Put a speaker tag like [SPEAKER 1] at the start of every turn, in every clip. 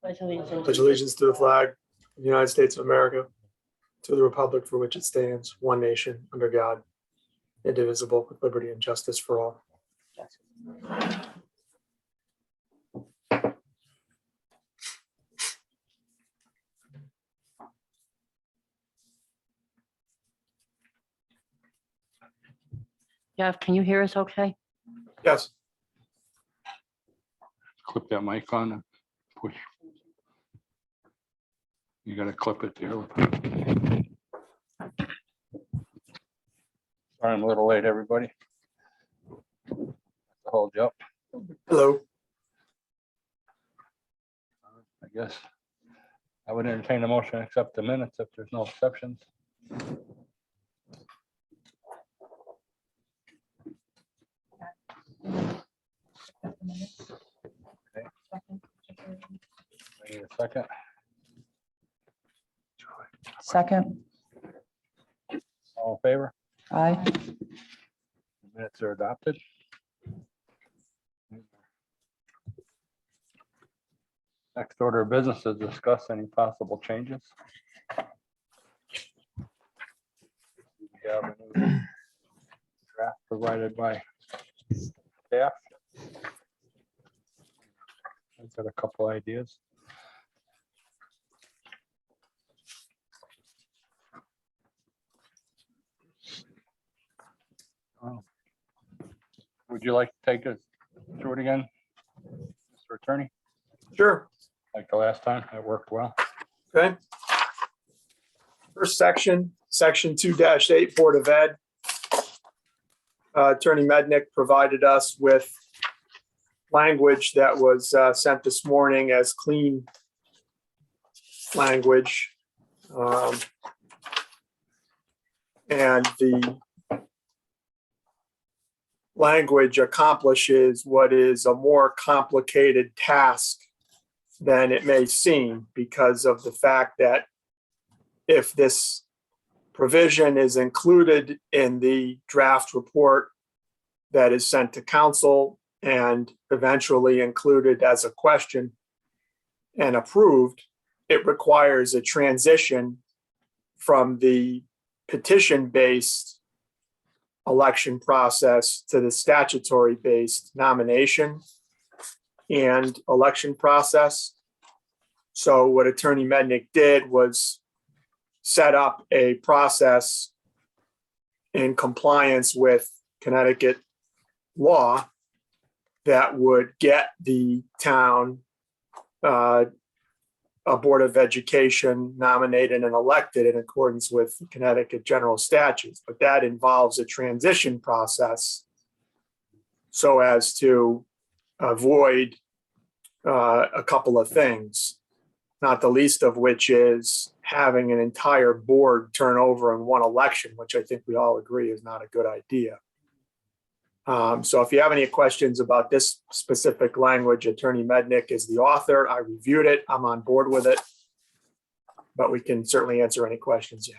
[SPEAKER 1] Pledge
[SPEAKER 2] Pledge allegiance to the flag of the United States of America, to the republic for which it stands, one nation, under God, indivisible, with liberty and justice for all.
[SPEAKER 1] Jeff, can you hear us okay?
[SPEAKER 2] Yes.
[SPEAKER 3] Clip that mic on and push. You gotta clip it there. Sorry, I'm a little late, everybody. Hold you up,
[SPEAKER 2] Hello.
[SPEAKER 3] I guess. I would entertain a motion to accept the minutes if there's no exceptions. I need a second.
[SPEAKER 4] Second,
[SPEAKER 3] All in favor?
[SPEAKER 4] aye.
[SPEAKER 3] Minutes are adopted. Next order of business is discuss any possible changes. We have a new draft provided by staff. I've got a couple ideas. Would you like to take us through it again, Mr. Attorney?
[SPEAKER 2] Sure.
[SPEAKER 3] Like the last time, it worked well.
[SPEAKER 2] Okay. First section, section 2-8, Board of Ed. Attorney Mednick provided us with language that was sent this morning as clean language. And the language accomplishes what is a more complicated task than it may seem, because of the fact that if this provision is included in the draft report that is sent to council and eventually included as a question and approved, it requires a transition from the petition-based election process to the statutory-based nomination and election process. So what Attorney Mednick did was set up a process in compliance with Connecticut law that would get the town a Board of Education nominated and elected in accordance with Connecticut general statutes. But that involves a transition process so as to avoid a couple of things, not the least of which is having an entire board turn over in one election, which I think we all agree is not a good idea. So if you have any questions about this specific language, Attorney Mednick is the author. I reviewed it. I'm on board with it. But we can certainly answer any questions you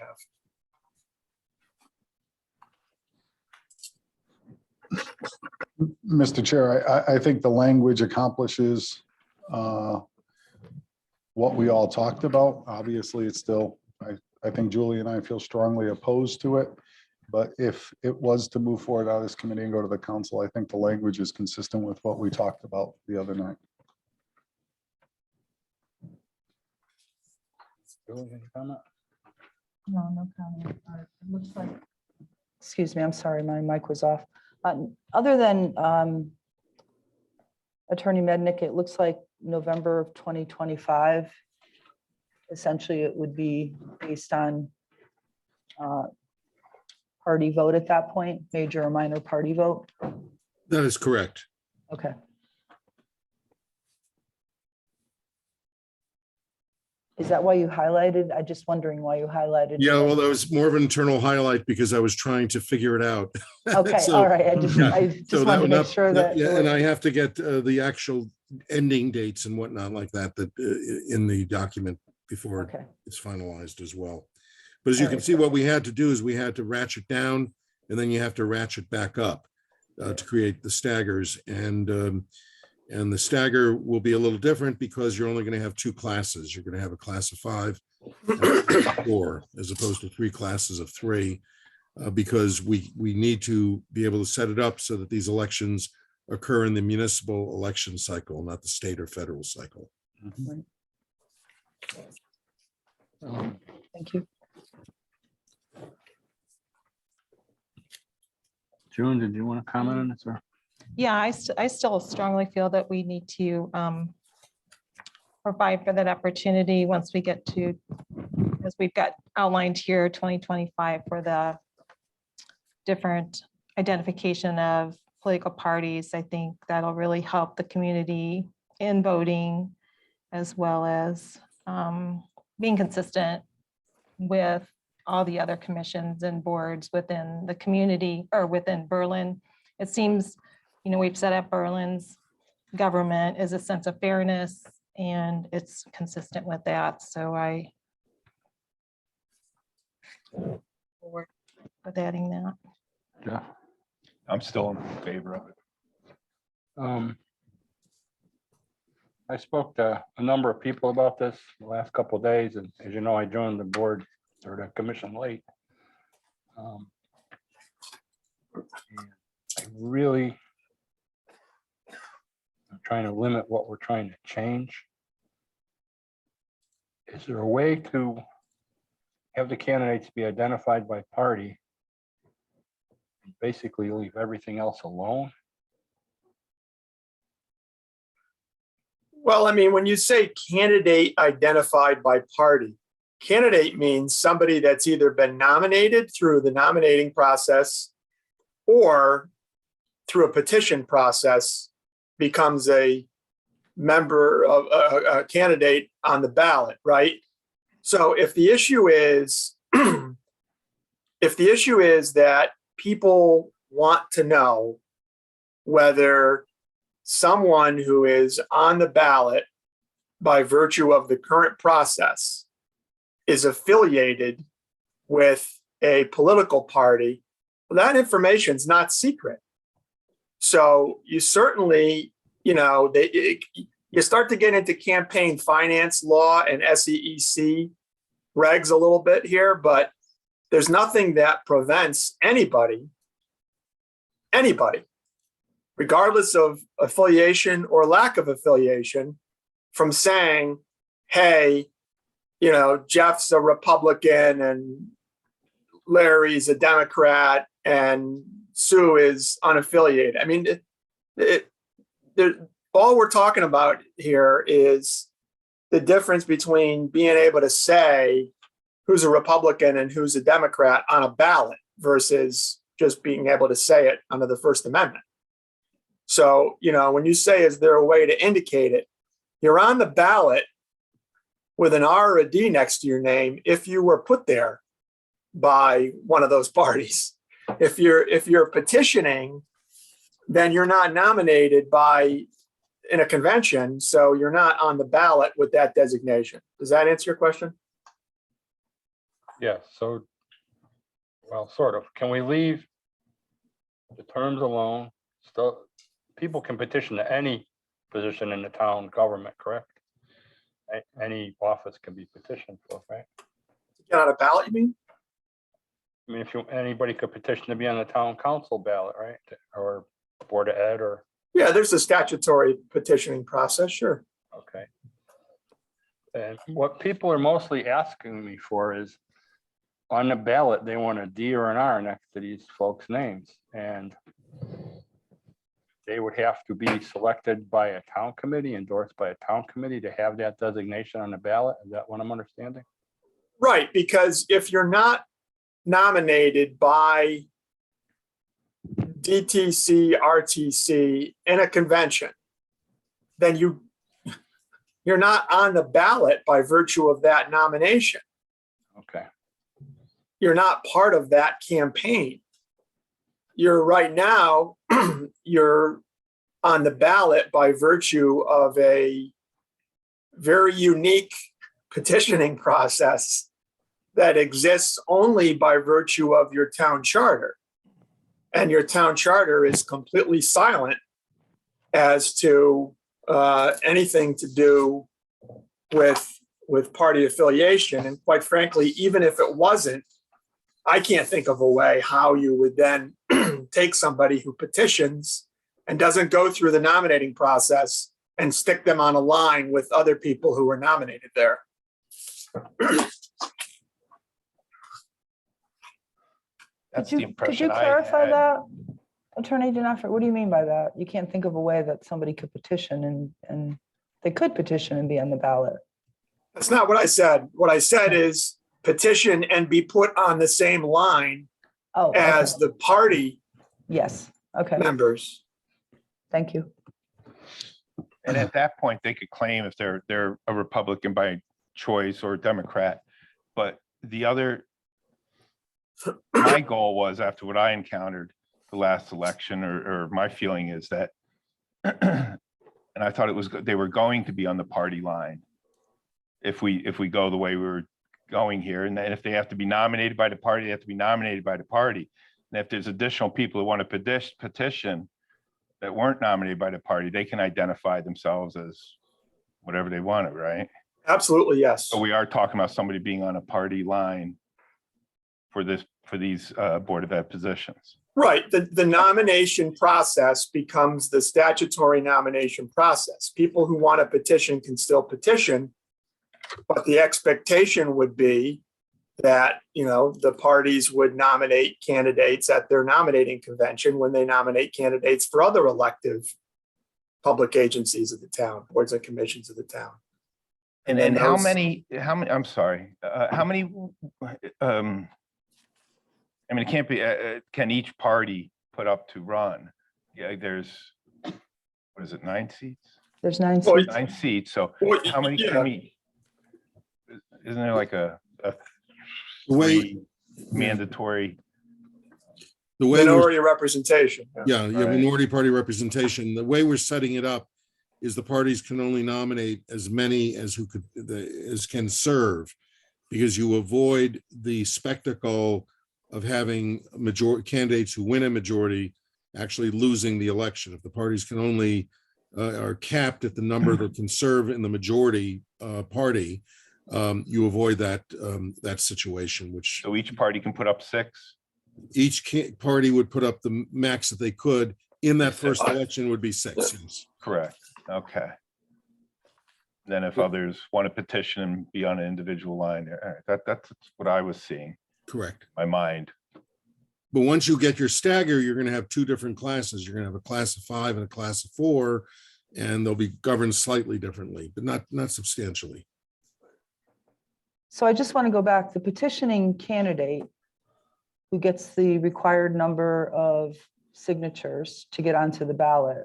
[SPEAKER 2] have.
[SPEAKER 5] Mr. Chair, I think the language accomplishes what we all talked about. Obviously, it's still, I think Julie and I feel strongly opposed to it. But if it was to move forward out of this committee and go to the council, I think the language is consistent with what we talked about the other night.
[SPEAKER 3] Julie, any comment?
[SPEAKER 4] No comment. It looks like, excuse me, I'm sorry, my mic was off. Other than Attorney Mednick, it looks like November of 2025. Essentially, it would be based on party vote at that point, major or minor party vote.
[SPEAKER 6] That is correct.
[SPEAKER 4] Okay. Is that why you highlighted? I'm just wondering why you highlighted.
[SPEAKER 6] Yeah, well, that was more of an internal highlight because I was trying to figure it out.
[SPEAKER 4] Okay,
[SPEAKER 6] So,
[SPEAKER 4] all right. I just
[SPEAKER 6] so
[SPEAKER 4] wanted
[SPEAKER 6] that
[SPEAKER 4] to
[SPEAKER 6] would
[SPEAKER 4] make
[SPEAKER 6] not-
[SPEAKER 4] sure that.
[SPEAKER 6] Yeah, and I have to get the actual ending dates and whatnot like that in the document before
[SPEAKER 4] Okay,
[SPEAKER 6] it's finalized as well. But as you can see, what we had to do is we had to ratchet down and then you have to ratchet back up to create the staggers. And the stagger will be a little different because you're only going to have 2 classes. You're going to have a class of 5 and a class of 4, as opposed to 3 classes of 3, because we need to be able to set it up so that these elections occur in the municipal election cycle, not the state or federal cycle.
[SPEAKER 4] Thank you.
[SPEAKER 3] June, did you want to comment on this or?
[SPEAKER 7] Yeah, I still strongly feel that we need to provide for that opportunity once we get to, as we've got outlined here, 2025 for the different identification of political parties. I think that'll really help the community in voting, as well as being consistent with all the other commissions and boards within the community or within Berlin. It seems, we've set up Berlin's government as a sense of fairness, and it's consistent with that. So I will work with adding that.
[SPEAKER 3] Yeah.
[SPEAKER 8] I'm still in favor of it.
[SPEAKER 3] I spoke to a number of people about this the last couple of days, and as you know, I joined the board or the commission late. And I really am trying to limit what we're trying to change. Is there a way to have the candidates be identified by party? Basically leave everything else alone?
[SPEAKER 2] Well, I mean, when you say candidate identified by party, candidate means somebody that's either been nominated through the nominating process or through a petition process becomes a member of a candidate on the ballot, right? So if the issue is, if the issue is that people want to know whether someone who is on the ballot by virtue of the current process is affiliated with a political party, well, that information is not secret. So you certainly, you start to get into campaign finance law and SEC regs a little bit here, but there's nothing that prevents anybody, regardless of affiliation or lack of affiliation, from saying, hey, Jeff's a Republican and Larry's a Democrat and Sue is unaffiliated. I mean, all we're talking about here is the difference between being able to say who's a Republican and who's a Democrat on a ballot versus just being able to say it under the First Amendment. So, when you say, is there a way to indicate it? You're on the ballot with an R or a D next to your name if you were put there by one of those parties. If you're petitioning, then you're not nominated in a convention, so you're not on the ballot with that designation. Does that answer your question?
[SPEAKER 3] Yeah, so, well, sort of. Can we leave the terms alone? Still, people can petition to any position in the town government, correct? Any office can be petitioned for, right?
[SPEAKER 2] To get on a ballot, you mean?
[SPEAKER 3] I mean, anybody could petition to be on the town council ballot, right? Or Board of Ed or,
[SPEAKER 2] Yeah, there's a statutory petitioning process, sure.
[SPEAKER 3] okay. And what people are mostly asking me for is on the ballot, they want a D or an R next to these folks' names. And they would have to be selected by a town committee, endorsed by a town committee to have that designation on the ballot. Is that what I'm understanding?
[SPEAKER 2] Right, because if you're not nominated by DTC, RTC in a convention, then you're not on the ballot by virtue of that nomination.
[SPEAKER 3] Okay,
[SPEAKER 2] You're not part of that campaign. You're right now, you're on the ballot by virtue of a very unique petitioning process that exists only by virtue of your town charter. And your town charter is completely silent as to anything to do with party affiliation. And quite frankly, even if it wasn't, I can't think of a way how you would then take somebody who petitions and doesn't go through the nominating process and stick them on a line with other people who were nominated there.
[SPEAKER 8] That's
[SPEAKER 4] Could
[SPEAKER 8] the
[SPEAKER 4] you
[SPEAKER 8] impression I
[SPEAKER 4] clarify
[SPEAKER 8] had.
[SPEAKER 4] that? Attorney Denafrio, what do you mean by that? You can't think of a way that somebody could petition and they could petition and be on the ballot.
[SPEAKER 2] That's not what I said. What I said is petition and be put on the same line
[SPEAKER 4] Oh, okay.
[SPEAKER 2] as the party
[SPEAKER 4] Yes, okay,
[SPEAKER 2] members.
[SPEAKER 4] thank you.
[SPEAKER 8] And at that point, they could claim if they're a Republican by choice or a Democrat. But the other, my goal was, after what I encountered the last election, or my feeling is that, and I thought it was, they were going to be on the party line if we go the way we were going here. And then if they have to be nominated by the party, they have to be nominated by the party. And if there's additional people who want to petition that weren't nominated by the party, they can identify themselves as whatever they wanted, right?
[SPEAKER 2] Absolutely, yes.
[SPEAKER 8] So we are talking about somebody being on a party line for these Board of Ed positions.
[SPEAKER 2] Right. The nomination process becomes the statutory nomination process. People who want to petition can still petition, but the expectation would be that, the parties would nominate candidates at their nominating convention when they nominate candidates for other elective public agencies of the town, boards and commissions of the town.
[SPEAKER 8] And
[SPEAKER 2] then
[SPEAKER 8] how
[SPEAKER 2] those-
[SPEAKER 8] many, I'm sorry, how many, I mean, it can't be, can each party put up to run? Yeah, there's, what is it, 9 seats?
[SPEAKER 4] There's 9
[SPEAKER 2] Well,
[SPEAKER 4] seats.
[SPEAKER 8] 9 seats, so
[SPEAKER 2] Well,
[SPEAKER 8] how many
[SPEAKER 2] yeah.
[SPEAKER 8] can we? Isn't there like a
[SPEAKER 6] The way,
[SPEAKER 8] three mandatory?
[SPEAKER 6] the way, we're-
[SPEAKER 2] Minority representation.
[SPEAKER 6] yeah,
[SPEAKER 8] Right.
[SPEAKER 6] minority party representation, the way we're setting it up is the parties can only nominate as many as as can serve, because you avoid the spectacle of having candidates who win a majority actually losing the election. If the parties can only are capped at the number that can serve in the majority party, you avoid that situation, which
[SPEAKER 8] So each party can put up 6?
[SPEAKER 6] each party would put up the max that they could in that first election would be 6. Yes.
[SPEAKER 8] Correct, okay. Then if others want to petition and be on an individual line, all right, that's what I was seeing,
[SPEAKER 6] Correct.
[SPEAKER 8] my mind.
[SPEAKER 6] But once you get your stagger, you're going to have 2 different classes. You're going to have a class of 5 and a class of 4, and they'll be governed slightly differently, but not substantially.
[SPEAKER 4] So I just want to go back, the petitioning candidate who gets the required number of signatures to get onto the ballot,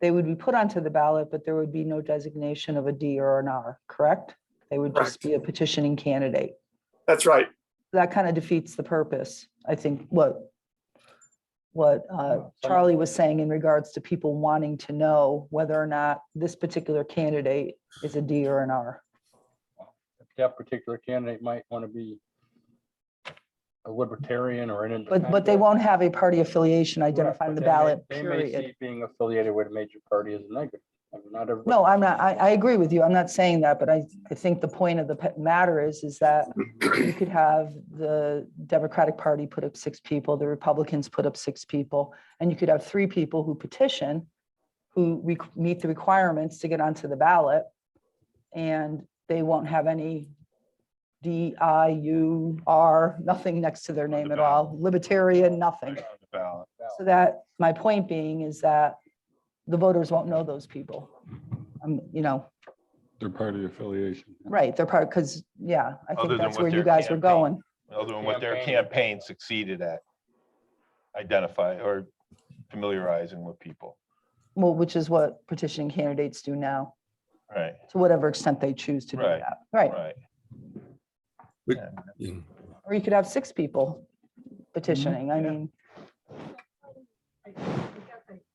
[SPEAKER 4] they would be put onto the ballot, but there would be no designation of a D or an R, correct? They would just be a petitioning candidate.
[SPEAKER 2] That's right.
[SPEAKER 4] That kind of defeats the purpose, I think, what Charlie was saying in regards to people wanting to know whether or not this particular candidate is a D or an R.
[SPEAKER 3] That particular candidate might want to be a libertarian or an
[SPEAKER 4] But they
[SPEAKER 3] independent.
[SPEAKER 4] won't have a party affiliation identified on
[SPEAKER 3] But
[SPEAKER 4] the
[SPEAKER 3] they may-
[SPEAKER 4] ballot,
[SPEAKER 3] They may
[SPEAKER 4] period.
[SPEAKER 3] see being affiliated with a major party as a negative. I mean, not everybody.
[SPEAKER 4] No, I'm not, I agree with you. I'm not saying that, but I think the point of the matter is that you could have the Democratic Party put up 6 people, the Republicans put up 6 people, and you could have 3 people who petition, who meet the requirements to get onto the ballot, and they won't have any D-I-U-R, nothing next to their name at all, libertarian, nothing.
[SPEAKER 8] On the ballot.
[SPEAKER 4] So that, my point being is that the voters won't know those people.
[SPEAKER 5] Their party affiliation.
[SPEAKER 4] Right, they're part, because, yeah, I
[SPEAKER 8] Other
[SPEAKER 4] think
[SPEAKER 8] than
[SPEAKER 4] that's
[SPEAKER 8] what
[SPEAKER 4] where you
[SPEAKER 8] their
[SPEAKER 4] guys were
[SPEAKER 8] campaign-
[SPEAKER 4] going.
[SPEAKER 8] Other than what their
[SPEAKER 3] Campaign.
[SPEAKER 8] campaign succeeded at identify or familiarizing with people,
[SPEAKER 4] Well, which is what petitioning candidates do now,
[SPEAKER 8] right,
[SPEAKER 4] to whatever extent they choose to do
[SPEAKER 8] Right,
[SPEAKER 4] that. Right,
[SPEAKER 8] right.
[SPEAKER 6] But-
[SPEAKER 8] And
[SPEAKER 6] Yeah.
[SPEAKER 4] or you could have 6 people petitioning, I mean,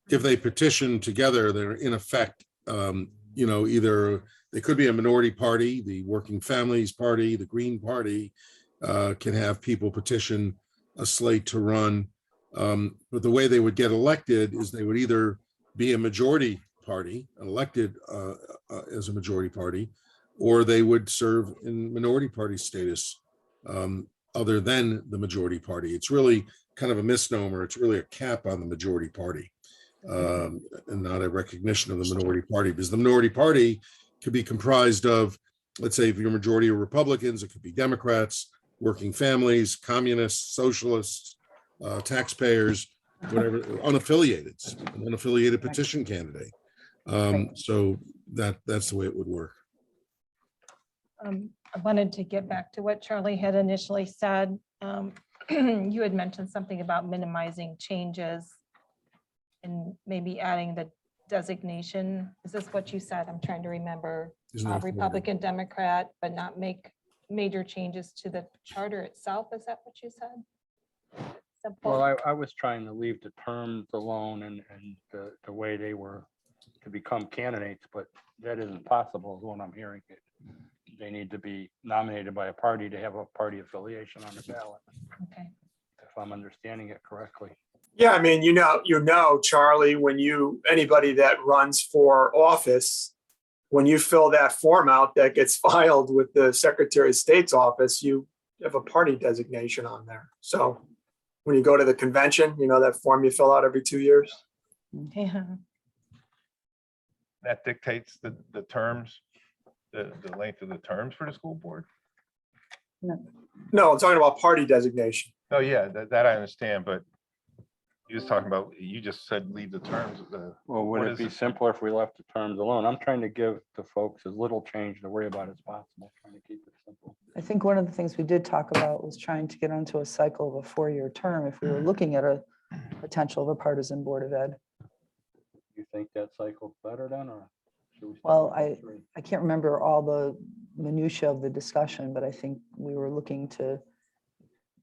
[SPEAKER 6] If they petition together, they're in effect, either they could be a minority party, the Working Families Party, the Green Party, can have people petition a slate to run. But the way they would get elected is they would either be a majority party, elected as a majority party, or they would serve in minority party status other than the majority party. It's really kind of a misnomer. It's really a cap on the majority party and not a recognition of the minority party, because the minority party could be comprised of, let's say, if you're majority of Republicans, it could be Democrats, working families, communists, socialists, taxpayers, whatever, unaffiliated, an unaffiliated petition candidate. So that's the way it would work.
[SPEAKER 7] I wanted to get back to what Charlie had initially said. You had mentioned something about minimizing changes and maybe adding the designation. Is this what you said? I'm trying to remember.
[SPEAKER 6] Isn't that
[SPEAKER 7] Republican, Democrat, but not make major changes to the charter itself. Is that what you said? Simple.
[SPEAKER 3] Well, I was trying to leave the terms alone and the way they were to become candidates, but that isn't possible is what I'm hearing. They need to be nominated by a party to have a party affiliation on the ballot,
[SPEAKER 7] Okay.
[SPEAKER 3] if I'm understanding it correctly.
[SPEAKER 2] Yeah, I mean, Charlie, when anybody that runs for office, when you fill that form out that gets filed with the Secretary of State's office, you have a party designation on there. So when you go to the convention, that form you fill out every 2 years.
[SPEAKER 7] Yeah.
[SPEAKER 8] That dictates the terms, the length of the terms for the school board?
[SPEAKER 2] No, I'm talking about party designation.
[SPEAKER 8] Oh, yeah, that I understand, but you just said leave the terms.
[SPEAKER 3] Well, would
[SPEAKER 8] What
[SPEAKER 3] it
[SPEAKER 8] is
[SPEAKER 3] be
[SPEAKER 8] it?
[SPEAKER 3] simpler if we left the terms alone? I'm trying to give the folks as little change to worry about as possible, trying to keep it simple.
[SPEAKER 4] I think one of the things we did talk about was trying to get onto a cycle of a 4-year term if we were looking at a potential of a partisan Board of Ed.
[SPEAKER 3] You think that cycle's better then, or? should we stick
[SPEAKER 4] Well,
[SPEAKER 3] with 3?
[SPEAKER 4] I can't remember all the minutia of the discussion, but I think we were looking to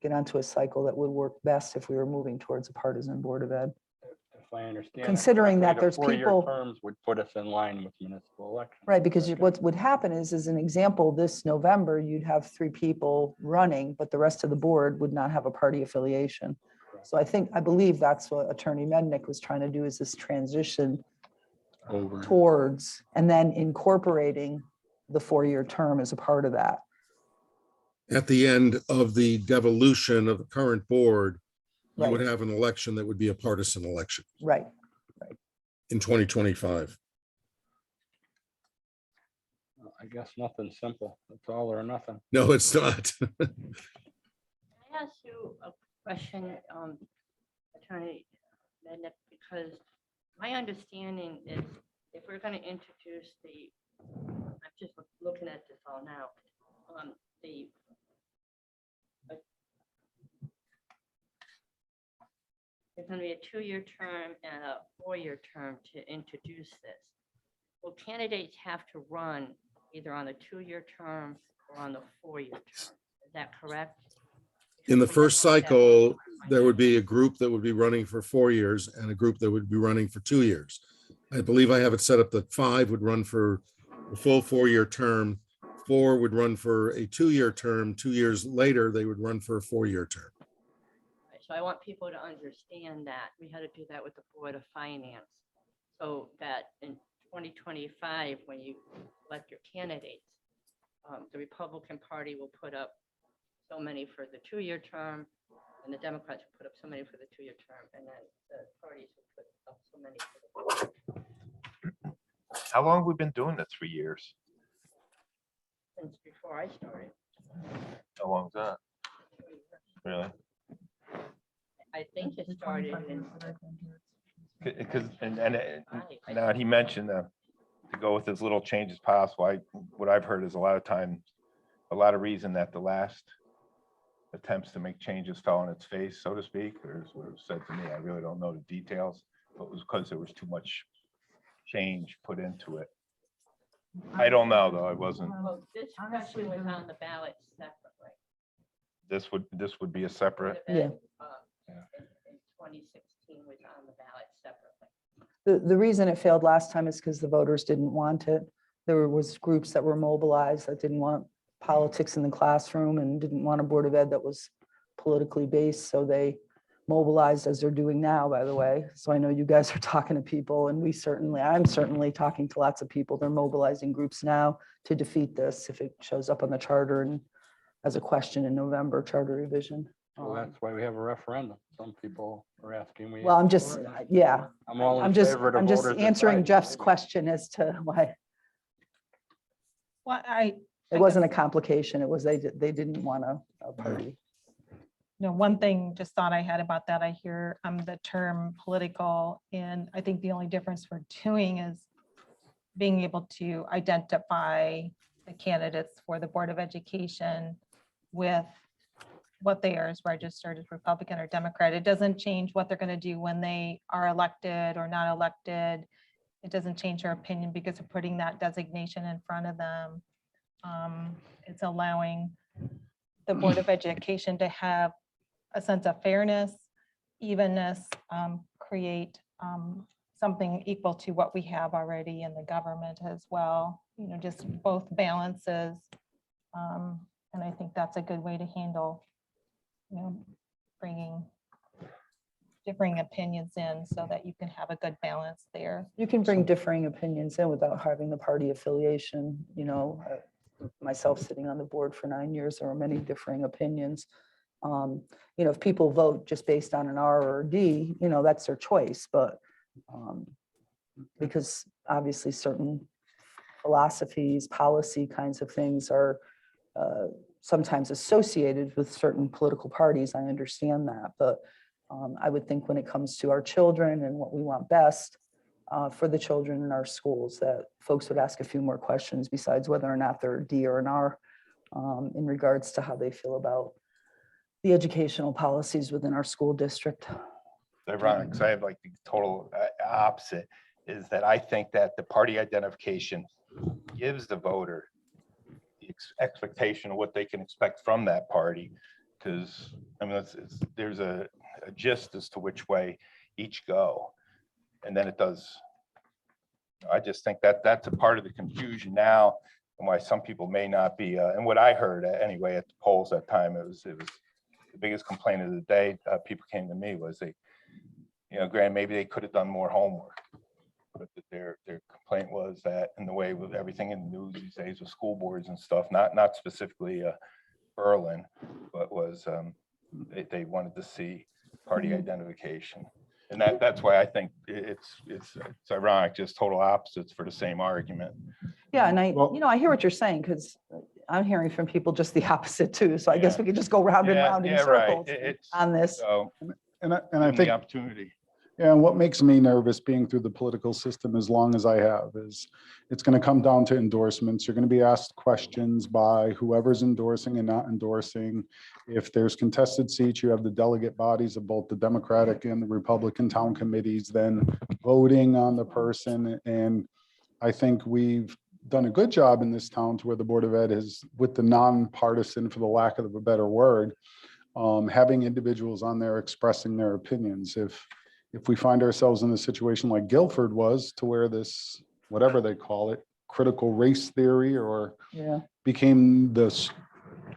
[SPEAKER 4] get onto a cycle that would work best if we were moving towards a partisan Board of Ed.
[SPEAKER 3] If I understand. it
[SPEAKER 4] Considering that
[SPEAKER 3] correctly, the
[SPEAKER 4] there's
[SPEAKER 3] 4-year
[SPEAKER 4] people-
[SPEAKER 3] Terms would put us in line with municipal elections.
[SPEAKER 4] Right, because
[SPEAKER 3] Okay.
[SPEAKER 4] what would happen is, as an example, this November, you'd have 3 people running, but the rest of the board would not have a party affiliation. So I believe that's what Attorney Mednick was trying to do, is this transition
[SPEAKER 3] Over.
[SPEAKER 4] towards, and then incorporating the 4-year term as a part of that.
[SPEAKER 6] At the end of the devolution of the current board, you would
[SPEAKER 4] Right.
[SPEAKER 6] have an election that would be a partisan election
[SPEAKER 4] Right.
[SPEAKER 6] in 2025.
[SPEAKER 3] I guess nothing simple. It's all or nothing.
[SPEAKER 6] No, it's not.
[SPEAKER 1] Can I ask you a question, Attorney Mednick, because my understanding is if we're going to introduce I'm just looking at this all now, there's going to be a 2-year term and a 4-year term to introduce this. Will candidates have to run either on the 2-year term or on the 4-year term? Is that correct?
[SPEAKER 6] In the
[SPEAKER 1] Because
[SPEAKER 6] first
[SPEAKER 1] that's-
[SPEAKER 6] cycle, there would be a group that would be running for 4 years and a group that would be running for 2 years. I believe I have it set up that 5 would run for the full 4-year term. 4 would run for a 2-year term. 2 years later, they would run for a 4-year term.
[SPEAKER 1] Right, so I want people to understand that. We had to do that with the Board of Finance. So that in 2025, when you elect your candidates, the Republican Party will put up so many for the 2-year term, and the Democrats will put up so many for the 2-year term, and then the parties will put up so many for the 4-year term.
[SPEAKER 8] How long have we been doing the 3 years?
[SPEAKER 1] Since before I started.
[SPEAKER 8] How long is that? Really?
[SPEAKER 1] I think it started in.
[SPEAKER 8] Because,
[SPEAKER 1] I-
[SPEAKER 8] now he mentioned to go with as little change as possible. What I've heard is a lot of reason that the last attempts to make changes fell on its face, so to speak, or what was said to me. I really don't know the details, but it was because there was too much change put into it. I don't know, though. I wasn't,
[SPEAKER 1] Well, this question was on the ballot separately.
[SPEAKER 8] this would be a separate,
[SPEAKER 4] Yeah.
[SPEAKER 1] In 2016 was on the ballot separately.
[SPEAKER 4] The reason it failed last time is because the voters didn't want it. There was groups that were mobilized that didn't want politics in the classroom and didn't want a Board of Ed that was politically based, so they mobilized, as they're doing now, by the way. So I know you guys are talking to people, and I'm certainly talking to lots of people. They're mobilizing groups now to defeat this if it shows up on the charter and as a question in November, charter revision.
[SPEAKER 3] Well, that's why we have a referendum. Some people are asking me.
[SPEAKER 4] Well, I'm just, yeah,
[SPEAKER 3] I'm all in
[SPEAKER 4] I'm just
[SPEAKER 3] favor of
[SPEAKER 4] answering
[SPEAKER 3] voters'
[SPEAKER 4] Jeff's
[SPEAKER 3] deciding.
[SPEAKER 4] question as to why.
[SPEAKER 7] Well,
[SPEAKER 4] It wasn't a complication. It was they didn't want a party.
[SPEAKER 7] one thing just thought I had about that, I hear the term political, and I think the only difference we're doing is being able to identify the candidates for the Board of Education with what they are as registered as Republican or Democrat. It doesn't change what they're going to do when they are elected or not elected. It doesn't change their opinion because of putting that designation in front of them. It's allowing the Board of Education to have a sense of fairness, evenness, create something equal to what we have already in the government as well. Just both balances. And I think that's a good way to handle, bringing differing opinions in so that you can have a good balance there.
[SPEAKER 4] You can bring differing opinions in without having the party affiliation, myself sitting on the board for 9 years, there were many differing opinions. If people vote just based on an R or a D, that's their choice, but because obviously certain philosophies, policy kinds of things are sometimes associated with certain political parties, I understand that, but I would think when it comes to our children and what we want best for the children in our schools, that folks would ask a few more questions besides whether or not they're a D or an R in regards to how they feel about the educational policies within our school district.
[SPEAKER 8] Ironic, because I have like the total opposite, is that I think that the party identification gives the voter the expectation of what they can expect from that party. Because there's a gist as to which way each go. And then it does. I just think that that's a part of the confusion now and why some people may not be, and what I heard anyway at the polls that time, it was the biggest complaint of the day. People came to me was granted, maybe they could have done more homework, but their complaint was that in the way with everything in the news these days with school boards and stuff, not specifically Berlin, but was they wanted to see party identification. And that's why I think it's ironic, just total opposites for the same argument.
[SPEAKER 4] Yeah, and
[SPEAKER 5] Well-
[SPEAKER 4] I hear what you're saying, because I'm hearing from people just the opposite too. So I guess we could just go round and round in circles on this.
[SPEAKER 8] So
[SPEAKER 5] And I
[SPEAKER 8] given
[SPEAKER 5] think,
[SPEAKER 8] the opportunity.
[SPEAKER 5] yeah, and what makes me nervous being through the political system as long as I have is it's going to come down to endorsements. You're going to be asked questions by whoever's endorsing and not endorsing. If there's contested seats, you have the delegate bodies of both the Democratic and the Republican town committees then voting on the person. And I think we've done a good job in this town to where the Board of Ed is, with the nonpartisan, for the lack of a better word, having individuals on there expressing their opinions. If we find ourselves in a situation like Guilford was, to where this, whatever they call it, critical race theory or
[SPEAKER 4] Yeah.
[SPEAKER 5] became this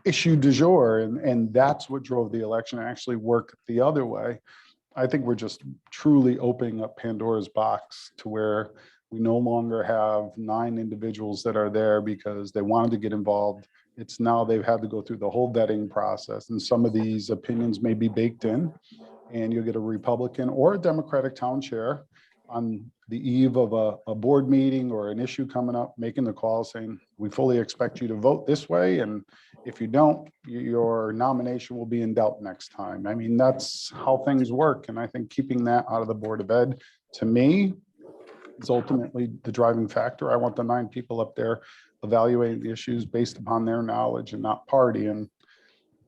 [SPEAKER 5] issue du jour, and that's what drove the election, actually worked the other way. I think we're just truly opening up Pandora's box to where we no longer have 9 individuals that are there because they wanted to get involved. It's now they've had to go through the whole vetting process, and some of these opinions may be baked in, and you'll get a Republican or a Democratic town chair on the eve of a board meeting or an issue coming up, making the call saying, we fully expect you to vote this way, and if you don't, your nomination will be in doubt next time. I mean, that's how things work, and I think keeping that out of the Board of Ed, to me, is ultimately the driving factor. I want the 9 people up there evaluating the issues based upon their knowledge and not party. And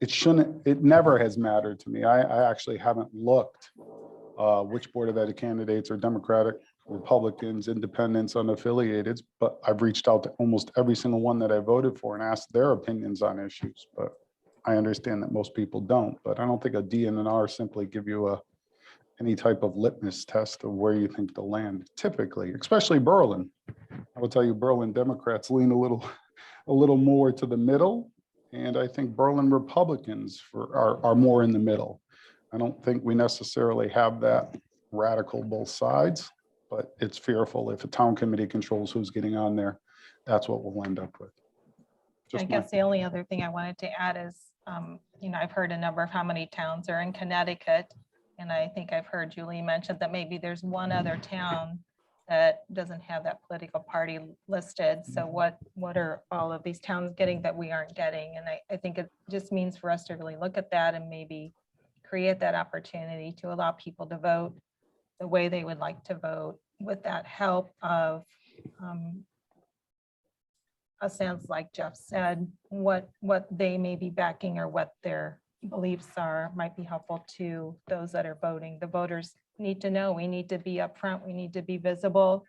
[SPEAKER 5] it never has mattered to me. I actually haven't looked which Board of Ed candidates are Democratic, Republicans, independents, unaffiliated, but I've reached out to almost every single one that I voted for and asked their opinions on issues. But I understand that most people don't, but I don't think a D and an R simply give you any type of litmus test of where you think they'll land typically, especially Berlin. I will tell you, Berlin Democrats lean a little a little more to the middle. And I think Berlin Republicans are more in the middle. I don't think we necessarily have that radical both sides, but it's fearful if a town committee controls who's getting on there, that's what we'll end up with.
[SPEAKER 7] I
[SPEAKER 5] Just my-
[SPEAKER 7] guess the only other thing I wanted to add is, I've heard a number of how many towns are in Connecticut. And I think I've heard Julie mention that maybe there's one other town that doesn't have that political party listed. So what are all of these towns getting that we aren't getting? And I think it just means for us to really look at that and maybe create that opportunity to allow people to vote the way they would like to vote with that help of a sense, like Jeff said, what they may be backing or what their beliefs are might be helpful to those that are voting. The voters need to know, we need to be upfront, we need to be visible.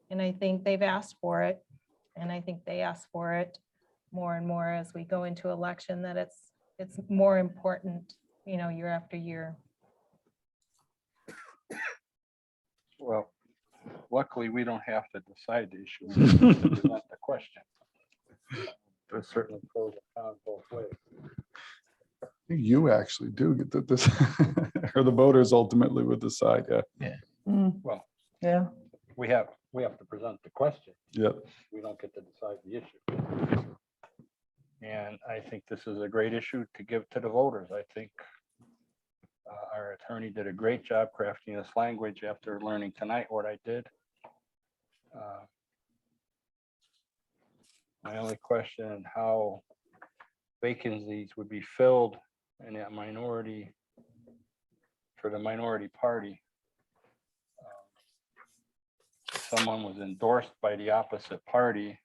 [SPEAKER 7] And I think they've asked for it. And I think they ask for it more and more as we go into election, that it's more important, year after year.
[SPEAKER 3] Well, luckily, we don't have to decide the issue. We just have to present the question. There's certainly pros and cons both ways.
[SPEAKER 5] You actually do get that this, or the voters ultimately would decide, yeah.
[SPEAKER 3] Well,
[SPEAKER 4] Yeah.
[SPEAKER 3] we have to present the question.
[SPEAKER 5] Yep.
[SPEAKER 3] We don't get to decide the issue. And I think this is a great issue to give to the voters. I think our attorney did a great job crafting this language after learning tonight what I did. My only question, how vacancies would be filled in that minority, for the minority party. If someone was endorsed by the opposite party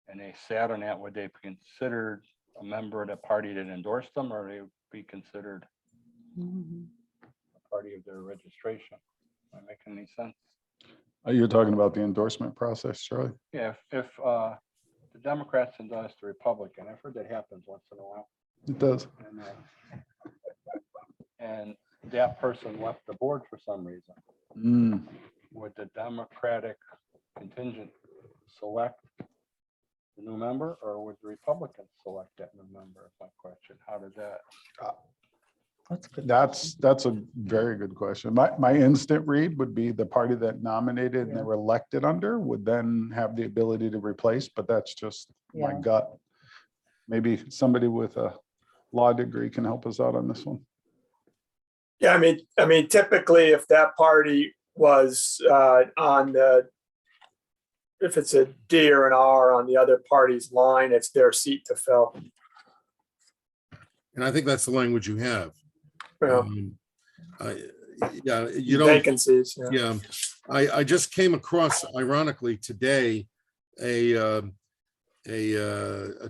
[SPEAKER 3] and they sat on that, would they be considered a member of the party that endorsed them, or they be considered a party of their registration? Am I making any sense?
[SPEAKER 5] You're talking about the endorsement process, Charlie?
[SPEAKER 3] Yeah, if the Democrats endorse the Republican, I've heard that happens once in a while.
[SPEAKER 5] It does.
[SPEAKER 3] And that person left the board for some reason.
[SPEAKER 5] Mm.
[SPEAKER 3] Would the Democratic contingent select the new member, or would the Republicans select that new member? Is my question. How does that?
[SPEAKER 4] That's good.
[SPEAKER 5] That's a very good question. My instant read would be the party that nominated and they were elected under would then have the ability to replace, but that's just my
[SPEAKER 4] Yeah.
[SPEAKER 5] gut. Maybe somebody with a law degree can help us out on this one.
[SPEAKER 2] Yeah, I mean, typically if that party was on the, if it's a D or an R on the other party's line, it's their seat to fill.
[SPEAKER 6] And I think that's the language you have.
[SPEAKER 2] You know,
[SPEAKER 6] Yeah, you don't,
[SPEAKER 2] vacancies. Yeah.
[SPEAKER 6] yeah. I just came across ironically today, a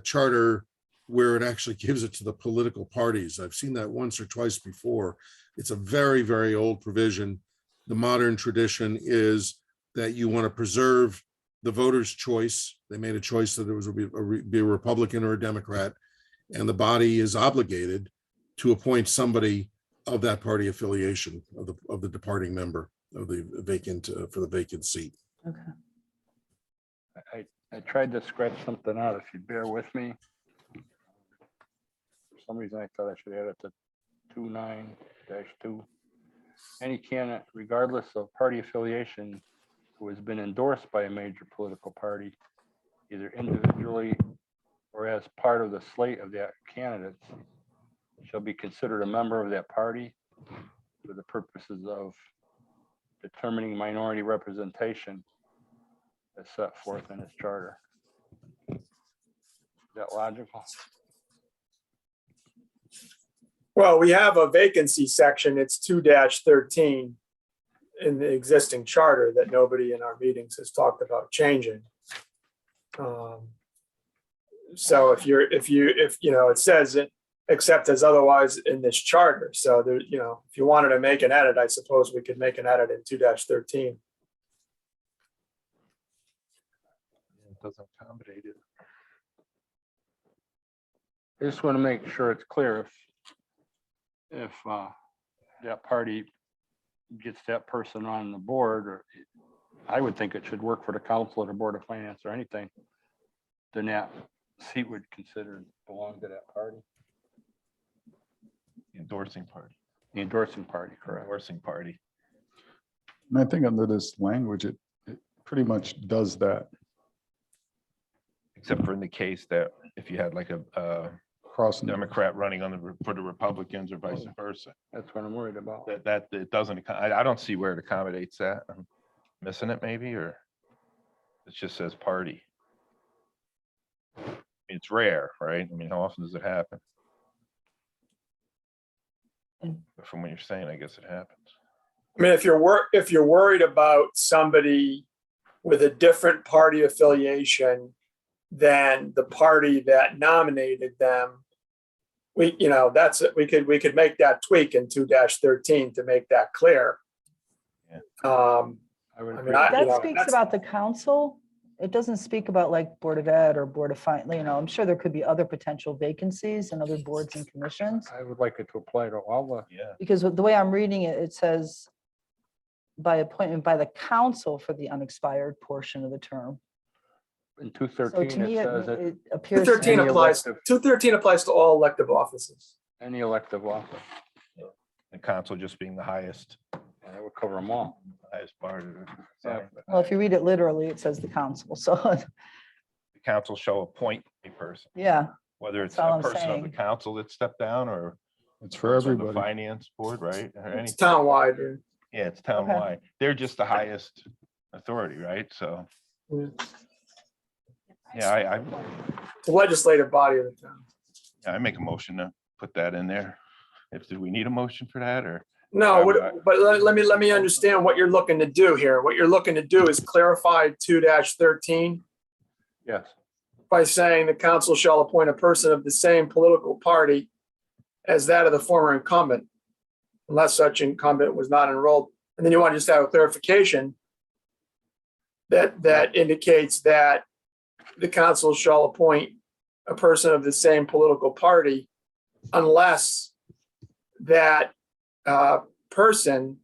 [SPEAKER 6] charter where it actually gives it to the political parties. I've seen that once or twice before. It's a very, very old provision. The modern tradition is that you want to preserve the voter's choice. They made a choice that it was be a Republican or a Democrat, and the body is obligated to appoint somebody of that party affiliation of the departing member of the vacant for the vacant seat.
[SPEAKER 4] Okay.
[SPEAKER 3] I tried to scratch something out, if you bear with me. For some reason, I thought I should add it to 29-2. Any candidate, regardless of party affiliation, who has been endorsed by a major political party, either individually or as part of the slate of that candidates, shall be considered a member of that party for the purposes of determining minority representation as set forth in its charter. Is that logical?
[SPEAKER 2] Well, we have a vacancy section. It's 2-13 in the existing charter that nobody in our meetings has talked about changing. So if it says it, except as otherwise in this charter. So there, if you wanted to make an edit, I suppose we could make an edit in 2-13.
[SPEAKER 8] It doesn't accommodate it.
[SPEAKER 3] I just want to make sure it's clear if that party gets that person on the board, or I would think it should work for the council or the board of finance or anything, then that seat would consider belong to that party,
[SPEAKER 8] Endorsing party,
[SPEAKER 3] the endorsing party, correct?
[SPEAKER 8] endorsing party.
[SPEAKER 5] And I think under this language, it pretty much does that.
[SPEAKER 8] Except for in the case that if you had like a
[SPEAKER 5] Crossing.
[SPEAKER 8] Democrat running for the Republicans or vice versa,
[SPEAKER 3] That's what I'm worried about.
[SPEAKER 8] that it doesn't, I don't see where it accommodates that. I'm missing it maybe, or it just says party. It's rare, right? I mean, how often does it happen?
[SPEAKER 4] And-
[SPEAKER 8] But from what you're saying, I guess it happens.
[SPEAKER 2] I mean, if you're worried about somebody with a different party affiliation than the party that nominated them, we could make that tweak in 2-13 to make that clear.
[SPEAKER 3] I would
[SPEAKER 2] I mean,
[SPEAKER 3] agree.
[SPEAKER 2] I-
[SPEAKER 4] That
[SPEAKER 2] know,
[SPEAKER 4] speaks
[SPEAKER 2] that's-
[SPEAKER 4] about the council. It doesn't speak about like Board of Ed or Board of Fin, I'm sure there could be other potential vacancies in other boards and commissions.
[SPEAKER 3] I would like it to apply to all the,
[SPEAKER 8] Yeah,
[SPEAKER 4] Because the way I'm reading it, it says by appointment by the council for the unexpired portion of the term.
[SPEAKER 3] in
[SPEAKER 4] So to
[SPEAKER 3] 213,
[SPEAKER 4] me,
[SPEAKER 3] it says that
[SPEAKER 4] it appears. to
[SPEAKER 2] 213
[SPEAKER 4] me-
[SPEAKER 3] Any
[SPEAKER 2] applies,
[SPEAKER 3] elective-
[SPEAKER 2] 213 applies to all elective offices.
[SPEAKER 3] any elective office,
[SPEAKER 8] the council just being the highest
[SPEAKER 3] that would cover them all.
[SPEAKER 8] part of it.
[SPEAKER 3] Yeah.
[SPEAKER 4] Well, if you read it literally, it says the council. So,
[SPEAKER 8] The council shall appoint a person,
[SPEAKER 4] yeah,
[SPEAKER 8] whether it's
[SPEAKER 4] That's all
[SPEAKER 8] a
[SPEAKER 4] I'm
[SPEAKER 8] person of the
[SPEAKER 4] saying.
[SPEAKER 8] council that stepped down or
[SPEAKER 5] It's for
[SPEAKER 8] person of the
[SPEAKER 5] everybody.
[SPEAKER 8] finance board, right? Or any,
[SPEAKER 2] It's townwide.
[SPEAKER 8] yeah, it's townwide. They're just the highest authority, right? So, yeah,
[SPEAKER 2] The legislative body of the town.
[SPEAKER 8] I make a motion to put that in there. Do we need a motion for that or?
[SPEAKER 2] No, but let me understand what you're looking to do here. What you're looking to do is clarify 2-13
[SPEAKER 3] Yes,
[SPEAKER 2] by saying the council shall appoint a person of the same political party as that of the former incumbent, unless such incumbent was not enrolled. And then you want to just have a clarification that indicates that the council shall appoint a person of the same political party unless that person,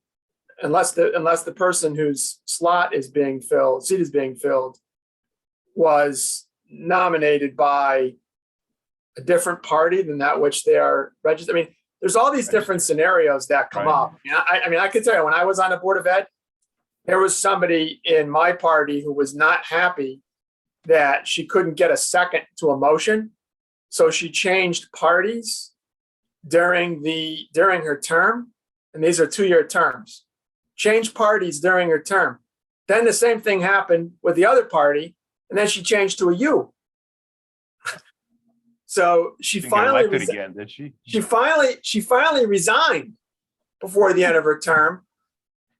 [SPEAKER 2] unless the person whose seat is being filled was nominated by a different party than that which they are registered. I mean, there's all these different scenarios that come
[SPEAKER 8] Right.
[SPEAKER 2] up. I mean, I could tell you, when I was on the Board of Ed, there was somebody in my party who was not happy that she couldn't get a second to a motion. So she changed parties during her term. And these are 2-year terms. Changed parties during her term. Then the same thing happened with the other party. And then she changed to a U. So she
[SPEAKER 8] Didn't get
[SPEAKER 2] finally,
[SPEAKER 8] elected again, did she?
[SPEAKER 2] she finally resigned before the end of her term.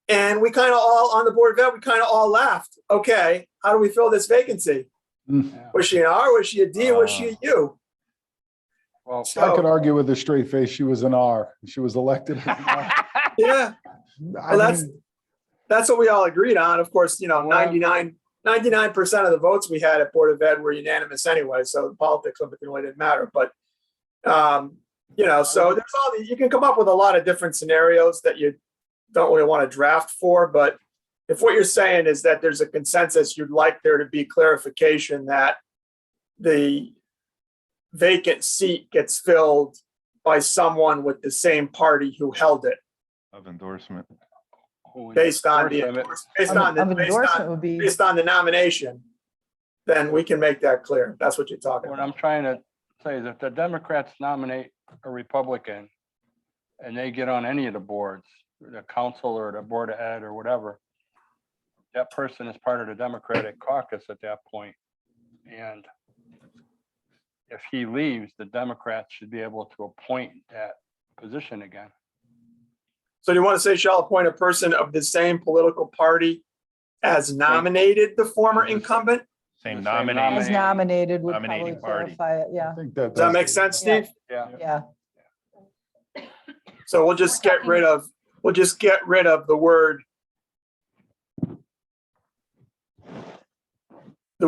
[SPEAKER 2] And we kind of all, on the Board of Ed, we kind of all laughed. Okay, how do we fill this vacancy?
[SPEAKER 3] yeah.
[SPEAKER 2] Was she an R? Was she a D? Was she a U?
[SPEAKER 3] Well,
[SPEAKER 5] I could
[SPEAKER 2] So,
[SPEAKER 5] argue with a straight face, she was an R. She was elected. as an R.
[SPEAKER 2] yeah,
[SPEAKER 5] I
[SPEAKER 2] well,
[SPEAKER 5] mean,
[SPEAKER 2] that's what we all agreed on. Of course,
[SPEAKER 3] Well-
[SPEAKER 2] 99% of the votes we had at Board of Ed were unanimous anyway. So the politics of it really didn't matter. But, so there's all these, you can come up with a lot of different scenarios that you don't really want to draft for. But if what you're saying is that there's a consensus, you'd like there to be clarification that the vacant seat gets filled by someone with the same party who held it,
[SPEAKER 8] Of endorsement.
[SPEAKER 3] who
[SPEAKER 2] based on the,
[SPEAKER 3] endorsed them,
[SPEAKER 4] Endorsement would be,
[SPEAKER 2] based on the nomination, then we can make that clear. That's what you're talking
[SPEAKER 3] What
[SPEAKER 2] about.
[SPEAKER 3] I'm trying to say is if the Democrats nominate a Republican and they get on any of the boards, the council or the Board of Ed or whatever, that person is part of the Democratic caucus at that point. And if he leaves, the Democrats should be able to appoint that position again.
[SPEAKER 2] So do you want to say shall appoint a person of the same political party as nominated the former incumbent?
[SPEAKER 8] Same
[SPEAKER 3] Same
[SPEAKER 8] nominee.
[SPEAKER 4] as nominated would probably
[SPEAKER 8] Nominating party.
[SPEAKER 4] clarify it, yeah,
[SPEAKER 5] I think that
[SPEAKER 2] Does that make sense, Steve?
[SPEAKER 3] Yeah.
[SPEAKER 4] yeah.
[SPEAKER 2] So we'll just get rid of the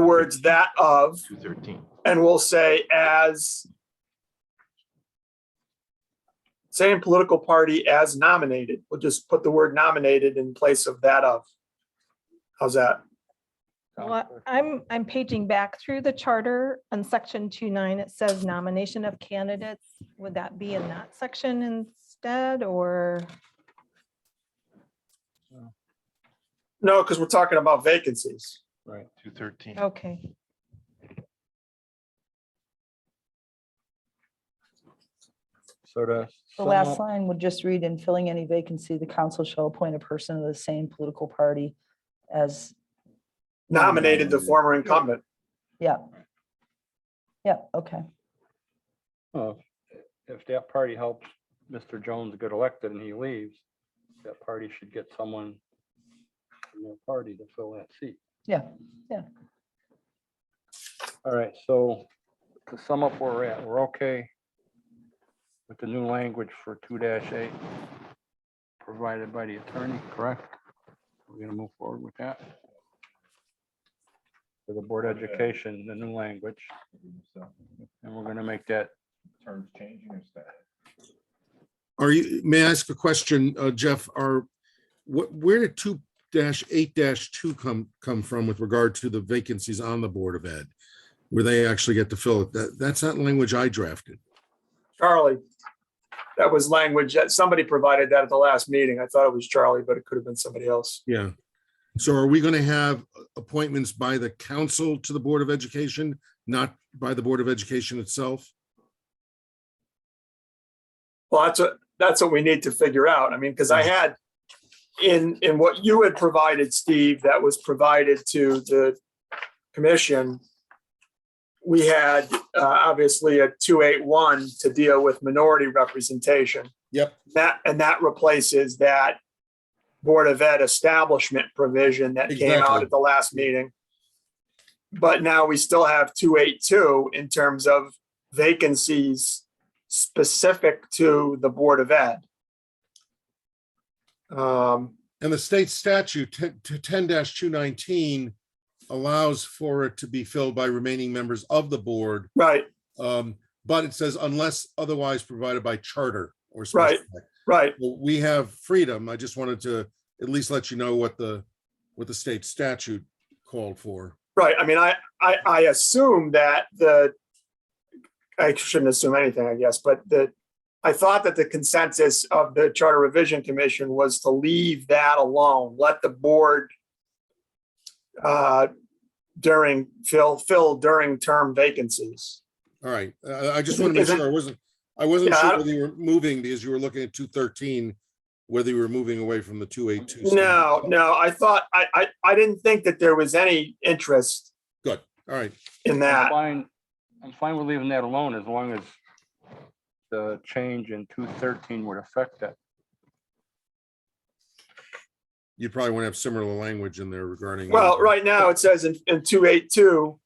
[SPEAKER 2] words that of,
[SPEAKER 8] 213.
[SPEAKER 2] and we'll say as same political party as nominated. We'll just put the word nominated in place of that of. How's that?
[SPEAKER 7] Well, I'm paging back through the charter on section 2.9. It says nomination of candidates. Would that be in that section instead, or?
[SPEAKER 2] No, because we're talking about vacancies.
[SPEAKER 3] Right.
[SPEAKER 8] 213.
[SPEAKER 7] Okay,
[SPEAKER 3] So to.
[SPEAKER 4] The last
[SPEAKER 3] sum up-
[SPEAKER 4] line would just read, in filling any vacancy, the council shall appoint a person of the same political party as,
[SPEAKER 2] Nominated the former incumbent.
[SPEAKER 4] yeah. Yeah, okay.
[SPEAKER 3] Well, if that party helps Mr. Jones get elected and he leaves, that party should get someone from their party to fill that seat.
[SPEAKER 4] Yeah,
[SPEAKER 3] All right, so to sum up where we're at, we're okay with the new language for 2-8 provided by the attorney, correct? We're gonna move forward with that. For the Board of Education, the new language, and we're gonna make that.
[SPEAKER 8] Terms changing or status?
[SPEAKER 6] Are you, may I ask a question, Jeff, where did 2-8-2 come from with regard to the vacancies on the Board of Ed? Where they actually get to fill it? That's not language I drafted.
[SPEAKER 2] Charlie, that was language that somebody provided that at the last meeting. I thought it was Charlie, but it could have been somebody else.
[SPEAKER 6] Yeah. So are we going to have appointments by the council to the Board of Education, not by the Board of Education itself?
[SPEAKER 2] Well, that's what we need to figure out. I mean, because I had in what you had provided, Steve, that was provided to the commission, we had obviously a 281 to deal with minority representation.
[SPEAKER 6] Yep.
[SPEAKER 2] That replaces that Board of Ed establishment provision that came out
[SPEAKER 6] Exactly.
[SPEAKER 2] at the last meeting. But now we still have 282 in terms of vacancies specific to the Board of Ed.
[SPEAKER 6] And the state statute 10-219 allows for it to be filled by remaining members of the board.
[SPEAKER 2] Right,
[SPEAKER 6] But it says unless otherwise provided by charter or
[SPEAKER 2] Right.
[SPEAKER 6] specified.
[SPEAKER 2] right.
[SPEAKER 6] Well, we have freedom. I just wanted to at least let you know what the state statute called for.
[SPEAKER 2] Right. I mean, I assume that I shouldn't assume anything, I guess, but I thought that the consensus of the Charter Revision Commission was to leave that alone, let the board fill during term vacancies.
[SPEAKER 6] All right. I just want to make
[SPEAKER 2] Isn't-
[SPEAKER 6] sure I wasn't
[SPEAKER 2] Yeah,
[SPEAKER 6] sure whether you were moving because you were looking at 213, whether you were moving away from the 282.
[SPEAKER 2] No, I thought, I didn't think that there was any interest
[SPEAKER 6] Good. All right.
[SPEAKER 2] in that.
[SPEAKER 3] I'm fine with leaving that alone as long as the change in 213 would affect that.
[SPEAKER 6] You probably want to have similar language in there regarding.
[SPEAKER 2] Well, right now it says in 282,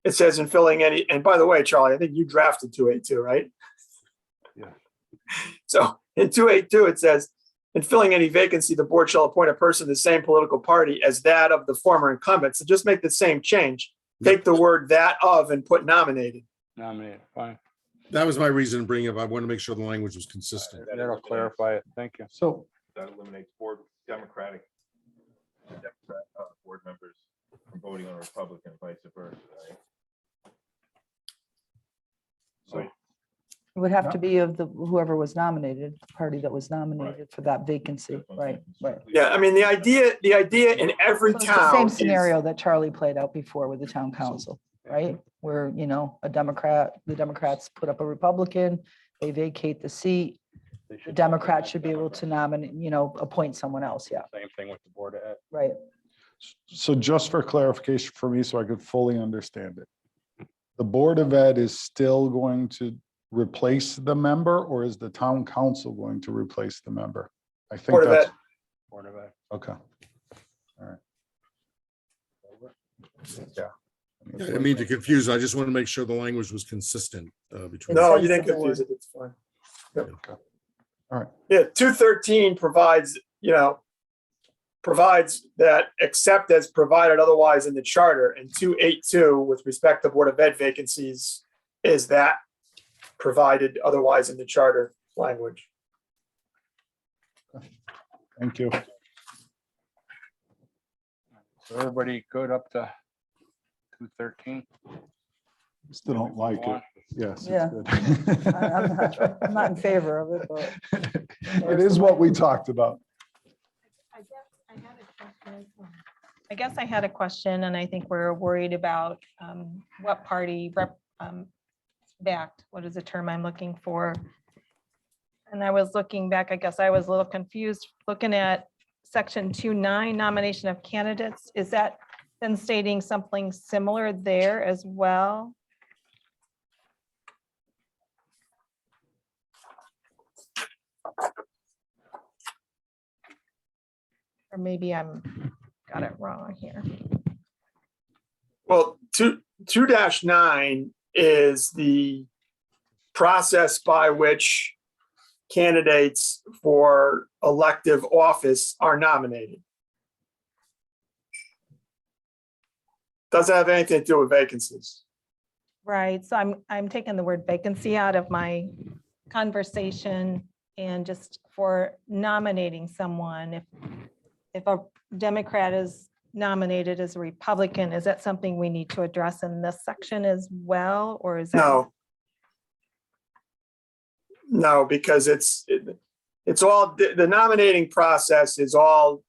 [SPEAKER 2] it says in filling any, and by the way, Charlie, I think you drafted 282, right?
[SPEAKER 3] Yeah.
[SPEAKER 2] So in 282, it says, in filling any vacancy, the board shall appoint a person of the same political party as that of the former incumbent. So just make the same change. Take the word that of and put nominated.
[SPEAKER 3] Nominate, fine.
[SPEAKER 6] That was my reason to bring it up. I want to make sure the language was consistent.
[SPEAKER 3] That'll clarify it. Thank you.
[SPEAKER 5] So
[SPEAKER 8] That eliminates Democratic board members from voting on a Republican, vice versa, right? So
[SPEAKER 4] It would have to be of whoever was nominated, the party that was nominated for that vacancy, right?
[SPEAKER 2] Yeah, I mean, the idea in every
[SPEAKER 4] So it's the
[SPEAKER 2] town.
[SPEAKER 4] same
[SPEAKER 2] is-
[SPEAKER 4] scenario that Charlie played out before with the town council, right? Where, the Democrats put up a Republican, they vacate the seat.
[SPEAKER 3] They
[SPEAKER 4] The
[SPEAKER 3] should-
[SPEAKER 4] Democrats should be able to nominate, appoint someone else. Yeah,
[SPEAKER 3] Same thing with the Board of Ed.
[SPEAKER 4] right.
[SPEAKER 5] So just for clarification for me, so I could fully understand it. The Board of Ed is still going to replace the member, or is the town council going to replace the member? I think
[SPEAKER 2] Board of
[SPEAKER 5] that's,
[SPEAKER 2] Ed.
[SPEAKER 3] Board of Ed.
[SPEAKER 5] okay. All right. Yeah.
[SPEAKER 6] I didn't mean to confuse. I just want to make sure the language was consistent between.
[SPEAKER 2] No,
[SPEAKER 4] says
[SPEAKER 2] you didn't
[SPEAKER 4] the
[SPEAKER 2] confuse
[SPEAKER 4] board.
[SPEAKER 2] it. It's fine.
[SPEAKER 5] All right.
[SPEAKER 2] Yeah, 213 provides that except as provided otherwise in the charter, and 282 with respect to Board of Ed vacancies is that provided otherwise in the charter language.
[SPEAKER 5] Thank you.
[SPEAKER 3] So everybody good up to 213.
[SPEAKER 5] Still don't like it. Yes. it's
[SPEAKER 4] Yeah.
[SPEAKER 5] good.
[SPEAKER 4] I'm not in favor of it, but
[SPEAKER 5] It is what we talked about.
[SPEAKER 7] I guess I had a question, and I think we're worried about what party backed, what is the term I'm looking for? And I was looking back, I guess I was a little confused, looking at section 2.9 nomination of candidates. Is that then stating something similar there as well? Or maybe I'm got it wrong here.
[SPEAKER 2] Well, 2-9 is the process by which candidates for elective office are nominated. Doesn't have anything to do with vacancies.
[SPEAKER 7] Right, so I'm taking the word vacancy out of my conversation and just for nominating someone, if a Democrat is nominated as a Republican, is that something we need to address in this section as well, or is that?
[SPEAKER 2] No. No, because it's all, the nominating process is all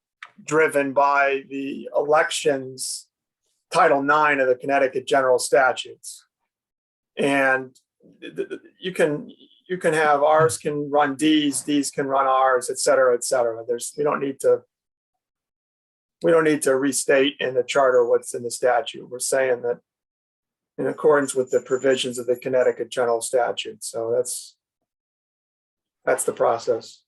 [SPEAKER 2] driven by the elections, Title IX of the Connecticut General Statutes. And you can have, ours can run Ds can run Rs, et cetera, et cetera. We don't need to restate in the charter what's in the statute. We're saying that in accordance with the provisions of the Connecticut General Statute. So that's the process.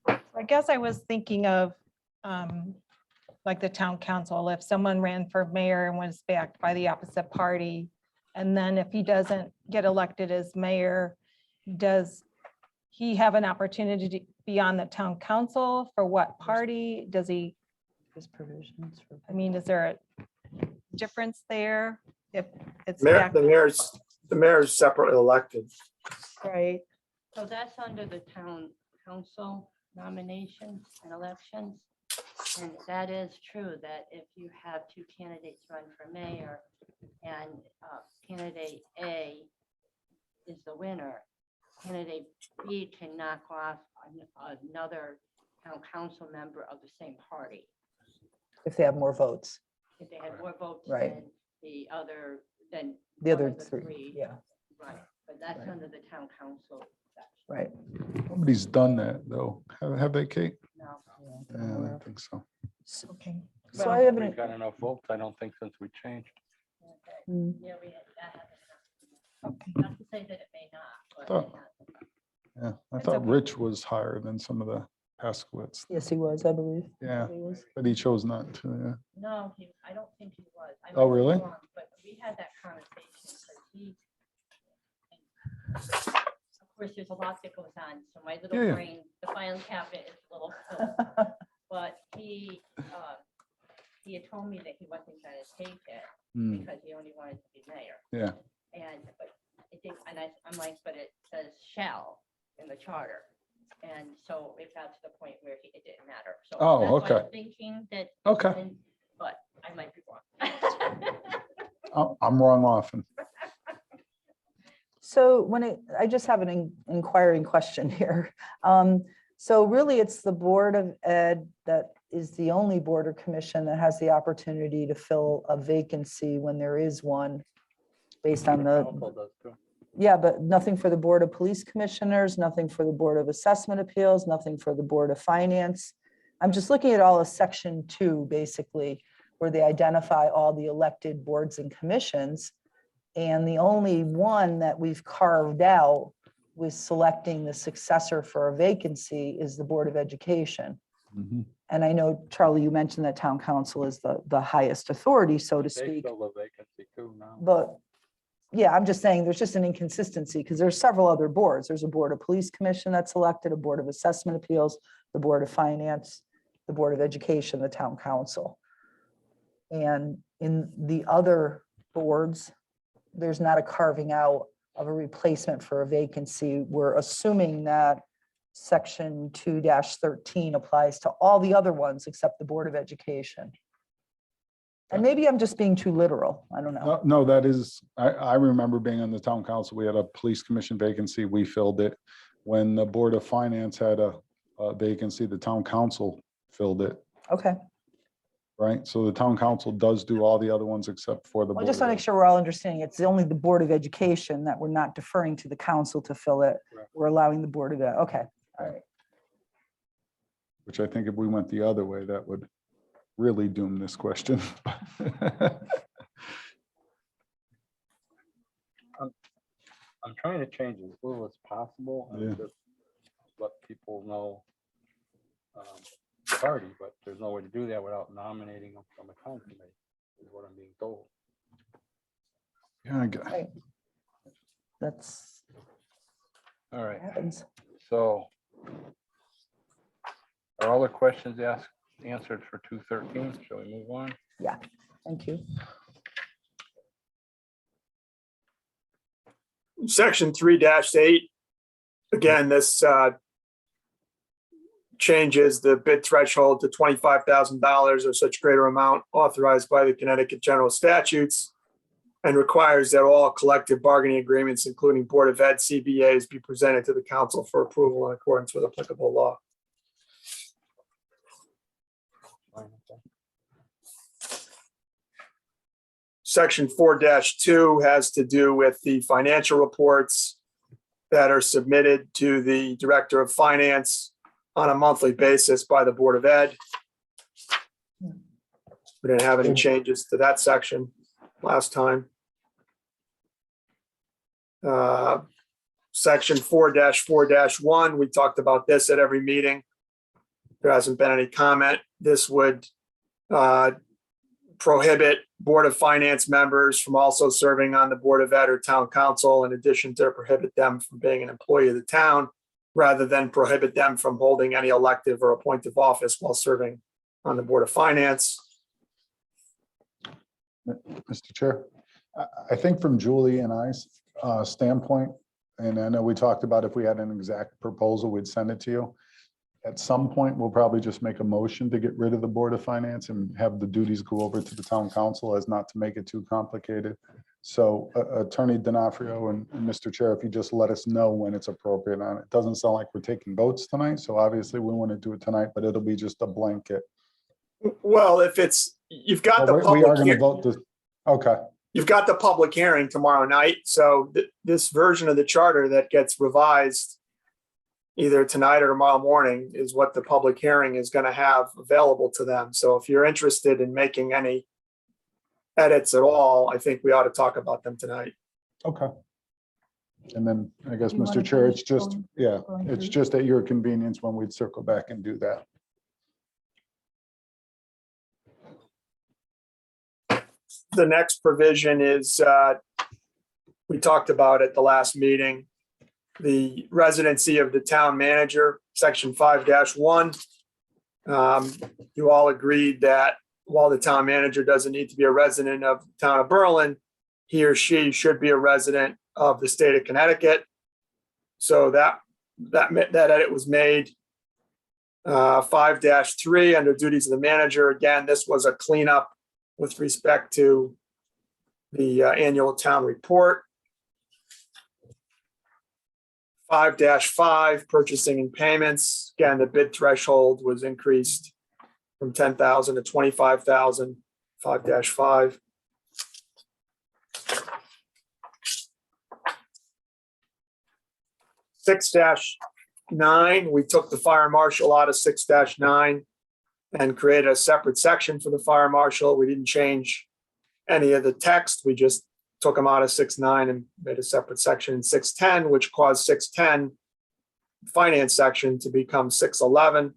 [SPEAKER 7] I guess I was thinking of like the town council, if someone ran for mayor and was backed by the opposite party, and then if he doesn't get elected as mayor, does he have an opportunity to be on the town council? For what party? Does he,
[SPEAKER 4] there's provisions for.
[SPEAKER 7] I mean, is there a difference there? If it's
[SPEAKER 2] Mayor,
[SPEAKER 7] backed,
[SPEAKER 2] the mayor's separately elected.
[SPEAKER 7] right?
[SPEAKER 1] So that's under the town council nominations and elections. And that is true, that if you have two candidates run for mayor and candidate A is the winner, candidate B can knock off another town council member of the same party.
[SPEAKER 4] If they have more votes,
[SPEAKER 1] If they have more votes
[SPEAKER 4] Right.
[SPEAKER 1] than the other, than.
[SPEAKER 4] the
[SPEAKER 1] one
[SPEAKER 4] other
[SPEAKER 1] of the
[SPEAKER 4] three, yeah,
[SPEAKER 1] Right, but that's
[SPEAKER 4] Right.
[SPEAKER 1] under the town council section.
[SPEAKER 4] right.
[SPEAKER 5] Nobody's done that though. Have they, Kate?
[SPEAKER 1] No.
[SPEAKER 5] Yeah, I don't think so.
[SPEAKER 7] Okay.
[SPEAKER 4] So
[SPEAKER 7] Well,
[SPEAKER 4] I have
[SPEAKER 3] We've
[SPEAKER 4] an,
[SPEAKER 3] got enough votes, I don't think, since we changed.
[SPEAKER 1] Okay.
[SPEAKER 4] mm,
[SPEAKER 1] Yeah, we had that.
[SPEAKER 7] Okay.
[SPEAKER 1] Not to say that it may not, but.
[SPEAKER 5] Thought-
[SPEAKER 1] it has.
[SPEAKER 5] Yeah, I
[SPEAKER 7] It's
[SPEAKER 5] thought
[SPEAKER 7] okay.
[SPEAKER 5] Rich was higher than some of the Paskowitz.
[SPEAKER 4] yes, he was, I believe.
[SPEAKER 5] Yeah,
[SPEAKER 4] He was.
[SPEAKER 5] but he chose not to, yeah.
[SPEAKER 1] No, I don't think he was. I
[SPEAKER 5] Oh,
[SPEAKER 1] might be
[SPEAKER 5] really?
[SPEAKER 1] wrong, But we had that conversation because he. Of course, there's a lot that goes on, so my
[SPEAKER 5] Yeah,
[SPEAKER 1] little
[SPEAKER 5] yeah.
[SPEAKER 1] brain, the filing cabinet is a little full. But he had told me that he wasn't gonna take it
[SPEAKER 5] Hmm,
[SPEAKER 1] because he only wanted to be mayor.
[SPEAKER 5] Yeah,
[SPEAKER 1] But I think, I'm like, but it says shall in the charter. And so it got to the point where it didn't matter. So
[SPEAKER 5] Oh,
[SPEAKER 1] that's why I'm
[SPEAKER 5] okay.
[SPEAKER 1] thinking that.
[SPEAKER 5] okay.
[SPEAKER 1] But I might be wrong.
[SPEAKER 5] I'm wrong often.
[SPEAKER 4] So I just have an inquiring question here. So really, it's the Board of Ed that is the only board or commission that has the opportunity to fill a vacancy when there is one, based on the,
[SPEAKER 3] Council does too.
[SPEAKER 4] yeah, but nothing for the Board of Police Commissioners, nothing for the Board of Assessment Appeals, nothing for the Board of Finance. I'm just looking at all of section 2, basically, where they identify all the elected boards and commissions. And the only one that we've carved out with selecting the successor for a vacancy is the Board of Education.
[SPEAKER 5] Mhm.
[SPEAKER 4] And I know, Charlie, you mentioned that town council is the highest authority, so to
[SPEAKER 3] They
[SPEAKER 4] speak.
[SPEAKER 3] fill the vacancy too now.
[SPEAKER 4] But, yeah, I'm just saying there's just an inconsistency because there's several other boards. There's a Board of Police Commission that's elected, a Board of Assessment Appeals, the Board of Finance, the Board of Education, the town council. And in the other boards, there's not a carving out of a replacement for a vacancy. We're assuming that section 2-13 applies to all the other ones except the Board of Education. And maybe I'm just being too literal. I don't know.
[SPEAKER 5] No, that is, I remember being on the town council, we had a police commission vacancy, we filled it. When the Board of Finance had a vacancy, the town council filled it,
[SPEAKER 4] Okay.
[SPEAKER 5] right? So the town council does do all the other ones except for the.
[SPEAKER 4] I just
[SPEAKER 5] Board
[SPEAKER 4] want to
[SPEAKER 5] of
[SPEAKER 4] make sure we're all understanding. It's only the Board of Education that we're not deferring to the council to fill it.
[SPEAKER 3] Right.
[SPEAKER 4] We're allowing the Board of Ed. Okay. All right.
[SPEAKER 5] Which I think if we went the other way, that would really doom this question.
[SPEAKER 3] I'm trying to change as little as possible
[SPEAKER 5] Yeah.
[SPEAKER 3] and just let people know the party, but there's no way to do that without nominating them from a town committee, is what I'm being told.
[SPEAKER 5] Yeah, I get-
[SPEAKER 4] Right. That's
[SPEAKER 3] All
[SPEAKER 4] what
[SPEAKER 3] right,
[SPEAKER 4] happens.
[SPEAKER 3] so are all the questions asked, answered for 213? Shall we move on?
[SPEAKER 4] Thank you.
[SPEAKER 2] Section 3-8, again, this changes the bid threshold to $25,000 or such greater amount authorized by the Connecticut General Statutes and requires that all collective bargaining agreements, including Board of Ed CBAs, be presented to the council for approval in accordance with applicable law. Section 4-2 has to do with the financial reports that are submitted to the Director of Finance on a monthly basis by the Board of Ed. We didn't have any changes to that section last time. Section 4-4-1, we talked about this at every meeting. There hasn't been any comment. This would prohibit Board of Finance members from also serving on the Board of Ed or Town Council, in addition to prohibit them from being an employee of the town, rather than prohibit them from holding any elective or appointive office while serving on the Board of Finance.
[SPEAKER 5] Mr. Chair, I think from Julie and I's standpoint, and I know we talked about if we had an exact proposal, we'd send it to you. At some point, we'll probably just make a motion to get rid of the Board of Finance and have the duties go over to the Town Council as not to make it too complicated. So Attorney D'Onofrio and Mr. Chair, if you just let us know when it's appropriate. And it doesn't sound like we're taking votes tonight, so obviously we want to do it tonight, but it'll be just a blanket.
[SPEAKER 2] Well, if it's, you've got the
[SPEAKER 5] We are
[SPEAKER 2] public,
[SPEAKER 5] going to
[SPEAKER 2] hea-
[SPEAKER 5] vote this. Okay,
[SPEAKER 2] you've got the public hearing tomorrow night. So this version of the charter that gets revised either tonight or tomorrow morning is what the public hearing is going to have available to them. So if you're interested in making any edits at all, I think we ought to talk about them tonight.
[SPEAKER 5] okay. And then I guess,
[SPEAKER 4] You wanna
[SPEAKER 5] Mr. Chair,
[SPEAKER 4] finish
[SPEAKER 5] it's just,
[SPEAKER 4] going-
[SPEAKER 5] yeah,
[SPEAKER 4] going
[SPEAKER 5] it's
[SPEAKER 4] through?
[SPEAKER 5] just at your convenience when we'd circle back and do that.
[SPEAKER 2] The next provision is, we talked about at the last meeting, the residency of the town manager, section 5-1. You all agreed that while the town manager doesn't need to be a resident of the town of Berlin, he or she should be a resident of the state of Connecticut. So that edit was made. 5-3 under duties of the manager. Again, this was a cleanup with respect to the annual town report. 5-5 purchasing and payments. Again, the bid threshold was increased from 10,000 to 25,000. 5-5. 6-9, we took the fire marshal out of 6-9 and created a separate section for the fire marshal. We didn't change any of the text. We just took them out of 6-9 and made a separate section in 6-10, which caused 6-10 finance section to become 6-11.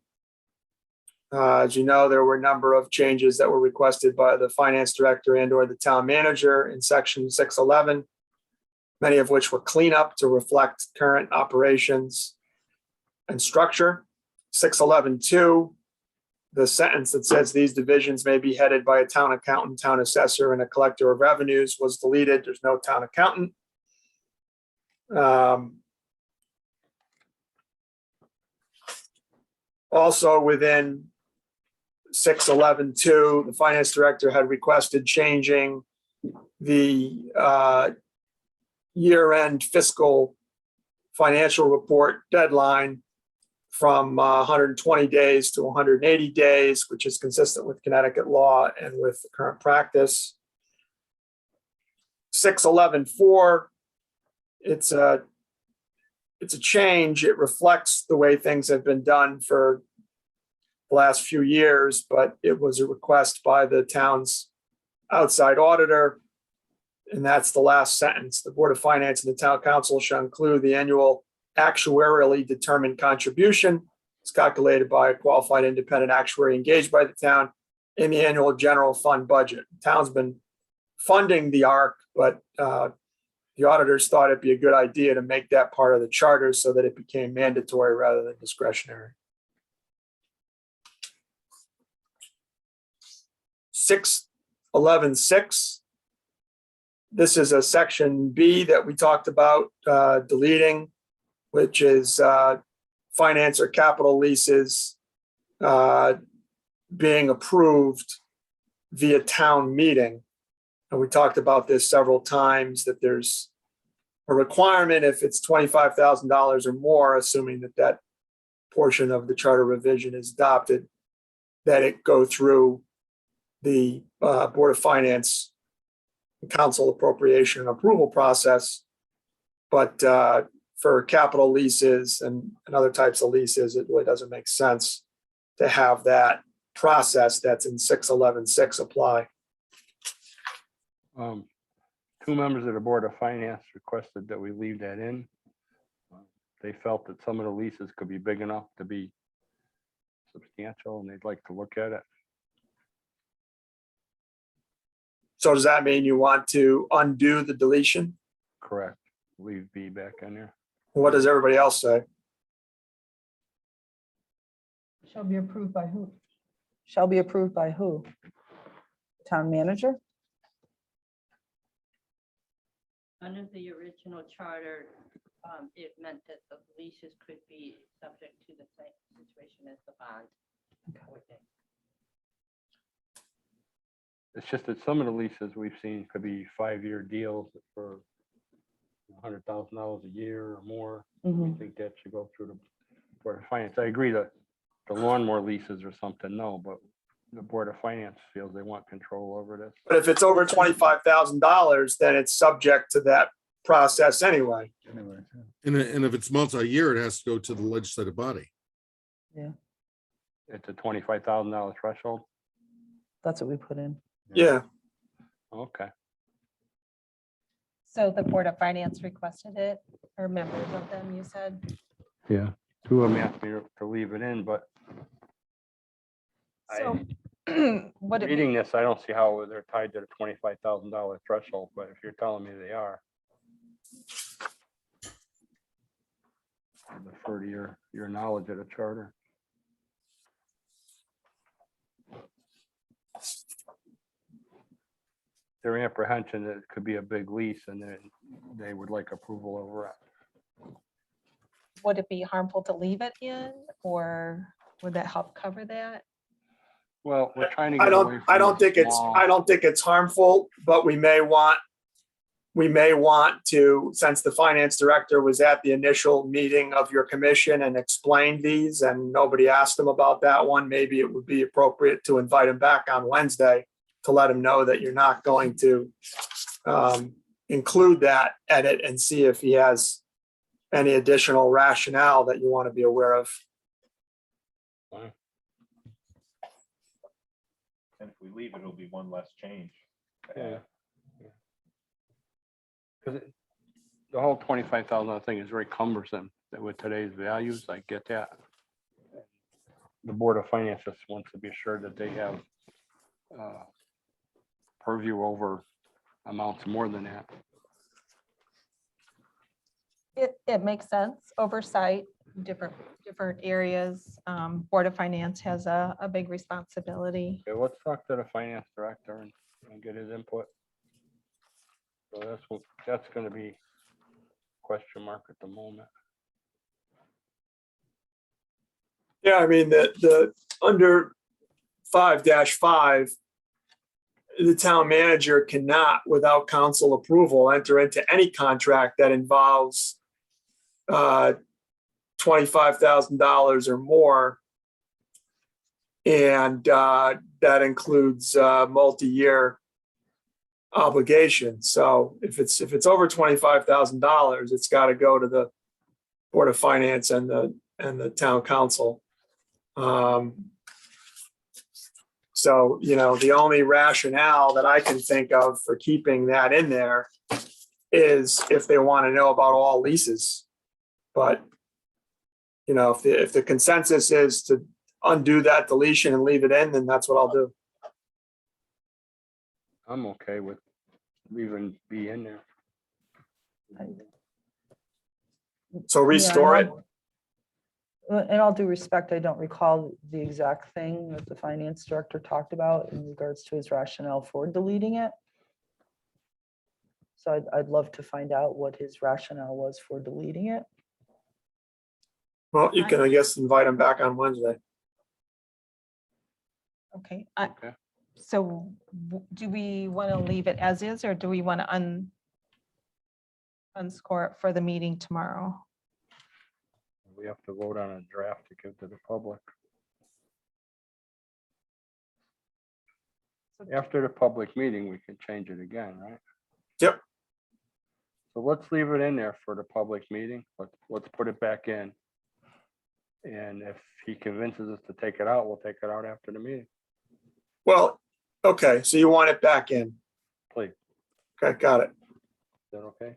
[SPEAKER 2] As you know, there were a number of changes that were requested by the finance director and or the town manager in section 6-11, many of which were cleanup to reflect current operations and structure. 6-11-2, the sentence that says these divisions may be headed by a town accountant, town assessor, and a collector of revenues was deleted. There's no town accountant. Also within 611.2, the finance director had requested changing the year-end fiscal financial report deadline from 120 days to 180 days, which is consistent with Connecticut law and with the current practice. 611.4, it's a change. It reflects the way things have been done for the last few years, but it was a request by the town's outside auditor. And that's the last sentence. The Board of Finance and the Town Council shall include the annual actuarially determined contribution. It's calculated by a qualified independent actuary engaged by the town in the annual general fund budget. The town's been funding the ARC, but the auditors thought it'd be a good idea to make that part of the charter so that it became mandatory rather than discretionary. 611.6. This is a section B that we talked about deleting, which is finance or capital leases being approved via town meeting. And we talked about this several times, that there's a requirement if it's $25,000 or more, assuming that that portion of the charter revision is adopted, that it go through the Board of Finance Council appropriation and approval process. But for capital leases and other types of leases, it really doesn't make sense to have that process that's in 611.6 apply.
[SPEAKER 3] Two members of the Board of Finance requested that we leave that in. They felt that some of the leases could be big enough to be substantial and they'd like to look at it.
[SPEAKER 2] So does that mean you want to undo the deletion?
[SPEAKER 3] Correct. Leave B back in there.
[SPEAKER 2] What does everybody else say?
[SPEAKER 4] Shall be approved by who? Shall be approved by who? Town manager?
[SPEAKER 1] Under the original charter, it meant that the leases could be subject to the same situation as the bond.
[SPEAKER 3] It's just that some of the leases we've seen could be 5-year deals for $100,000 a year or more. We think that should go through the Board of Finance. I agree that the lawnmower leases or something, no, but the Board of Finance feels they want control over this.
[SPEAKER 2] But if it's over $25,000, then it's subject to that process anyway.
[SPEAKER 5] Anyway,
[SPEAKER 6] And if it's multi-year, it has to go to the legislative body.
[SPEAKER 3] It's a $25,000 threshold.
[SPEAKER 4] That's what we put in.
[SPEAKER 2] Yeah,
[SPEAKER 3] Okay.
[SPEAKER 7] So the Board of Finance requested it, or members of them, you said?
[SPEAKER 3] Yeah. Two of them asked me to leave it in, but
[SPEAKER 7] So would it be,
[SPEAKER 3] reading this, I don't see how they're tied to the $25,000 threshold, but if you're telling me they are. I defer to your knowledge of the charter. Their apprehension that it could be a big lease and then they would like approval over it.
[SPEAKER 7] would it be harmful to leave it in, or would that help cover that?
[SPEAKER 3] Well, we're trying to
[SPEAKER 2] I
[SPEAKER 3] get away
[SPEAKER 2] don't
[SPEAKER 3] from
[SPEAKER 2] think
[SPEAKER 3] the
[SPEAKER 2] it's,
[SPEAKER 3] small-
[SPEAKER 2] I don't think it's harmful, but we may want to, since the finance director was at the initial meeting of your commission and explained these and nobody asked him about that one, maybe it would be appropriate to invite him back on Wednesday to let him know that you're not going to include that edit and see if he has any additional rationale that you want to be aware of.
[SPEAKER 8] And if we leave it, it'll be one less change.
[SPEAKER 3] Yeah. Because the whole $25,000 thing is very cumbersome with today's values. I get that. The Board of Finance just wants to be assured that they have purview over amounts more than that.
[SPEAKER 7] It makes sense, oversight, different areas. Board of Finance has a big responsibility.
[SPEAKER 3] Okay, let's talk to the finance director and get his input. So that's going to be a question mark at the moment.
[SPEAKER 2] Yeah, I mean, the, under 5-5, the town manager cannot, without council approval, enter into any contract that involves $25,000 or more. And that includes multi-year obligations. So if it's over $25,000, it's got to go to the Board of Finance and the town council. So, the only rationale that I can think of for keeping that in there is if they want to know about all leases. But, if the consensus is to undo that deletion and leave it in, then that's what I'll do.
[SPEAKER 3] I'm okay with leaving B in there.
[SPEAKER 2] So restore it.
[SPEAKER 4] In all due respect, I don't recall the exact thing that the finance director talked about in regards to his rationale for deleting it. So I'd love to find out what his rationale was for deleting it.
[SPEAKER 2] Well, you can, I guess, invite him back on Wednesday.
[SPEAKER 7] Okay.
[SPEAKER 3] Okay.
[SPEAKER 7] So do we want to leave it as is, or do we want to unscore it for the meeting tomorrow?
[SPEAKER 3] We have to vote on a draft to give to the public. After the public meeting, we can change it again, right?
[SPEAKER 2] Yep.
[SPEAKER 3] So let's leave it in there for the public meeting. Let's put it back in. And if he convinces us to take it out, we'll take it out after the meeting,
[SPEAKER 2] Well, okay, so you want it back in.
[SPEAKER 3] please.
[SPEAKER 2] Okay, got it.
[SPEAKER 3] Is that okay?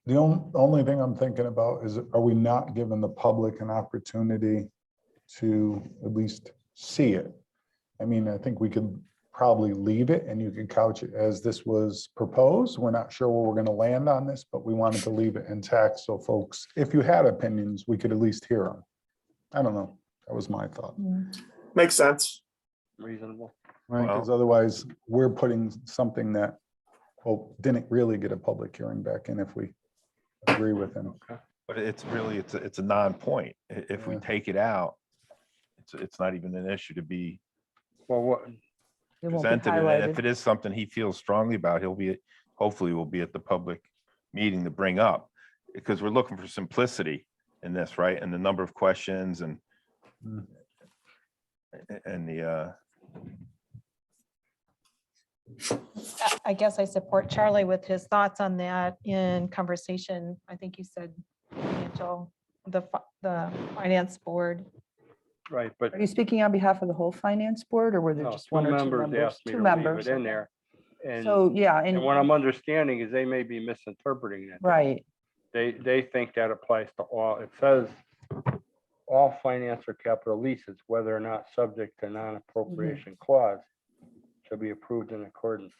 [SPEAKER 5] The only thing I'm thinking about is, are we not giving the public an opportunity to at least see it? I mean, I think we could probably leave it and you could couch it as this was proposed. We're not sure where we're going to land on this, but we wanted to leave it intact. So folks, if you had opinions, we could at least hear them. I don't know. That was my thought.
[SPEAKER 2] Makes sense.
[SPEAKER 3] Reasonable.
[SPEAKER 5] Right, because otherwise we're putting something that, well, didn't really get a public hearing back in if we agree with him.
[SPEAKER 8] But it's really, it's a non-point. If we
[SPEAKER 5] Yeah.
[SPEAKER 8] take it out, it's not even an issue to be
[SPEAKER 3] Well, what,
[SPEAKER 4] It won't be
[SPEAKER 8] presented. And if
[SPEAKER 4] highlighted.
[SPEAKER 8] it is something he feels strongly about, hopefully will be at the public meeting to bring up. Because we're looking for simplicity in this, right? And the number of questions and
[SPEAKER 5] Mm.
[SPEAKER 8] the,
[SPEAKER 7] I guess I support Charlie with his thoughts on that in conversation. I think you said the finance board.
[SPEAKER 3] right, but
[SPEAKER 4] Are you speaking on behalf of the whole finance board, or were there
[SPEAKER 3] no,
[SPEAKER 4] just
[SPEAKER 3] two
[SPEAKER 4] one or two
[SPEAKER 3] members
[SPEAKER 4] members?
[SPEAKER 3] asked me
[SPEAKER 4] Two
[SPEAKER 3] to leave
[SPEAKER 4] members.
[SPEAKER 3] it in there. And
[SPEAKER 4] So, yeah,
[SPEAKER 3] and what I'm
[SPEAKER 4] and,
[SPEAKER 3] understanding is they may be misinterpreting it.
[SPEAKER 4] right,
[SPEAKER 3] They think that applies to all, it says all finance or capital leases, whether or not subject to non-appropriation clause, shall be approved in accordance.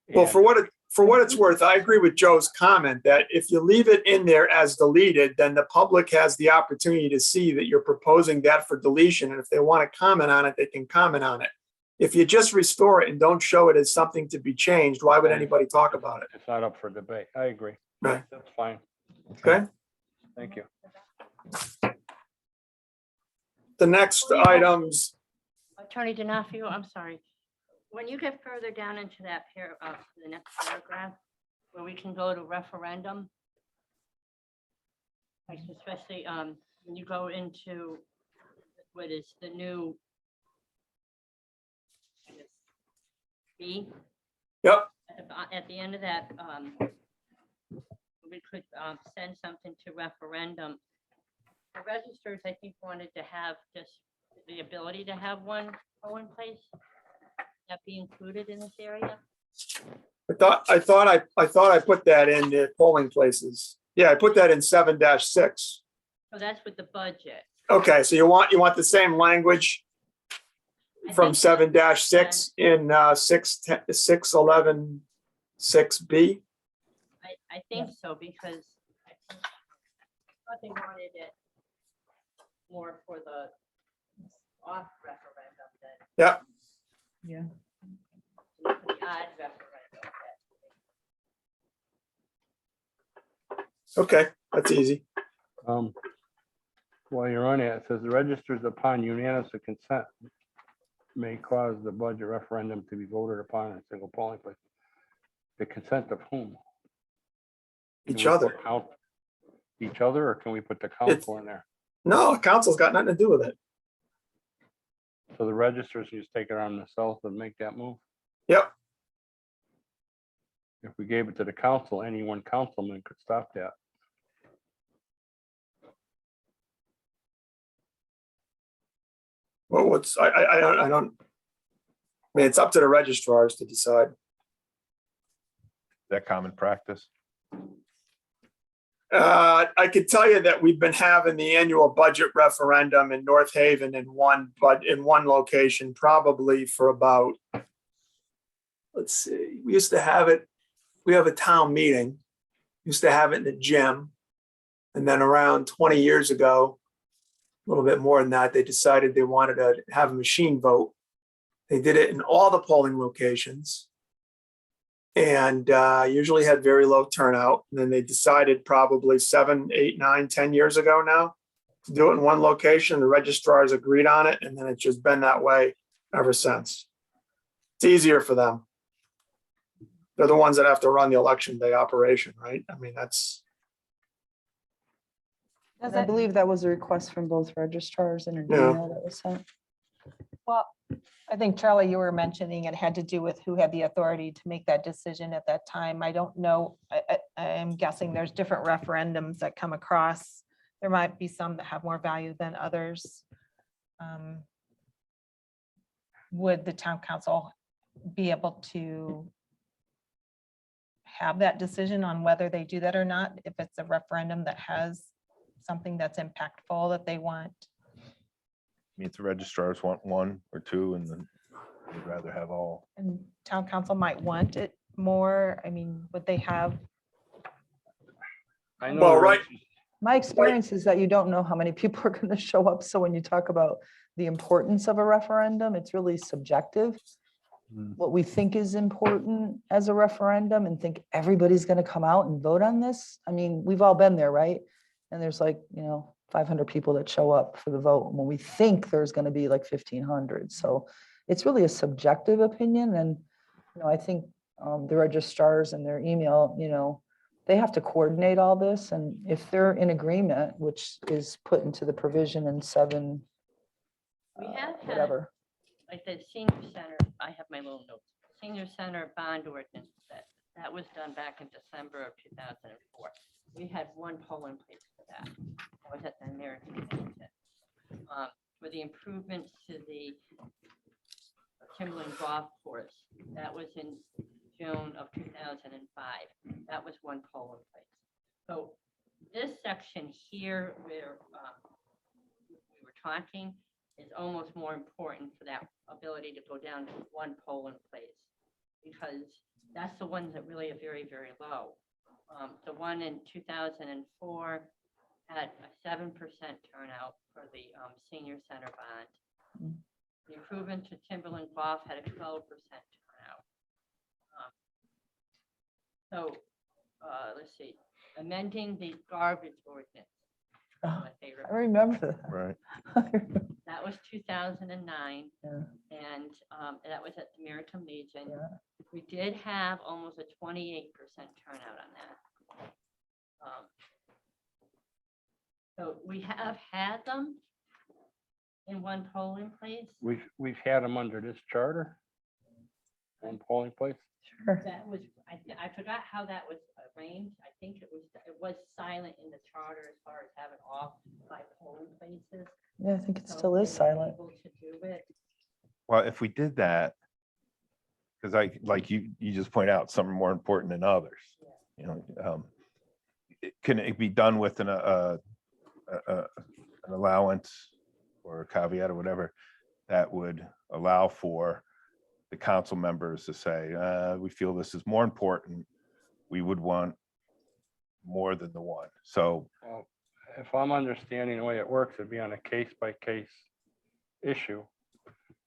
[SPEAKER 2] Well,
[SPEAKER 3] And-
[SPEAKER 2] for what it's worth, I agree with Joe's comment that if you leave it in there as deleted, then the public has the opportunity to see that you're proposing that for deletion. And if they want to comment on it, they can comment on it. If you just restore it and don't show it as something to be changed, why would anybody talk about it?
[SPEAKER 3] It's not up for debate. I agree.
[SPEAKER 2] Right.
[SPEAKER 3] That's fine.
[SPEAKER 2] Okay?
[SPEAKER 3] Thank you.
[SPEAKER 2] The next items,
[SPEAKER 1] Attorney Denafrio, I'm sorry. When you get further down into that the next paragraph, where we can go to referendum, like especially when you go into what is the new I guess, B,
[SPEAKER 2] yep,
[SPEAKER 1] at the end of that, we could send something to referendum. The registers, I think, wanted to have just the ability to have one go in place. That be included in this area?
[SPEAKER 2] I thought I put that in the polling places. Yeah, I put that in 7-6.
[SPEAKER 1] So that's with the budget.
[SPEAKER 2] Okay, so you want the same language
[SPEAKER 1] I
[SPEAKER 2] from
[SPEAKER 1] think so.
[SPEAKER 2] 7-6 in 611 6B?
[SPEAKER 1] I think so, because I thought they wanted it more for the off referendum than
[SPEAKER 2] Yeah,
[SPEAKER 4] yeah.
[SPEAKER 1] the odd referendum.
[SPEAKER 2] okay, that's easy.
[SPEAKER 3] While you're on it, it says the registers upon unanimous consent may cause the budget referendum to be voted upon in a single polling place. The consent of whom? Can
[SPEAKER 2] Each
[SPEAKER 3] we put
[SPEAKER 2] other.
[SPEAKER 3] Each other, or can we put the council in there?
[SPEAKER 2] No, council's got nothing to do with it.
[SPEAKER 3] So the registers just take it on themselves and make that move?
[SPEAKER 2] Yep.
[SPEAKER 3] If we gave it to the council, any one councilman could stop that.
[SPEAKER 2] Well, I don't, I mean, it's up to the registrars to decide.
[SPEAKER 8] That common practice.
[SPEAKER 2] I could tell you that we've been having the annual budget referendum in North Haven in one location, probably for about, let's see, we used to have it, we have a town meeting, used to have it in the gym. And then around 20 years ago, a little bit more than that, they decided they wanted to have a machine vote. They did it in all the polling locations. And usually had very low turnout. And then they decided probably 7, 8, 9, 10 years ago now to do it in one location. The registrars agreed on it, and then it's just been that way ever since. It's easier for them. They're the ones that have to run the election day operation, right? I mean, that's,
[SPEAKER 7] Does
[SPEAKER 4] I
[SPEAKER 7] it-
[SPEAKER 4] believe that was a request from both registrars in an
[SPEAKER 2] Yeah.
[SPEAKER 4] email that was sent.
[SPEAKER 7] Well, I think Charlie, you were mentioning it had to do with who had the authority to make that decision at that time. I don't know. I'm guessing there's different referendums that come across. There might be some that have more value than others. Would the town council be able to have that decision on whether they do that or not? If it's a referendum that has something that's impactful that they want?
[SPEAKER 8] I mean, if the registrars want one or two, and then they'd rather have all.
[SPEAKER 7] And town council might want it more. I mean, would they have?
[SPEAKER 3] I know
[SPEAKER 2] Well,
[SPEAKER 3] the
[SPEAKER 2] right.
[SPEAKER 4] My experience is that you don't know how many people are going to show up. So when you talk about the importance of a referendum, it's really subjective. What we think is important as a referendum and think everybody's going to come out and vote on this. I mean, we've all been there, right? And there's like, 500 people that show up for the vote when we think there's going to be like 1,500. So it's really a subjective opinion. And, I think the registrars and their email, they have to coordinate all this. And if they're in agreement, which is put into the provision in 7,
[SPEAKER 1] We have had,
[SPEAKER 4] whatever.
[SPEAKER 1] like the senior center, I have my little notes, senior center bond ordinance, that was done back in December of 2004. We had one polling place for that. That was at the American Legion. For the improvements to the Timberland Golf Course, that was in June of 2005. That was one polling place. So this section here where we were talking is almost more important for that ability to go down to one polling place, because that's the ones that really are very, very low. The one in 2004 had a 7% turnout for the senior center bond. The improvement to Timberland Golf had a 12% turnout. Let's see, amending the garbage ordinance.
[SPEAKER 4] Oh,
[SPEAKER 1] My favorite.
[SPEAKER 4] I remember that.
[SPEAKER 8] Right.
[SPEAKER 1] That was 2009.
[SPEAKER 4] Yeah.
[SPEAKER 1] And that was at the American Legion.
[SPEAKER 4] Yeah.
[SPEAKER 1] We did have almost a 28% turnout on that. So we have had them in one polling place.
[SPEAKER 3] We've had them under this charter. One polling place.
[SPEAKER 4] Sure.
[SPEAKER 1] That was, I forgot how that was arranged. I think it was silent in the charter as far as having all 5 polling places.
[SPEAKER 4] Yeah, I think it
[SPEAKER 1] So
[SPEAKER 4] still
[SPEAKER 1] they
[SPEAKER 4] is
[SPEAKER 1] were
[SPEAKER 4] silent.
[SPEAKER 1] able to do it.
[SPEAKER 8] Well, if we did that, because like you just point out, some are more important than others. Can it be done with an allowance or a caveat or whatever that would allow for the council members to say, we feel this is more important. We would want more than the one. So
[SPEAKER 3] Well, if I'm understanding the way it works, it'd be on a case-by-case issue.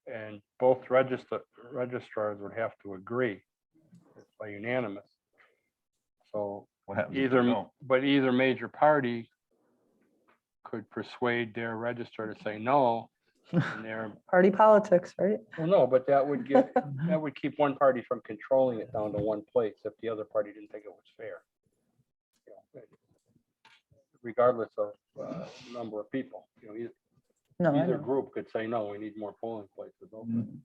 [SPEAKER 3] And both registrars would have to agree by unanimous. So
[SPEAKER 8] what happens if we don't?
[SPEAKER 3] either major party could persuade their register to say no. And they're,
[SPEAKER 4] Party politics, right?
[SPEAKER 3] well, no, but that would get, that would keep one party from controlling it down to one place if the other party didn't think it was fair. You know, regardless of number of people, you know,
[SPEAKER 4] No, I
[SPEAKER 3] either
[SPEAKER 4] know.
[SPEAKER 3] group could say, no, we need more polling places open.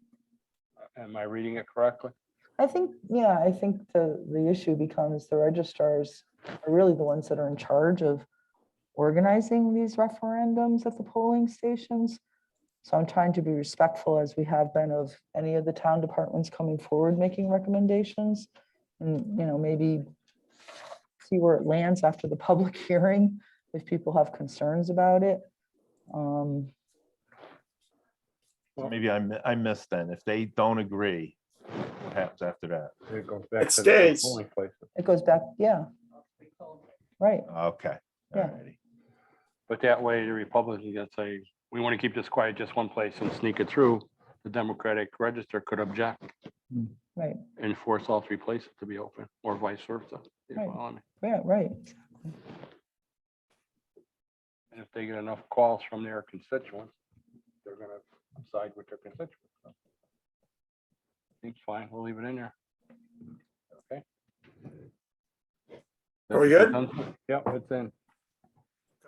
[SPEAKER 3] Am I reading it correctly?
[SPEAKER 4] I think, yeah, I think the issue becomes the registrars are really the ones that are in charge of organizing these referendums at the polling stations. So I'm trying to be respectful, as we have been, of any of the town departments coming forward, making recommendations. And, you know, maybe see where it lands after the public hearing, if people have concerns about it.
[SPEAKER 8] Maybe I missed then. If they don't agree, what happens after that?
[SPEAKER 3] It goes back
[SPEAKER 2] It
[SPEAKER 3] to the
[SPEAKER 2] stays.
[SPEAKER 3] polling places.
[SPEAKER 4] It goes back, yeah, right.
[SPEAKER 8] Okay.
[SPEAKER 4] Yeah.
[SPEAKER 8] alrighty.
[SPEAKER 3] But that way, the Republicans can say, we want to keep this quiet just one place and sneak it through. The Democratic register could object
[SPEAKER 4] Right,
[SPEAKER 3] and force all three places to be open, or vice versa. You
[SPEAKER 4] Right.
[SPEAKER 3] follow me?
[SPEAKER 4] yeah, right.
[SPEAKER 3] And if they get enough calls from their constituents, they're gonna side with their constituents. So, seems fine, we'll leave it in there. Okay.
[SPEAKER 2] Are we good?
[SPEAKER 3] Yep, it's in.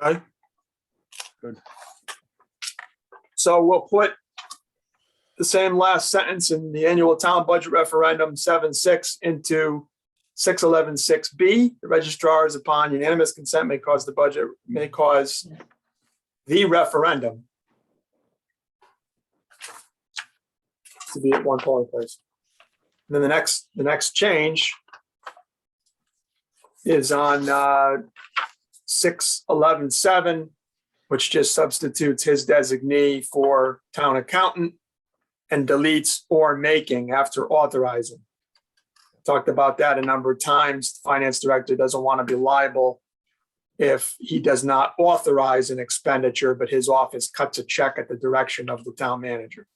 [SPEAKER 2] Okay.
[SPEAKER 3] Good.
[SPEAKER 2] So we'll put the same last sentence in the annual town budget referendum 7.6 into 6.11.6B. The registrars, upon unanimous consent, may cause the referendum to be at one polling place. And then the next change is on 6.11.7, which just substitutes his designee for town accountant and deletes or making after authorizing. Talked about that a number of times. The finance director doesn't want to be liable if he does not authorize an expenditure, but his office cuts a check at the direction of the town manager.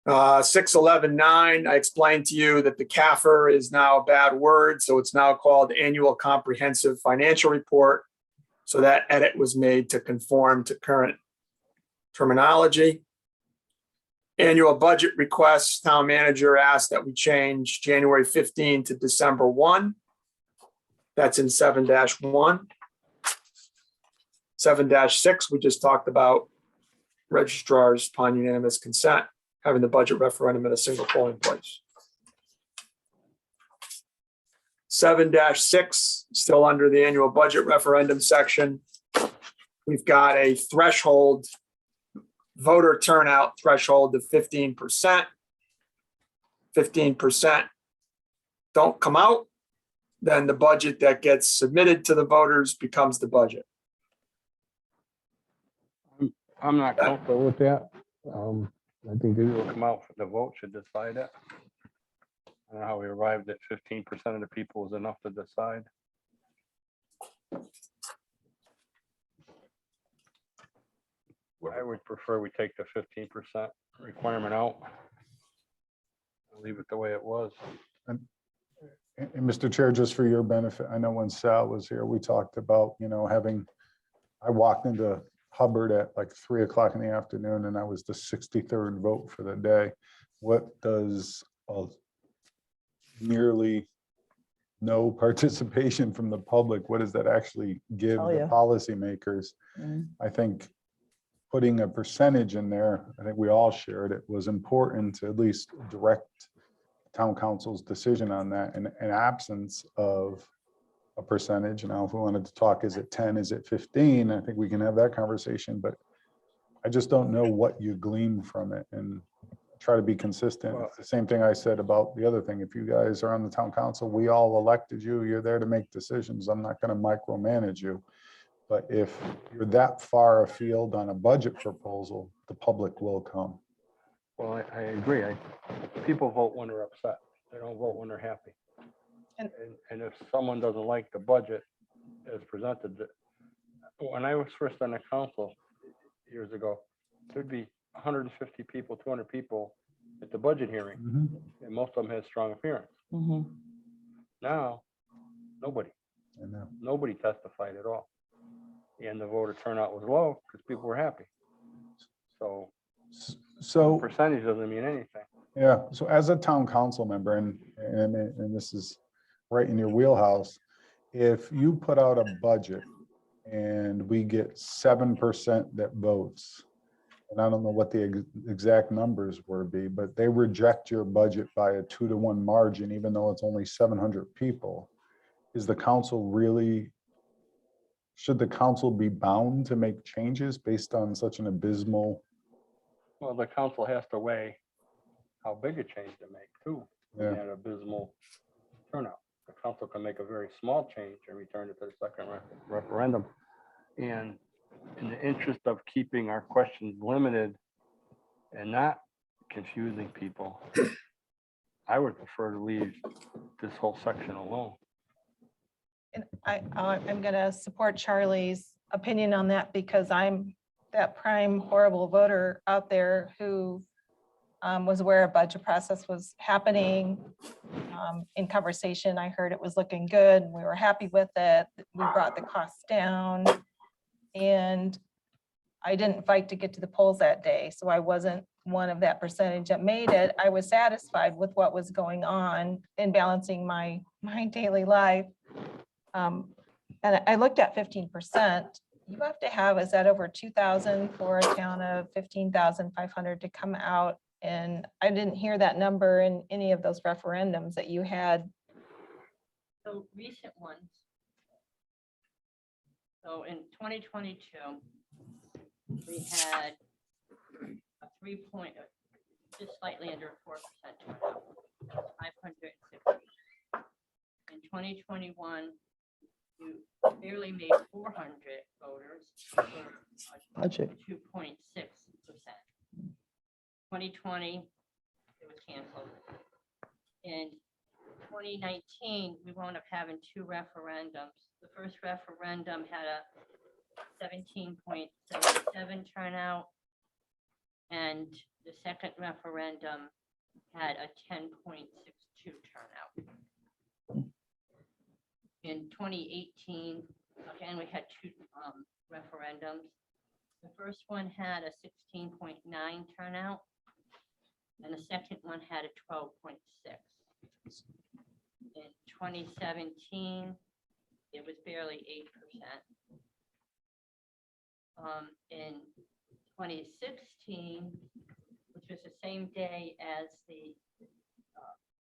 [SPEAKER 2] 6.11.9, I explained to you that the CAFR is now a bad word, so it's now called Annual Comprehensive Financial Report. So that edit was made to conform to current terminology. Annual budget requests, town manager asked that we change January 15 to December 1. That's in 7-1. 7-6, we just talked about registrars upon unanimous consent, having the budget referendum in a single polling place. 7-6, still under the annual budget referendum section. We've got a threshold, voter turnout threshold of 15%. 15% don't come out, then the budget that gets submitted to the voters becomes the budget.
[SPEAKER 3] I'm not comfortable with that. I think these will come out, the vote should decide it. I don't know how we arrived at 15% of the people is enough to decide. I would prefer we take the 15% requirement out. Leave it the way it was.
[SPEAKER 5] And Mr. Chair, just for your benefit, I know when Sal was here, we talked about, I walked into Hubbard at like 3 o'clock in the afternoon and I was the 63rd vote for the day. What does nearly no participation from the public, what does that actually give
[SPEAKER 4] Tell
[SPEAKER 5] the
[SPEAKER 4] ya.
[SPEAKER 5] policymakers?
[SPEAKER 4] Mm.
[SPEAKER 5] I think putting a percentage in there, I think we all shared it, was important to at least direct town council's decision on that in absence of a percentage. Now, if we wanted to talk, is it 10, is it 15? I think we can have that conversation, but I just don't know what you glean from it and try to be consistent. It's the same thing I said about the other thing. If you guys are on the town council, we all elected you, you're there to make decisions. I'm not going to micromanage you. But if you're that far afield on a budget proposal, the public will come.
[SPEAKER 3] Well, I agree. People vote when they're upset. They don't vote when they're happy.
[SPEAKER 7] And-
[SPEAKER 3] And if someone doesn't like the budget as presented, when I was first on the council years ago, there'd be 150 people, 200 people at the budget hearing, and most of them had strong appearance.
[SPEAKER 4] Mhm.
[SPEAKER 3] Now, nobody.
[SPEAKER 5] And
[SPEAKER 3] Nobody testified at all. And the voter turnout was low because people were happy. So
[SPEAKER 5] so,
[SPEAKER 3] percentage doesn't mean anything.
[SPEAKER 5] yeah, so as a town council member, and this is right in your wheelhouse, if you put out a budget and we get 7% that votes, and I don't know what the exact numbers would be, but they reject your budget by a 2-to-1 margin, even though it's only 700 people, is the council really, should the council be bound to make changes based on such an abysmal?
[SPEAKER 3] Well, the council has to weigh how big a change to make too.
[SPEAKER 5] Yeah.
[SPEAKER 3] In that abysmal turnout. The council can make a very small change and return it to the second referendum. And in the interest of keeping our questions limited and not confusing people, I would prefer to leave this whole section alone.
[SPEAKER 7] And I'm gonna support Charlie's opinion on that because I'm that prime horrible voter out there who was aware a budget process was happening. In conversation, I heard it was looking good. We were happy with it. We brought the costs down. And I didn't fight to get to the polls that day, so I wasn't one of that percentage that made it. I was satisfied with what was going on in balancing my daily life. And I looked at 15%. You have to have, is that over 2,000 for a town of 15,500 to come out? And I didn't hear that number in any of those referendums that you had.
[SPEAKER 1] So recent ones. So in 2022, we had a 3 just slightly under 4% turnout, 560. In 2021, you barely made 400 voters, for a
[SPEAKER 4] Budget.
[SPEAKER 1] 2.6%. 2020, it was canceled. In 2019, we wound up having 2 referendums. The first referendum had a 17.77 turnout, and the second referendum had a 10.62 turnout. In 2018, again, we had 2 referendums. The first one had a 16.9 turnout, and the second one had a 12.6. In 2017, it was barely 8%. In 2016, which was the same day as the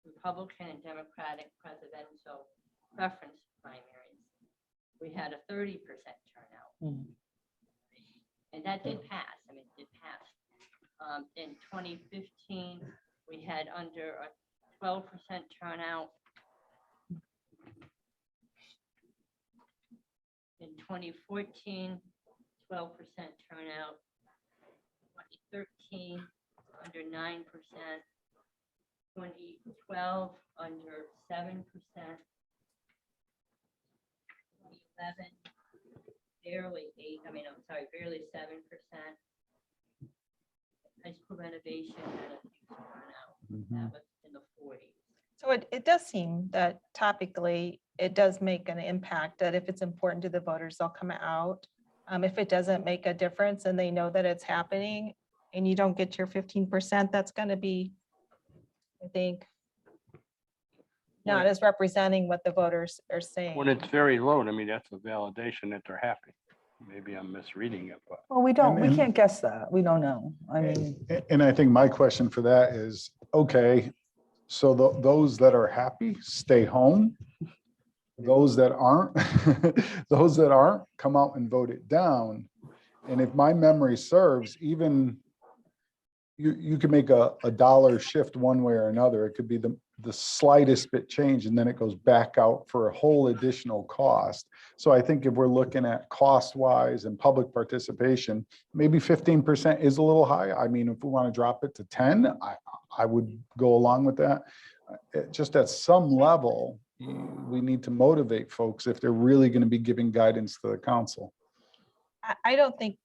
[SPEAKER 1] Republican and Democratic presidential preference primaries, we had a 30% turnout. And that did pass. I mean, it passed. In 2015, we had under a 12% turnout. In 2014, 12% turnout. 2013, under 9%. 2012, under 7%. 2011, barely 7%. High school renovation had a huge turnout. That was in the 40s.
[SPEAKER 7] So it does seem that topically, it does make an impact, that if it's important to the voters, they'll come out. If it doesn't make a difference and they know that it's happening and you don't get your 15%, that's going to be, I think, not as representing what the voters are saying.
[SPEAKER 3] When it's very low, I mean, that's a validation that they're happy. Maybe I'm misreading it, but
[SPEAKER 4] Well, we can't guess that. We don't know. I mean,
[SPEAKER 5] And I think my question for that is, okay, so those that are happy, stay home. Those that aren't, come out and vote it down. And if my memory serves, even you could make a dollar shift one way or another. It could be the slightest bit change, and then it goes back out for a whole additional cost. So I think if we're looking at cost wise and public participation, maybe 15% is a little high. I mean, if we want to drop it to 10, I would go along with that. Just at some level, we need to motivate folks if they're really going to be giving guidance to the council.
[SPEAKER 7] I don't think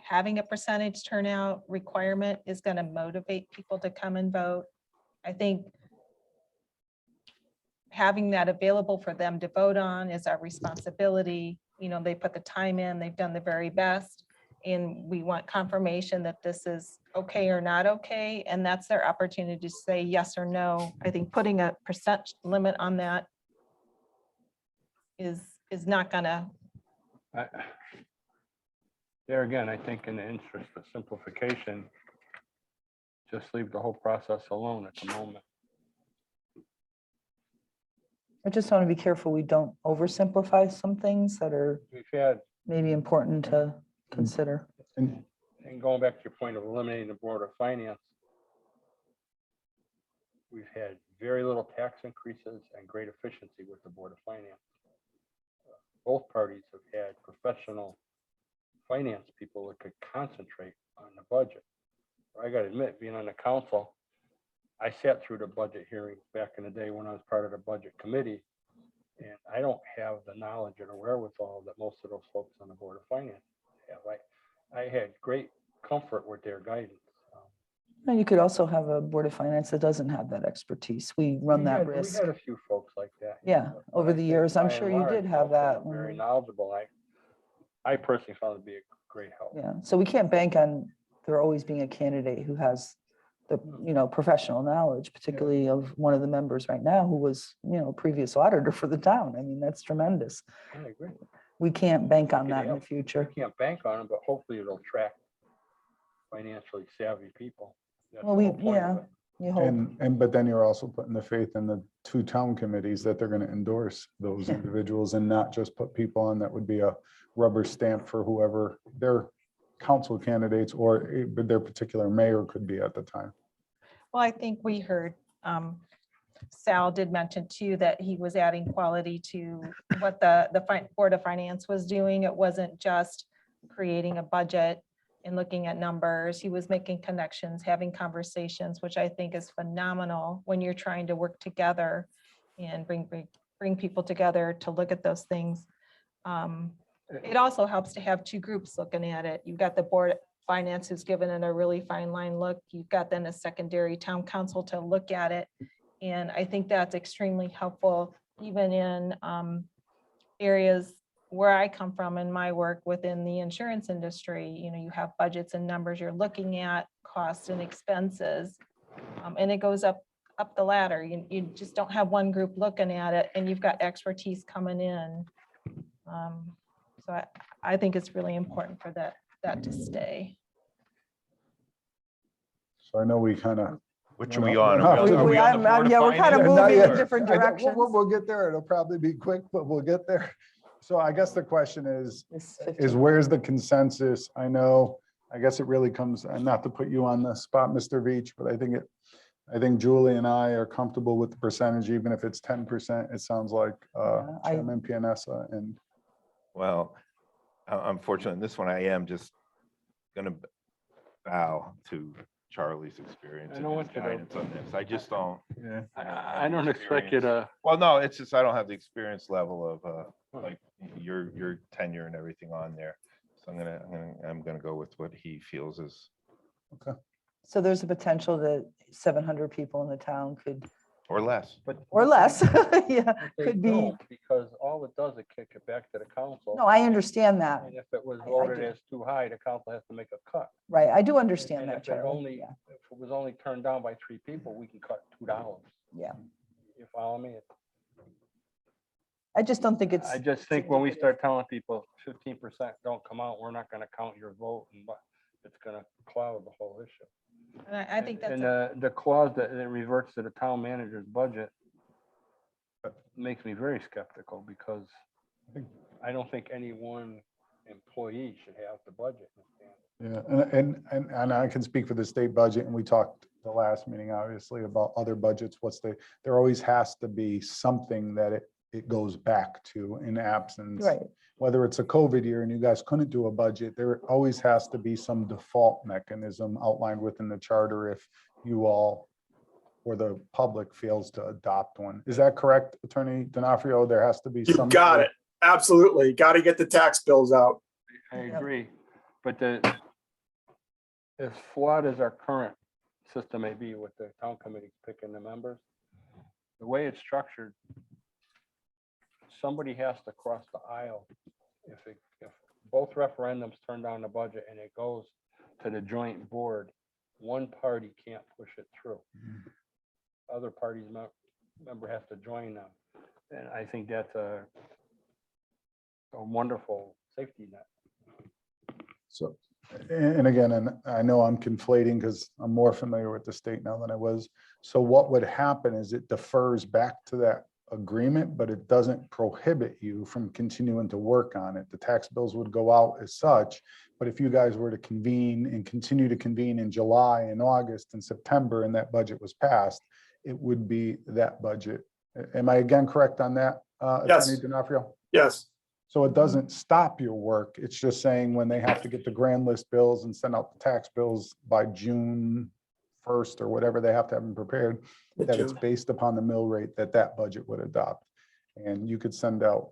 [SPEAKER 7] having a percentage turnout requirement is going to motivate people to come and vote. I think having that available for them to vote on is our responsibility. You know, they put the time in, they've done the very best. And we want confirmation that this is okay or not okay. And that's their opportunity to say yes or no. I think putting a percent limit on that is not gonna,
[SPEAKER 3] I- There again, I think in the interest of simplification, just leave the whole process alone at the moment.
[SPEAKER 4] I just want to be careful we don't oversimplify some things that are
[SPEAKER 3] We've had,
[SPEAKER 4] maybe important to consider.
[SPEAKER 5] And
[SPEAKER 3] and going back to your point of eliminating the Board of Finance, we've had very little tax increases and great efficiency with the Board of Finance. Both parties have had professional finance people that could concentrate on the budget. I gotta admit, being on the council, I sat through the budget hearings back in the day when I was part of the budget committee. And I don't have the knowledge or the wherewithal that most of those folks on the Board of Finance have. I had great comfort with their guidance.
[SPEAKER 4] And you could also have a Board of Finance that doesn't have that expertise. We run that
[SPEAKER 3] We
[SPEAKER 4] risk.
[SPEAKER 3] had a few folks like that.
[SPEAKER 4] Yeah,
[SPEAKER 3] but
[SPEAKER 4] over
[SPEAKER 3] I
[SPEAKER 4] the
[SPEAKER 3] think
[SPEAKER 4] years, I'm
[SPEAKER 3] by
[SPEAKER 4] sure
[SPEAKER 3] and
[SPEAKER 4] you did
[SPEAKER 3] large,
[SPEAKER 4] have
[SPEAKER 3] most of
[SPEAKER 4] that
[SPEAKER 3] them Very
[SPEAKER 4] when-
[SPEAKER 3] knowledgeable. I personally found it to be a great help.
[SPEAKER 4] Yeah, so we can't bank on there always being a candidate who has the, professional knowledge, particularly of one of the members right now who was, previous auditor for the town. I mean, that's tremendous.
[SPEAKER 3] I agree.
[SPEAKER 4] We can't bank on
[SPEAKER 3] Could
[SPEAKER 4] that in the
[SPEAKER 3] help.
[SPEAKER 4] future.
[SPEAKER 3] You can't bank on them, but hopefully it'll attract financially savvy people. That's
[SPEAKER 4] Well,
[SPEAKER 3] the whole point of
[SPEAKER 4] yeah.
[SPEAKER 3] it.
[SPEAKER 4] You hope.
[SPEAKER 5] but then you're also putting the faith in the two town committees that they're going to endorse those
[SPEAKER 4] Yeah.
[SPEAKER 5] individuals and not just put people on that would be a rubber stamp for whoever their council candidates or their particular mayor could be at the time.
[SPEAKER 7] well, I think we heard, Sal did mention too, that he was adding quality to what the Board of Finance was doing. It wasn't just creating a budget and looking at numbers. He was making connections, having conversations, which I think is phenomenal when you're trying to work together and bring people together to look at those things. It also helps to have two groups looking at it. You've got the Board of Finance who's given it a really fine line look. You've got then a secondary town council to look at it. And I think that's extremely helpful, even in areas where I come from in my work within the insurance industry. You have budgets and numbers you're looking at, costs and expenses, and it goes up the ladder. You just don't have one group looking at it, and you've got expertise coming in. So I think it's really important for that to stay.
[SPEAKER 5] So I know we kind of.
[SPEAKER 8] which are we on? Are
[SPEAKER 5] We-
[SPEAKER 8] we on the Board of
[SPEAKER 4] we're kind of
[SPEAKER 8] Finance?
[SPEAKER 4] moving in
[SPEAKER 8] Or-
[SPEAKER 4] different
[SPEAKER 5] We'll,
[SPEAKER 4] directions.
[SPEAKER 5] we'll get there. It'll probably be quick, but we'll get there. So I guess the question is
[SPEAKER 4] It's 15.
[SPEAKER 5] where's the consensus? I know, I guess it really comes, and not to put you on the spot, Mr. Veach, but I think Julie and I are comfortable with the percentage, even if it's 10%. It sounds like
[SPEAKER 4] Yeah,
[SPEAKER 5] Chairman Pianessa and
[SPEAKER 8] Well, unfortunately, in this one, I am just gonna bow to Charlie's experience
[SPEAKER 3] I
[SPEAKER 8] and
[SPEAKER 3] don't
[SPEAKER 8] his
[SPEAKER 3] want you to.
[SPEAKER 8] guidance on this. I just don't.
[SPEAKER 5] yeah.
[SPEAKER 3] I don't expect you to.
[SPEAKER 8] Well, no, it's just, I don't have the experience level of, like, your tenure and everything on there. So I'm gonna go with what he feels is,
[SPEAKER 4] So there's a potential that 700 people in the town could,
[SPEAKER 8] or less.
[SPEAKER 4] or less, yeah,
[SPEAKER 3] But they
[SPEAKER 4] could be.
[SPEAKER 3] don't, because all it does is kick it back to the council.
[SPEAKER 4] No, I understand that,
[SPEAKER 3] And if it was
[SPEAKER 4] I
[SPEAKER 3] voted
[SPEAKER 4] do.
[SPEAKER 3] as too high, the council has to make a cut.
[SPEAKER 4] right? I do understand
[SPEAKER 3] And
[SPEAKER 4] that,
[SPEAKER 3] if it
[SPEAKER 4] Charlie.
[SPEAKER 3] only,
[SPEAKER 4] Yeah,
[SPEAKER 3] if it was only turned down by 3 people, we can cut $2.
[SPEAKER 4] yeah.
[SPEAKER 3] You follow me?
[SPEAKER 4] I just don't think it's,
[SPEAKER 3] I just think when we start telling people 15% don't come out, we're not gonna count your vote, and but it's gonna cloud the whole issue.
[SPEAKER 7] And I think that's,
[SPEAKER 3] And the clause that it reverts to the town manager's budget makes me very skeptical, because I don't think any one employee should have the budget.
[SPEAKER 5] Yeah, and I can speak for the state budget, and we talked the last meeting, obviously, about other budgets. There always has to be something that it goes back to in absence.
[SPEAKER 4] right,
[SPEAKER 5] Whether it's a COVID year and you guys couldn't do a budget, there always has to be some default mechanism outlined within the charter if you all or the public fails to adopt one. Is that correct, Attorney D'Onofrio? There has to be
[SPEAKER 2] You
[SPEAKER 5] some.
[SPEAKER 2] got it. Absolutely. Got to get the tax bills out.
[SPEAKER 3] I
[SPEAKER 4] Yep.
[SPEAKER 3] agree, but as flawed as our current system may be with the town committee picking the members, the way it's structured, somebody has to cross the aisle. If both referendums turn down the budget and it goes to the joint board, one party can't push it through. Other parties member has to join them. And I think that's a wonderful safety net.
[SPEAKER 5] So, and again, and I know I'm conflating because I'm more familiar with the state now than I was. So what would happen is it defers back to that agreement, but it doesn't prohibit you from continuing to work on it. The tax bills would go out as such, but if you guys were to convene and continue to convene in July and August and September, and that budget was passed, it would be that budget. Am I again correct on that?
[SPEAKER 2] Yes.
[SPEAKER 5] Attorney D'Onofrio?
[SPEAKER 2] Yes,
[SPEAKER 5] So it doesn't stop your work. It's just saying when they have to get the grand list bills and send out the tax bills by June 1st or whatever they have to have them prepared, that it's based upon the mill rate that that budget would adopt. And you could send out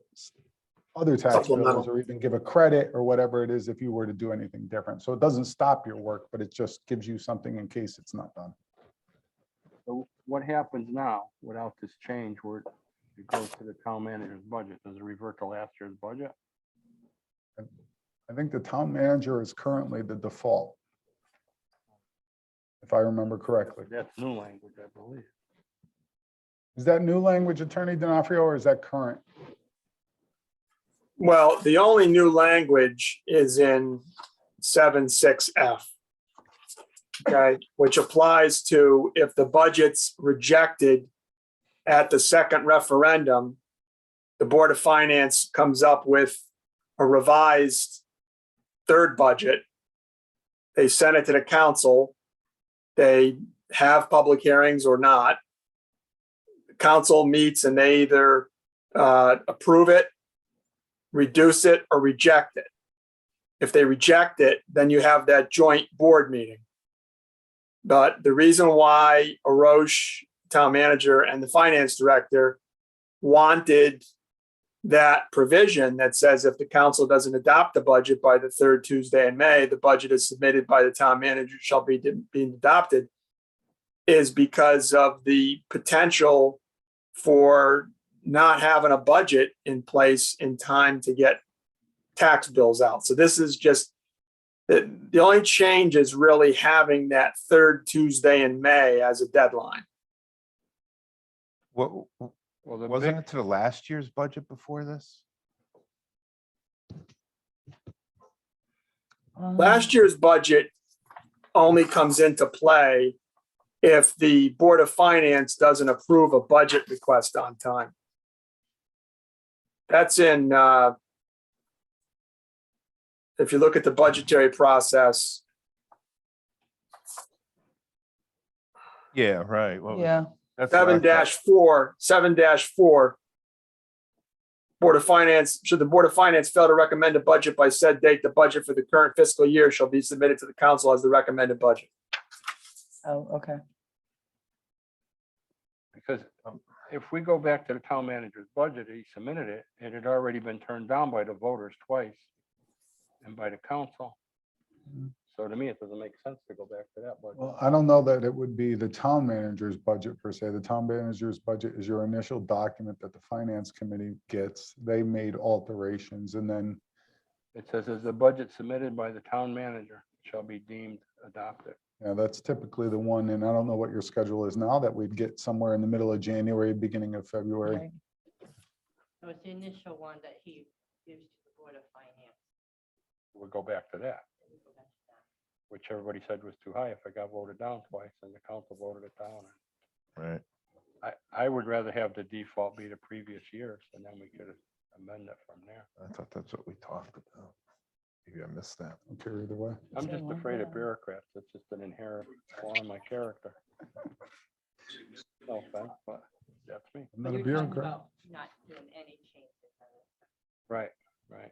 [SPEAKER 5] other tax bills
[SPEAKER 2] Supplemental.
[SPEAKER 5] or even give a credit or whatever it is if you were to do anything different. So it doesn't stop your work, but it just gives you something in case it's not done.
[SPEAKER 3] So what happens now without this change where it goes to the town manager's budget? Does it revert to last year's budget?
[SPEAKER 5] I think the town manager is currently the default, if I remember correctly.
[SPEAKER 3] That's new language, I believe.
[SPEAKER 5] Is that new language, Attorney D'Onofrio, or is that current?
[SPEAKER 2] well, the only new language is in 7.6F. Okay, which applies to if the budget's rejected at the second referendum, the Board of Finance comes up with a revised third budget. They send it to the council. They have public hearings or not. The council meets and they either approve it, reduce it, or reject it. If they reject it, then you have that joint board meeting. But the reason why Arosh, town manager, and the finance director wanted that provision that says if the council doesn't adopt the budget by the third Tuesday in May, the budget is submitted by the town manager shall be being adopted, is because of the potential for not having a budget in place in time to get tax bills out. So this is just, the only change is really having that third Tuesday in May as a deadline.
[SPEAKER 8] What,
[SPEAKER 3] Well, the
[SPEAKER 8] wasn't
[SPEAKER 3] big,
[SPEAKER 8] it to the last year's budget before this?
[SPEAKER 2] Last year's budget only comes into play if the Board of Finance doesn't approve a budget request on time. That's in, if you look at the budgetary process,
[SPEAKER 8] Yeah, right. What was-
[SPEAKER 4] Yeah,
[SPEAKER 8] that's what I thought.
[SPEAKER 2] 7-4. Board of Finance, should the Board of Finance fail to recommend a budget by said date, the budget for the current fiscal year shall be submitted to the council as the recommended budget.
[SPEAKER 4] oh, okay.
[SPEAKER 3] because if we go back to the town manager's budget, he submitted it, it had already been turned down by the voters twice and by the council. So to me, it doesn't make sense to go back to that budget.
[SPEAKER 5] Well, I don't know that it would be the town manager's budget per se. The town manager's budget is your initial document that the finance committee gets. They made alterations and then,
[SPEAKER 3] It says, as the budget submitted by the town manager shall be deemed adopted.
[SPEAKER 5] yeah, that's typically the one. And I don't know what your schedule is now that we'd get somewhere in the middle of January, beginning of February.
[SPEAKER 4] Right.
[SPEAKER 1] So it's the initial one that he gives to the Board of Finance.
[SPEAKER 3] We'll go back to that, which everybody said was too high if it got voted down twice and the council voted it down.
[SPEAKER 8] Right.
[SPEAKER 3] I would rather have the default be the previous years and then we could amend it from there.
[SPEAKER 9] I thought that's what we talked about. Maybe I missed that.
[SPEAKER 5] Okay, either way.
[SPEAKER 3] I'm just
[SPEAKER 4] Same one,
[SPEAKER 3] afraid of
[SPEAKER 4] yeah.
[SPEAKER 3] bureaucrats. It's just an inherent flaw in my character. No offense, but that's me.
[SPEAKER 5] I'm
[SPEAKER 1] But
[SPEAKER 5] not a
[SPEAKER 1] you're talking
[SPEAKER 5] bureaucrat.
[SPEAKER 1] about not doing any changes. on it.
[SPEAKER 3] Right, right.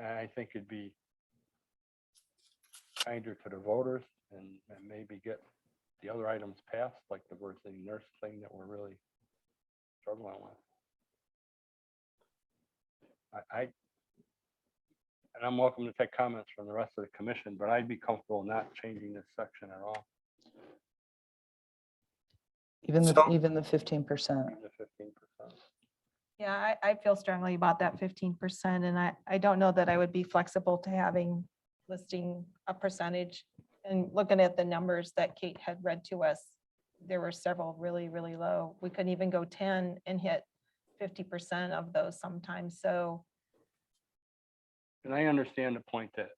[SPEAKER 3] I think it'd be kinder to the voters and maybe get the other items passed, like the diversity nurse thing that we're really struggling with. And I'm welcome to take comments from the rest of the commission, but I'd be comfortable not changing this section at all.
[SPEAKER 4] Even
[SPEAKER 2] So-
[SPEAKER 4] even the 15%.
[SPEAKER 3] The 15%.
[SPEAKER 7] Yeah, I feel strongly about that 15%, and I don't know that I would be flexible to having listing a percentage. And looking at the numbers that Kate had read to us, there were several really, really low. We couldn't even go 10 and hit 50% of those sometimes, so.
[SPEAKER 3] And I understand the point that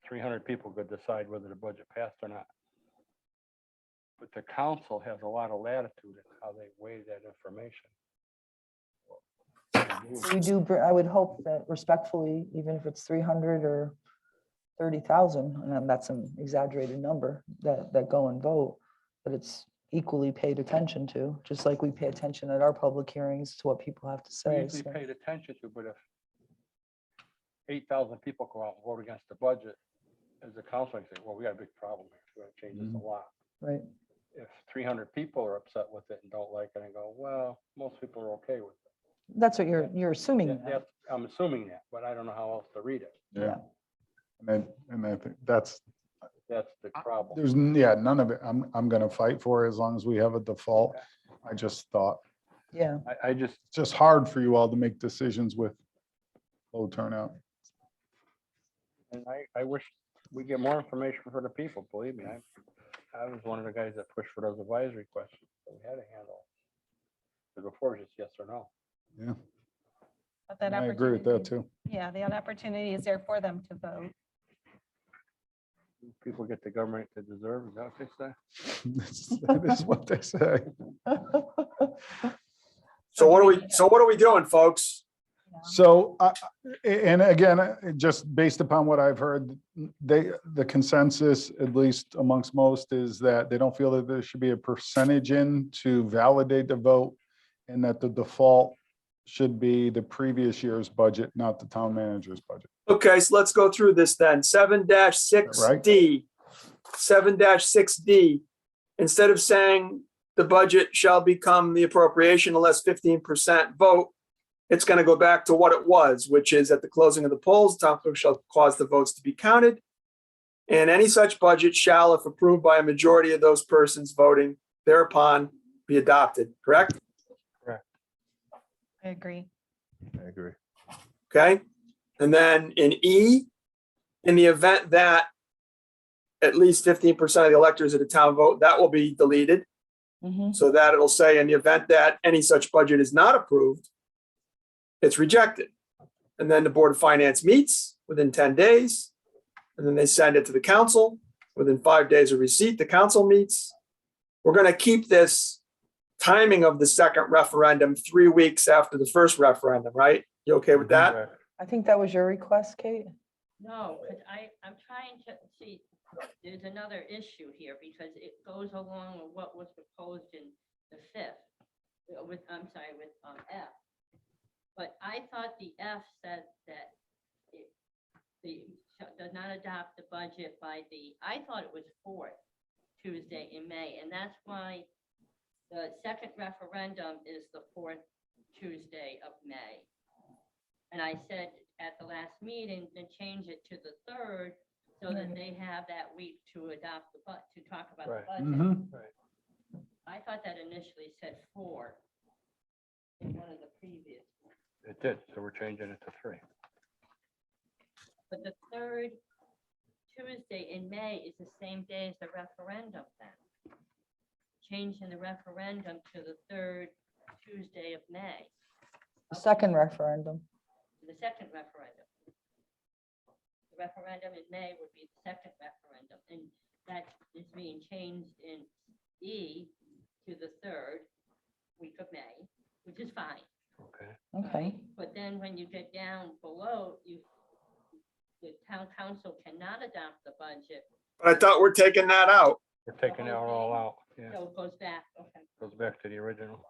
[SPEAKER 3] 300 people could decide whether the budget passed or not. But the council has a lot of latitude in how they weigh that information.
[SPEAKER 4] We do, I would hope that respectfully, even if it's 300 or 30,000, and then that's an exaggerated number, that go and vote, that it's equally paid attention to, just like we pay attention at our public hearings to what people have to
[SPEAKER 3] We
[SPEAKER 4] say.
[SPEAKER 3] usually
[SPEAKER 4] so.
[SPEAKER 3] paid attention to, but if 8,000 people go out and vote against the budget, as a council, I say, well, we got a big problem. We're gonna change this a lot.
[SPEAKER 4] Right.
[SPEAKER 3] If 300 people are upset with it and don't like it and go, well, most people are okay with it.
[SPEAKER 4] That's what you're assuming. that.
[SPEAKER 3] I'm assuming that, but I don't know how else to read it.
[SPEAKER 5] Yeah. And I think that's,
[SPEAKER 3] That's the problem.
[SPEAKER 5] there's, yeah, none of it, I'm gonna fight for as long as we have a default. I just thought,
[SPEAKER 4] Yeah,
[SPEAKER 3] I just,
[SPEAKER 5] it's just hard for you all to make decisions with low turnout.
[SPEAKER 3] and I wish we get more information for the people, believe me. I was one of the guys that pushed for those advisory questions that we had to handle. Because before it was just yes or no.
[SPEAKER 5] Yeah,
[SPEAKER 7] But that
[SPEAKER 5] I agree with that
[SPEAKER 7] opportunity-
[SPEAKER 5] too.
[SPEAKER 7] Yeah, the opportunity is there for them to vote.
[SPEAKER 3] People get the government to deserve, is that what they say?
[SPEAKER 5] That is what they say.
[SPEAKER 2] So what are we doing, folks?
[SPEAKER 5] So, and again, just based upon what I've heard, the consensus, at least amongst most, is that they don't feel that there should be a percentage in to validate the vote, and that the default should be the previous year's budget, not the town manager's budget.
[SPEAKER 2] Okay, so let's go through this then. 7-6D. 7-6D. Instead of saying the budget shall become the appropriation unless 15% vote, it's going to go back to what it was, which is at the closing of the polls, town clerk shall cause the votes to be counted. And any such budget shall, if approved by a majority of those persons voting thereupon, be adopted, correct?
[SPEAKER 7] I agree.
[SPEAKER 9] I agree.
[SPEAKER 2] Okay, and then in E, in the event that at least 15% of the electors at a town vote, that will be deleted.
[SPEAKER 4] Mhm.
[SPEAKER 2] So that it'll say in the event that any such budget is not approved, it's rejected. And then the Board of Finance meets within 10 days, and then they send it to the council. Within 5 days of receipt, the council meets. We're going to keep this timing of the second referendum 3 weeks after the first referendum, right? You okay with that?
[SPEAKER 3] Correct.
[SPEAKER 4] I think that was your request, Kate.
[SPEAKER 1] No, because I'm trying to see, there's another issue here because it goes along with what was proposed in the fifth. I'm sorry, with F. But I thought the F said that does not adopt the budget by I thought it was fourth Tuesday in May, and that's why the second referendum is the fourth Tuesday of May. And I said at the last meeting, to change it to the third, so that they have that week to adopt to talk about the
[SPEAKER 3] Right.
[SPEAKER 1] budget.
[SPEAKER 5] Mhm.
[SPEAKER 1] I thought that initially said 4 in one of the previous,
[SPEAKER 3] It did, so we're changing it to 3.
[SPEAKER 1] but the third Tuesday in May is the same day as the referendum then. Changing the referendum to the third Tuesday of May,
[SPEAKER 4] The second referendum.
[SPEAKER 1] the second referendum. The referendum in May would be the second referendum, and that is being changed in E to the third week of May, which is fine.
[SPEAKER 3] Okay.
[SPEAKER 4] Okay.
[SPEAKER 1] But then when you get down below, the town council cannot adopt the budget,
[SPEAKER 2] But I thought we're taking that out.
[SPEAKER 3] We're taking it all out. Yeah,
[SPEAKER 1] so it goes back, okay.
[SPEAKER 3] goes back to the original.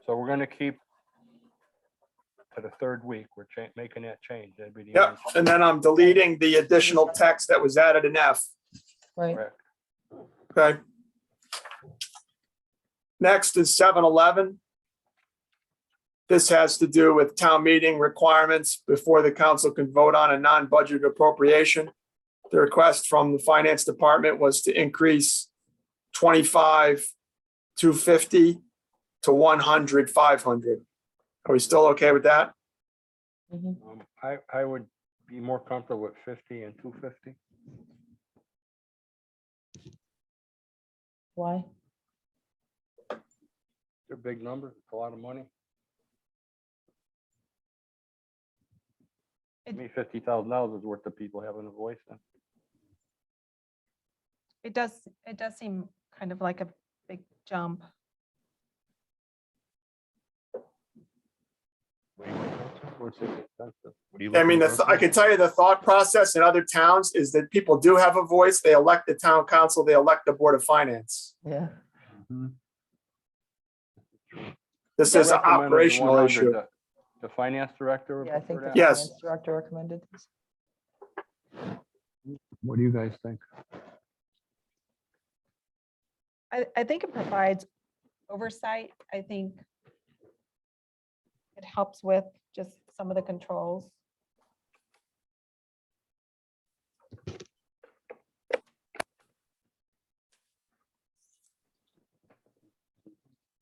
[SPEAKER 3] So we're gonna keep to the third week. We're making that change. That'd be the.
[SPEAKER 2] Yep, and then I'm deleting the additional text that was added in F.
[SPEAKER 4] Right.
[SPEAKER 3] Correct.
[SPEAKER 2] Okay. Next is 7-11. This has to do with town meeting requirements before the council can vote on a non-budget appropriation. The request from the finance department was to increase 25 250 to 100, 500. Are we still okay with that?
[SPEAKER 4] Mhm.
[SPEAKER 3] I would be more comfortable with 50 and 250.
[SPEAKER 4] Why?
[SPEAKER 3] They're big numbers. It's a lot of money. To me, $50,000 is worth the people having a voice in.
[SPEAKER 7] It does seem kind of like a big jump.
[SPEAKER 3] What's expensive?
[SPEAKER 8] What are you
[SPEAKER 2] I mean,
[SPEAKER 8] looking for?
[SPEAKER 2] I can tell you the thought process in other towns is that people do have a voice. They elect the town council, they elect the board of finance.
[SPEAKER 4] Yeah.
[SPEAKER 2] This
[SPEAKER 3] I
[SPEAKER 2] is an
[SPEAKER 3] recommended
[SPEAKER 2] operational
[SPEAKER 3] 100.
[SPEAKER 2] issue.
[SPEAKER 3] The finance director. would
[SPEAKER 4] Yeah, I think
[SPEAKER 3] prefer
[SPEAKER 4] the
[SPEAKER 3] that.
[SPEAKER 2] Yes.
[SPEAKER 4] finance director recommended this.
[SPEAKER 3] What do you guys think?
[SPEAKER 7] I think it provides oversight. I think it helps with just some of the controls.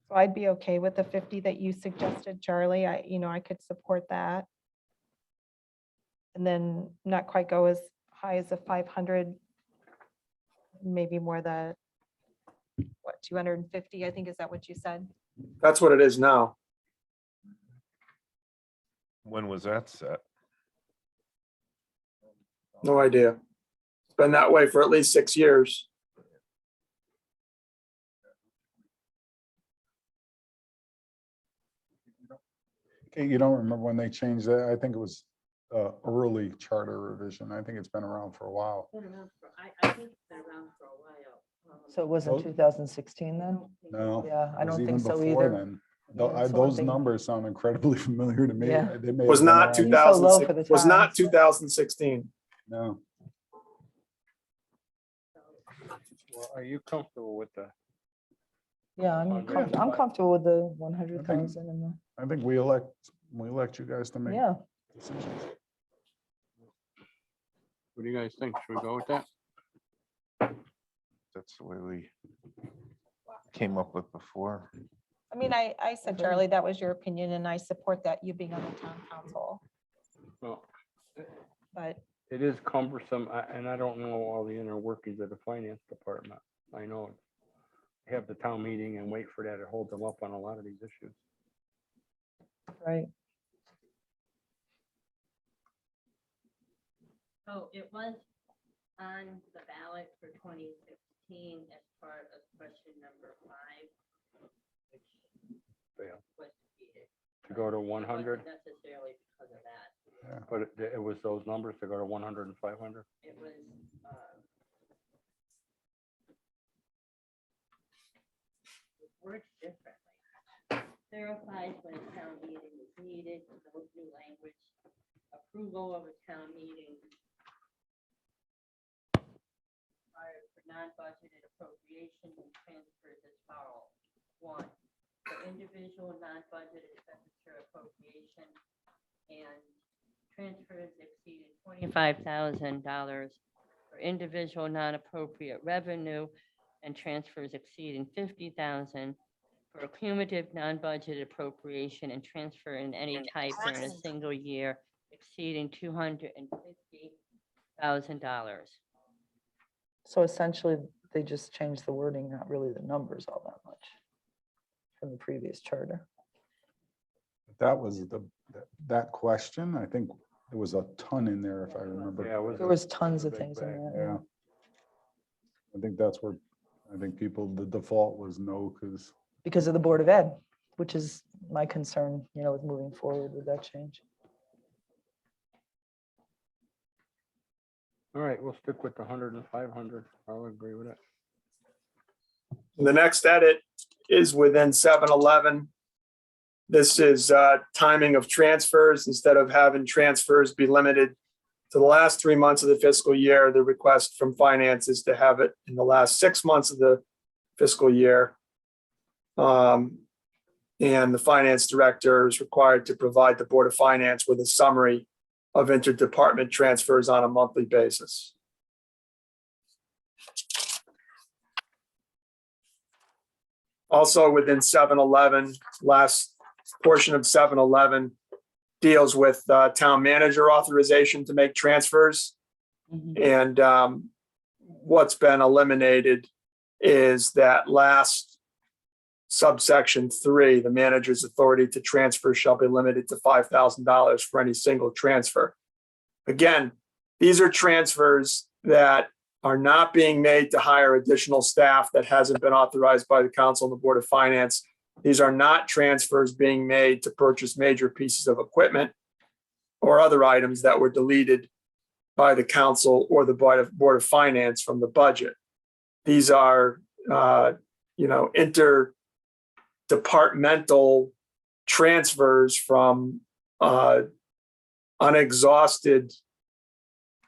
[SPEAKER 7] So I'd be okay with the 50 that you suggested, Charlie. I could support that. And then not quite go as high as the 500, maybe more the, what, 250, I think, is that what you said?
[SPEAKER 2] That's what it is now.
[SPEAKER 8] When was that set?
[SPEAKER 2] No idea. It's been that way for at least 6 years.
[SPEAKER 5] Okay, you don't remember when they changed that? I think it was early charter revision. I think it's been around for a while.
[SPEAKER 1] I think it's been around for a while.
[SPEAKER 4] So it wasn't
[SPEAKER 5] Oh.
[SPEAKER 4] 2016 then?
[SPEAKER 5] No.
[SPEAKER 4] Yeah, I
[SPEAKER 5] it was
[SPEAKER 4] don't think
[SPEAKER 5] even
[SPEAKER 4] so
[SPEAKER 5] before
[SPEAKER 4] either.
[SPEAKER 5] then.
[SPEAKER 4] Yeah, that's the one
[SPEAKER 5] Those
[SPEAKER 4] thing.
[SPEAKER 5] numbers sound incredibly familiar to me.
[SPEAKER 4] Yeah.
[SPEAKER 5] They may
[SPEAKER 2] Was
[SPEAKER 5] have been
[SPEAKER 2] not
[SPEAKER 5] around-
[SPEAKER 4] Seems so low for
[SPEAKER 2] 2006,
[SPEAKER 4] the
[SPEAKER 2] was not
[SPEAKER 4] time.
[SPEAKER 2] 2016.
[SPEAKER 5] No.
[SPEAKER 3] Well, are you comfortable with the?
[SPEAKER 4] Yeah, I'm
[SPEAKER 3] 100.
[SPEAKER 4] I'm comfortable with the 100,000 and the,
[SPEAKER 5] I think we elect you guys to make
[SPEAKER 4] yeah.
[SPEAKER 5] decisions.
[SPEAKER 3] What do you guys think? Should we go with that?
[SPEAKER 8] That's the way we came up with before.
[SPEAKER 7] I mean, I said, Charlie, that was your opinion, and I support that, you being on the town council,
[SPEAKER 3] Well,
[SPEAKER 7] but
[SPEAKER 3] it is cumbersome, and I don't know all the inner workings of the finance department. I know have the town meeting and wait for that. It holds them up on a lot of these issues.
[SPEAKER 4] Right.
[SPEAKER 1] So it was on the ballot for 2016 as part of question number 5, which
[SPEAKER 3] Failed.
[SPEAKER 1] was defeated.
[SPEAKER 3] To go to
[SPEAKER 1] It
[SPEAKER 3] 100,
[SPEAKER 1] wasn't necessarily because of that.
[SPEAKER 3] but it was those numbers to go to 100 and 500.
[SPEAKER 1] It was, words differently. Clarifies when a town meeting is needed, no new language, approval of a town meeting. Required for non-budgeted appropriation and transfers as follows. 1, for individual non-budgeted expenditure appropriation and transfers exceeding $25,000 for individual non-appropriate revenue and transfers exceeding $50,000 for a cumulative non-budgeted appropriation and transfer in any type during a single year exceeding $250,000.
[SPEAKER 4] So essentially, they just changed the wording, not really the numbers all that much from the previous charter.
[SPEAKER 5] That was that question. I think there was a ton in there, if I remember.
[SPEAKER 3] Yeah, it was
[SPEAKER 4] There
[SPEAKER 3] a-
[SPEAKER 4] was tons of
[SPEAKER 3] big
[SPEAKER 4] things in
[SPEAKER 3] bag,
[SPEAKER 4] there.
[SPEAKER 5] Yeah. I think that's where, I think the default was no, because
[SPEAKER 4] Because of the Board of Ed, which is my concern, with moving forward with that change.
[SPEAKER 3] All right, we'll stick with the 100 and 500. I'll agree with it.
[SPEAKER 2] The next edit is within 711. This is timing of transfers. Instead of having transfers be limited to the last 3 months of the fiscal year, the request from finance is to have it in the last 6 months of the fiscal year. And the finance director is required to provide the Board of Finance with a summary of interdepartment transfers on a monthly basis. Also within 7-Eleven, last portion of 7-Eleven deals with town manager authorization to make transfers.
[SPEAKER 4] Mhm.
[SPEAKER 2] And what's been eliminated is that last subsection 3, the manager's authority to transfer shall be limited to $5,000 for any single transfer. Again, these are transfers that are not being made to hire additional staff that hasn't been authorized by the council and the Board of Finance. These are not transfers being made to purchase major pieces of equipment or other items that were deleted by the council or the Board of Finance from the budget. These are, interdepartmental transfers from unexhausted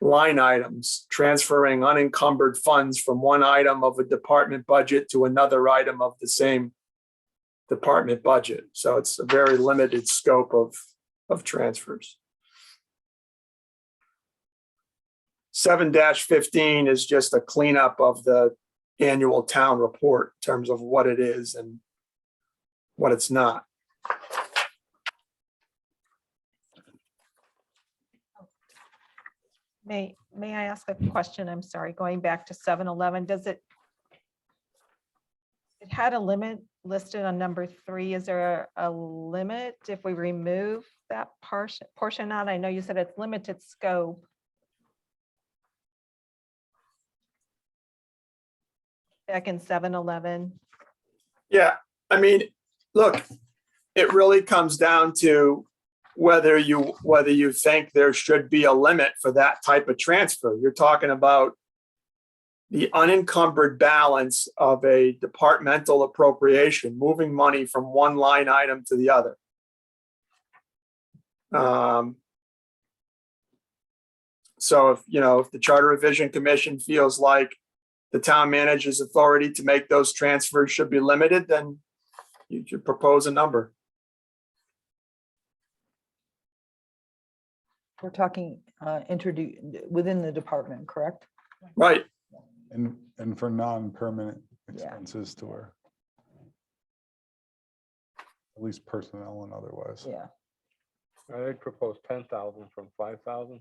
[SPEAKER 2] line items, transferring unencumbered funds from one item of a department budget to another item of the same department budget. So it's a very limited scope of transfers. 7-15 is just a cleanup of the annual town report in terms of what it is and what it's not.
[SPEAKER 7] May I ask a question? I'm sorry, going back to 7-Eleven, does it had a limit listed on number 3. Is there a limit if we remove that portion out? I know you said it's limited scope. Back in 7-Eleven.
[SPEAKER 2] Yeah, I mean, look, it really comes down to whether you think there should be a limit for that type of transfer. You're talking about the unencumbered balance of a departmental appropriation, moving money from one line item to the other. So if the Charter Revision Commission feels like the town manager's authority to make those transfers should be limited, then you should propose a number.
[SPEAKER 4] We're talking within the department, correct?
[SPEAKER 2] Right.
[SPEAKER 5] And for non-permanent
[SPEAKER 4] Yeah.
[SPEAKER 5] expenses to where at least personnel and otherwise.
[SPEAKER 4] Yeah.
[SPEAKER 3] I'd propose 10,000 from 5,000.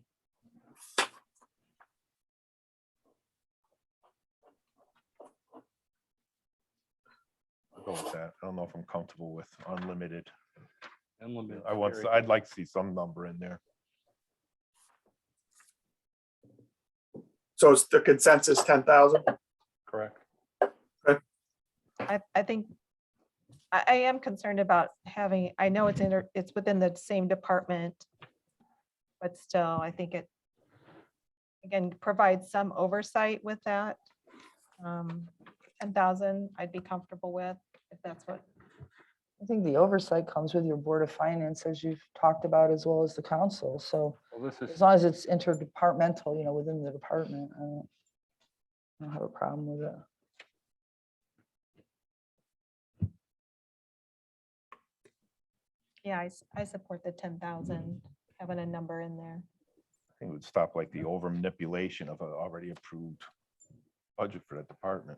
[SPEAKER 8] I'll go with that. I don't know if I'm comfortable with unlimited.
[SPEAKER 3] Unlimited.
[SPEAKER 8] I'd like to see some number in there.
[SPEAKER 2] So is the consensus 10,000?
[SPEAKER 3] Correct.
[SPEAKER 7] I think I am concerned about having, I know it's within the same department, but still, I think it, again, provides some oversight with that. 10,000, I'd be comfortable with, if that's what,
[SPEAKER 4] I think the oversight comes with your Board of Finance, as you've talked about, as well as the council. So
[SPEAKER 3] Well, this
[SPEAKER 4] as
[SPEAKER 3] is,
[SPEAKER 4] long as it's interdepartmental, within the department, I don't have a problem with it.
[SPEAKER 7] yeah, I support the 10,000, having a number in there.
[SPEAKER 8] I think it would stop like the over manipulation of an already approved budget for that department.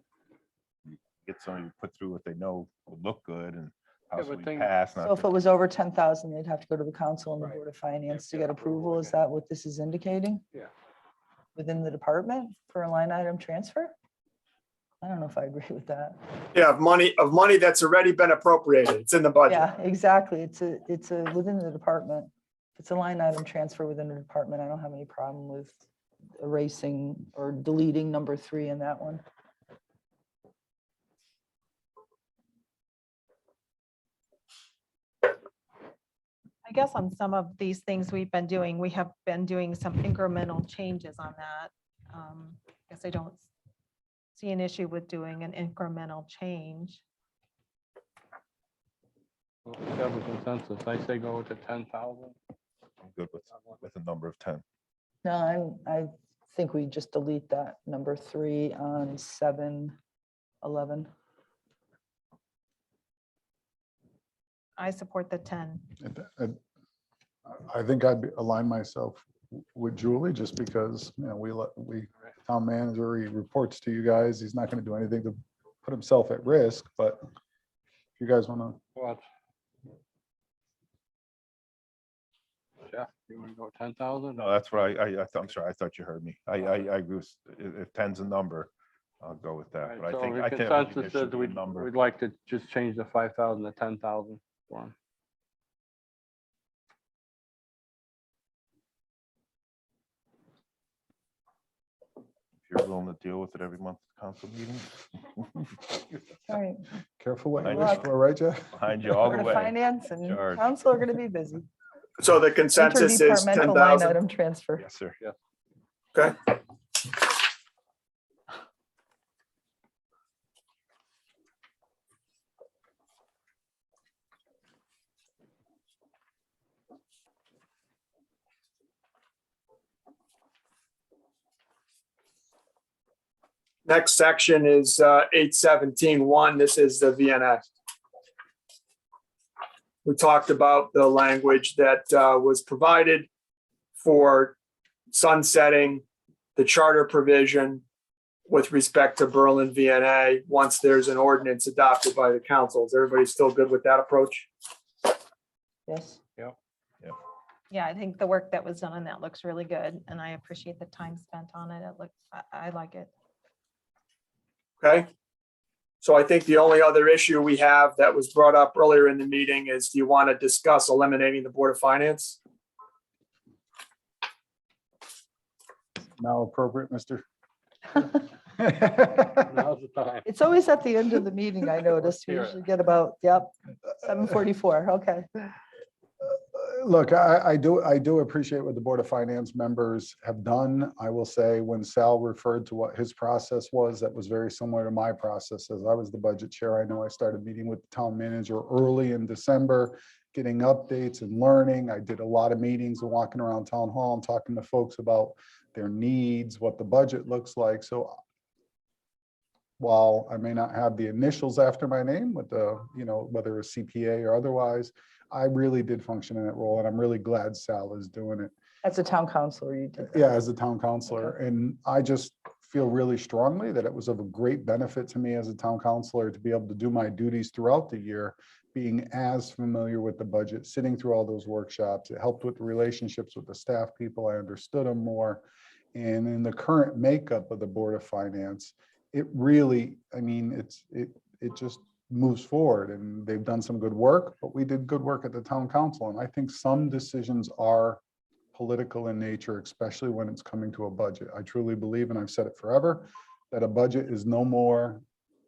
[SPEAKER 8] You get somebody to put through what they know will look good and
[SPEAKER 3] but
[SPEAKER 8] possibly
[SPEAKER 3] think-
[SPEAKER 8] pass.
[SPEAKER 4] So if it was over 10,000, they'd have to go to the council and the
[SPEAKER 3] Right.
[SPEAKER 4] Board of Finance to
[SPEAKER 3] Yeah,
[SPEAKER 4] get approval.
[SPEAKER 3] approval,
[SPEAKER 4] Is
[SPEAKER 3] yeah.
[SPEAKER 4] that what this is indicating?
[SPEAKER 3] Yeah.
[SPEAKER 4] Within the department for a line item transfer? I don't know if I agree with that.
[SPEAKER 2] Yeah, of money that's already been appropriated. It's in the budget.
[SPEAKER 4] Yeah, exactly. It's within the department. If it's a line item transfer within the department, I don't have any problem with erasing or deleting number 3 in that one.
[SPEAKER 7] I guess on some of these things we have been doing some incremental changes on that. Guess I don't see an issue with doing an incremental change.
[SPEAKER 3] well, we have a consensus. I say go with the 10,000.
[SPEAKER 8] I'm good with a number of 10.
[SPEAKER 4] No, I think we just delete that number 3 on 7-11.
[SPEAKER 7] I support the 10.
[SPEAKER 5] And I think I'd align myself with Julie just because, we town manager, he reports to you guys. He's not going to do anything to put himself at risk, but If you guys want to,
[SPEAKER 3] What? Jeff, you want to go 10,000?
[SPEAKER 8] No, that's what I'm sorry, I thought you heard me. I agree with, if 10's a number, I'll go with that. But I
[SPEAKER 3] So
[SPEAKER 8] think,
[SPEAKER 3] the
[SPEAKER 8] I think there
[SPEAKER 3] consensus
[SPEAKER 8] should
[SPEAKER 3] is
[SPEAKER 8] be a
[SPEAKER 3] we'd
[SPEAKER 8] number.
[SPEAKER 3] like to just change the 5,000 to 10,000 for 'em.
[SPEAKER 8] If you're willing to deal with it every month at council meeting,
[SPEAKER 4] All right.
[SPEAKER 5] careful what you
[SPEAKER 8] Good
[SPEAKER 5] wish
[SPEAKER 4] luck.
[SPEAKER 5] for, right, Jeff?
[SPEAKER 8] behind you all the
[SPEAKER 4] Board of
[SPEAKER 8] way.
[SPEAKER 4] Finance and
[SPEAKER 8] Charge.
[SPEAKER 4] council are going to be busy.
[SPEAKER 2] So the consensus is
[SPEAKER 4] Interdepartmental line
[SPEAKER 2] 10,000.
[SPEAKER 4] item transfer.
[SPEAKER 8] Yes, sir.
[SPEAKER 2] Okay. Next section is 817-1. This is the VNS. We talked about the language that was provided for sunsetting the charter provision with respect to Berlin VNA once there's an ordinance adopted by the council. Is everybody still good with that approach?
[SPEAKER 4] Yes.
[SPEAKER 7] Yeah, I think the work that was done on that looks really good, and I appreciate the time spent on it. It looks, I like it.
[SPEAKER 2] Okay. So I think the only other issue we have that was brought up earlier in the meeting is, do you want to discuss eliminating the Board of Finance?
[SPEAKER 5] Now appropriate, mister.
[SPEAKER 3] Now's the time.
[SPEAKER 4] It's always at the end of the meeting, I noticed. We
[SPEAKER 3] Hear it.
[SPEAKER 4] usually get about, yep, 7:44. Okay.
[SPEAKER 5] Look, I do appreciate what the Board of Finance members have done. I will say, when Sal referred to what his process was, that was very similar to my process. As I was the budget chair, I know I started meeting with the town manager early in December, getting updates and learning. I did a lot of meetings and walking around town hall and talking to folks about their needs, what the budget looks like. So while I may not have the initials after my name with the, whether it's CPA or otherwise, I really did function in that role, and I'm really glad Sal is doing it.
[SPEAKER 4] As a town councilor, you did that.
[SPEAKER 5] Yeah, as a town councilor. And I just feel really strongly that it was of a great benefit to me as a town councilor to be able to do my duties throughout the year, being as familiar with the budget, sitting through all those workshops. It helped with the relationships with the staff people. I understood them more. And in the current makeup of the Board of Finance, it really, it just moves forward, and they've done some good work, but we did good work at the town council. And I think some decisions are political in nature, especially when it's coming to a budget. I truly believe, and I've said it forever, that a budget is no more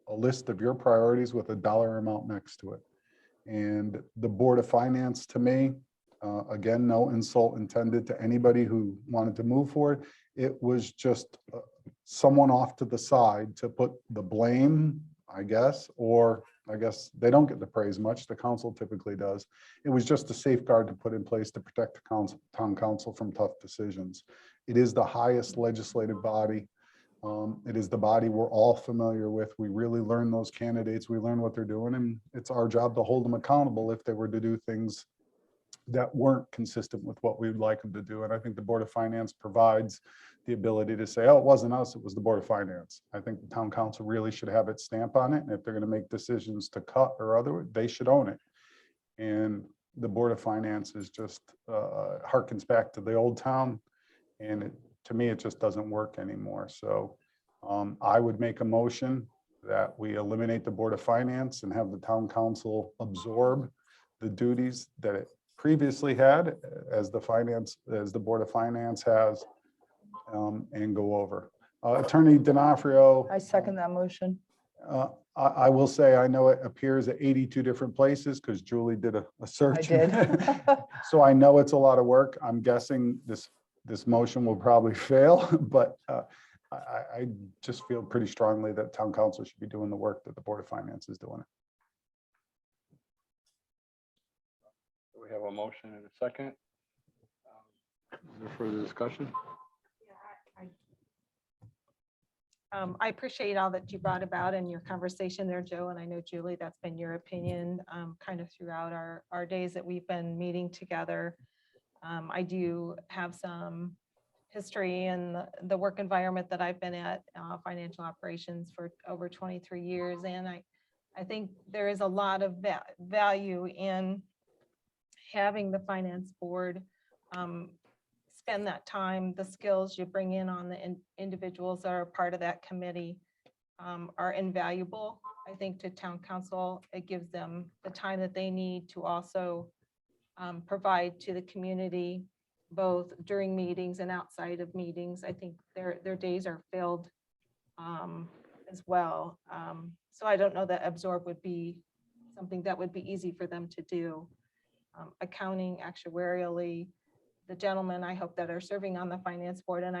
[SPEAKER 5] a list of your priorities with a dollar amount next to it. And the Board of Finance, to me, again, no insult intended to anybody who wanted to move forward. It was just someone off to the side to put the blame, I guess, or I guess they don't get the praise much. The council typically does. It was just a safeguard to put in place to protect the town council from tough decisions. It is the highest legislative body. It is the body we're all familiar with. We really learn those candidates. We learn what they're doing, and it's our job to hold them accountable if they were to do things that weren't consistent with what we would like them to do. And I think the Board of Finance provides the ability to say, oh, it wasn't us, it was the Board of Finance. I think the town council really should have its stamp on it. And if they're going to make decisions to cut or other, they should own it. And the Board of Finance is just harkens back to the old town. And to me, it just doesn't work anymore. So I would make a motion that we eliminate the Board of Finance and have the town council absorb the duties that it previously had as the Board of Finance has, and go over. Attorney D'Onofrio.
[SPEAKER 4] I second that motion.
[SPEAKER 5] I will say, I know it appears at 82 different places because Julie did a search.
[SPEAKER 4] I did.
[SPEAKER 5] So I know it's a lot of work. I'm guessing this motion will probably fail, but I just feel pretty strongly that town council should be doing the work that the Board of Finance is doing.
[SPEAKER 3] We have a motion and a second. Is there further discussion?
[SPEAKER 7] I appreciate all that you brought about in your conversation there, Joe, and I know, Julie, that's been your opinion kind of throughout our days that we've been meeting together. I do have some history in the work environment that I've been at, financial operations for over 23 years, and I I think there is a lot of value in having the finance board spend that time. The skills you bring in on the individuals that are part of that committee are invaluable, I think, to town council. It gives them the time that they need to also provide to the community, both during meetings and outside of meetings. I think their days are filled as well. So I don't know that absorb would be something that would be easy for them to do. Accounting, actuarially, the gentlemen I hope that are serving on the finance board, and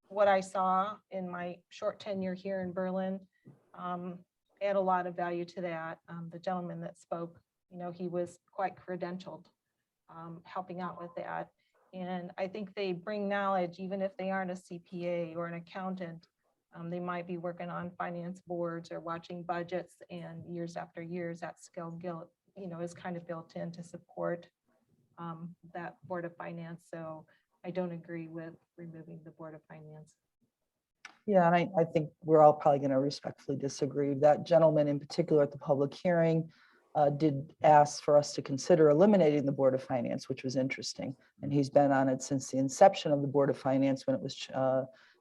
[SPEAKER 7] what I saw in my short tenure here in Berlin, add a lot of value to that. The gentleman that spoke, he was quite credentialed, helping out with that. And I think they bring knowledge, even if they aren't a CPA or an accountant. They might be working on finance boards or watching budgets, and years after years, that skill is kind of built in to support that Board of Finance. So I don't agree with removing the Board of Finance.
[SPEAKER 4] Yeah, and I think we're all probably going to respectfully disagree. That gentleman in particular at the public hearing did ask for us to consider eliminating the Board of Finance, which was interesting. And he's been on it since the inception of the Board of Finance, when it was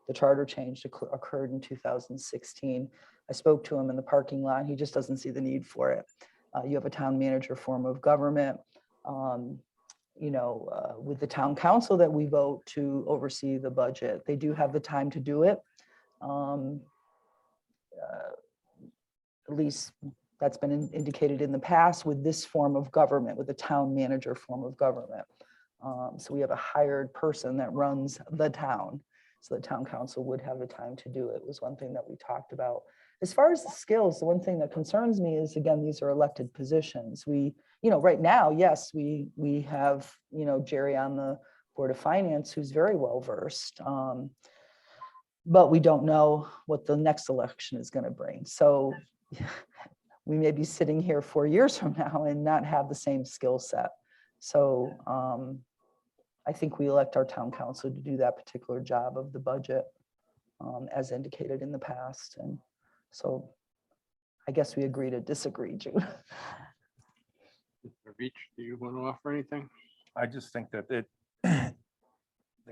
[SPEAKER 4] the charter change occurred in 2016. I spoke to him in the parking lot. He just doesn't see the need for it. You have a town manager form of government. With the town council that we vote to oversee the budget, they do have the time to do it. At least that's been indicated in the past with this form of government, with the town manager form of government. So we have a hired person that runs the town. So the town council would have the time to do it, was one thing that we talked about. As far as the skills, the one thing that concerns me is, again, these are elected positions. Right now, yes, we have, Jerry on the Board of Finance, who's very well versed. But we don't know what the next election is going to bring. So we may be sitting here 4 years from now and not have the same skill set. So I think we elect our town council to do that particular job of the budget as indicated in the past. And so I guess we agree to disagree, Jude.
[SPEAKER 3] Reach, do you want to offer anything?
[SPEAKER 8] I just think that the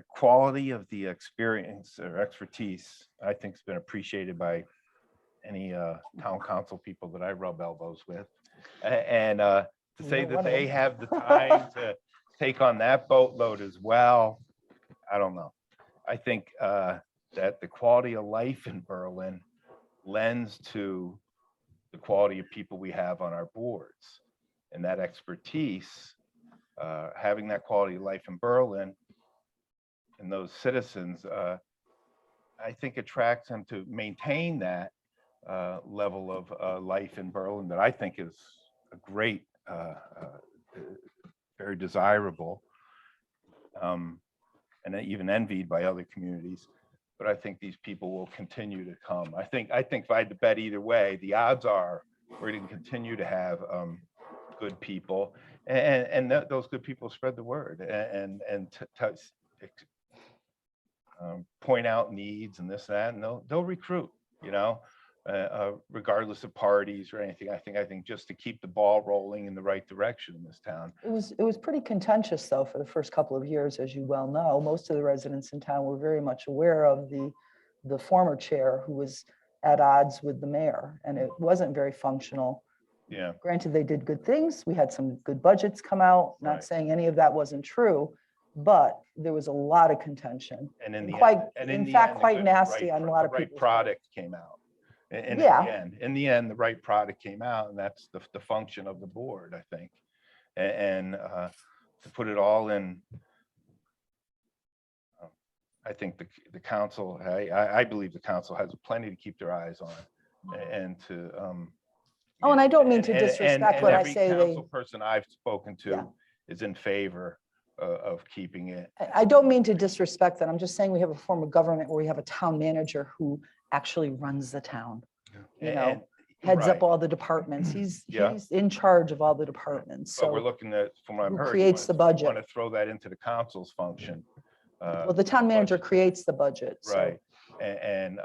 [SPEAKER 8] quality of the experience or expertise, I think, has been appreciated by any town council people that I rub elbows with. And to say
[SPEAKER 4] You're
[SPEAKER 8] that
[SPEAKER 4] one of
[SPEAKER 8] they
[SPEAKER 4] them.
[SPEAKER 8] have the time to take on that boatload as well, I don't know. I think that the quality of life in Berlin lends to the quality of people we have on our boards. And that expertise, having that quality of life in Berlin and those citizens, I think attracts them to maintain that level of life in Berlin that I think is a great, very desirable, and even envied by other communities. But I think these people will continue to come. I think if I had to bet either way, the odds are we're going to continue to have good people, and those good people spread the word and point out needs and this, that, and they'll recruit, regardless of parties or anything. I think just to keep the ball rolling in the right direction in this town.
[SPEAKER 4] It was pretty contentious, though, for the first couple of years, as you well know. Most of the residents in town were very much aware of the former chair, who was at odds with the mayor, and it wasn't very functional.
[SPEAKER 8] Yeah.
[SPEAKER 4] Granted, they did good things. We had some good budgets come out, not
[SPEAKER 8] Right.
[SPEAKER 4] saying any of that wasn't true, but there was a lot of contention.
[SPEAKER 8] And in the
[SPEAKER 4] Quite,
[SPEAKER 8] end,
[SPEAKER 4] in fact, quite nasty on a lot of
[SPEAKER 8] the right
[SPEAKER 4] people's.
[SPEAKER 8] product came out. And
[SPEAKER 4] Yeah.
[SPEAKER 8] in the end, the right product came out, and that's the function of the board, I think. And to put it all in, I think the council, I believe the council has plenty to keep their eyes on, and to.
[SPEAKER 4] Oh, and I don't mean to
[SPEAKER 8] and
[SPEAKER 4] disrespect what I
[SPEAKER 8] every
[SPEAKER 4] say,
[SPEAKER 8] council person I've spoken
[SPEAKER 4] Yeah.
[SPEAKER 8] to is in favor of keeping it.
[SPEAKER 4] I don't mean to disrespect that. I'm just saying we have a form of government where we have a town manager who actually runs the town.
[SPEAKER 8] And-
[SPEAKER 4] Heads
[SPEAKER 8] right.
[SPEAKER 4] up all the departments. He's
[SPEAKER 8] Yeah.
[SPEAKER 4] in charge of all the departments.
[SPEAKER 8] But we're
[SPEAKER 4] So,
[SPEAKER 8] looking at, from what I've
[SPEAKER 4] who
[SPEAKER 8] heard.
[SPEAKER 4] creates the budget?
[SPEAKER 8] Want to throw that into the council's function.
[SPEAKER 4] well, the town manager
[SPEAKER 8] budget.
[SPEAKER 4] creates the budget. So
[SPEAKER 8] Right, and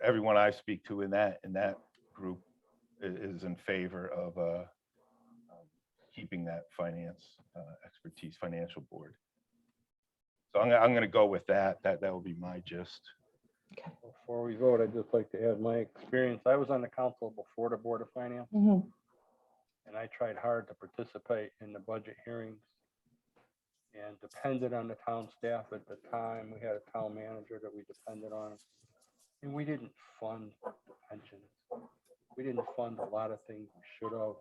[SPEAKER 8] everyone I speak to in that group is in favor of keeping that finance expertise, financial board. So I'm gonna go with that. That will be my gist.
[SPEAKER 3] Before we vote, I'd just like to add my experience. I was on the council before the Board of Finance,
[SPEAKER 4] Mhm.
[SPEAKER 3] and I tried hard to participate in the budget hearings and depended on the town staff at the time. We had a town manager that we depended on. And we didn't fund the pensions. We didn't fund a lot of things we should have.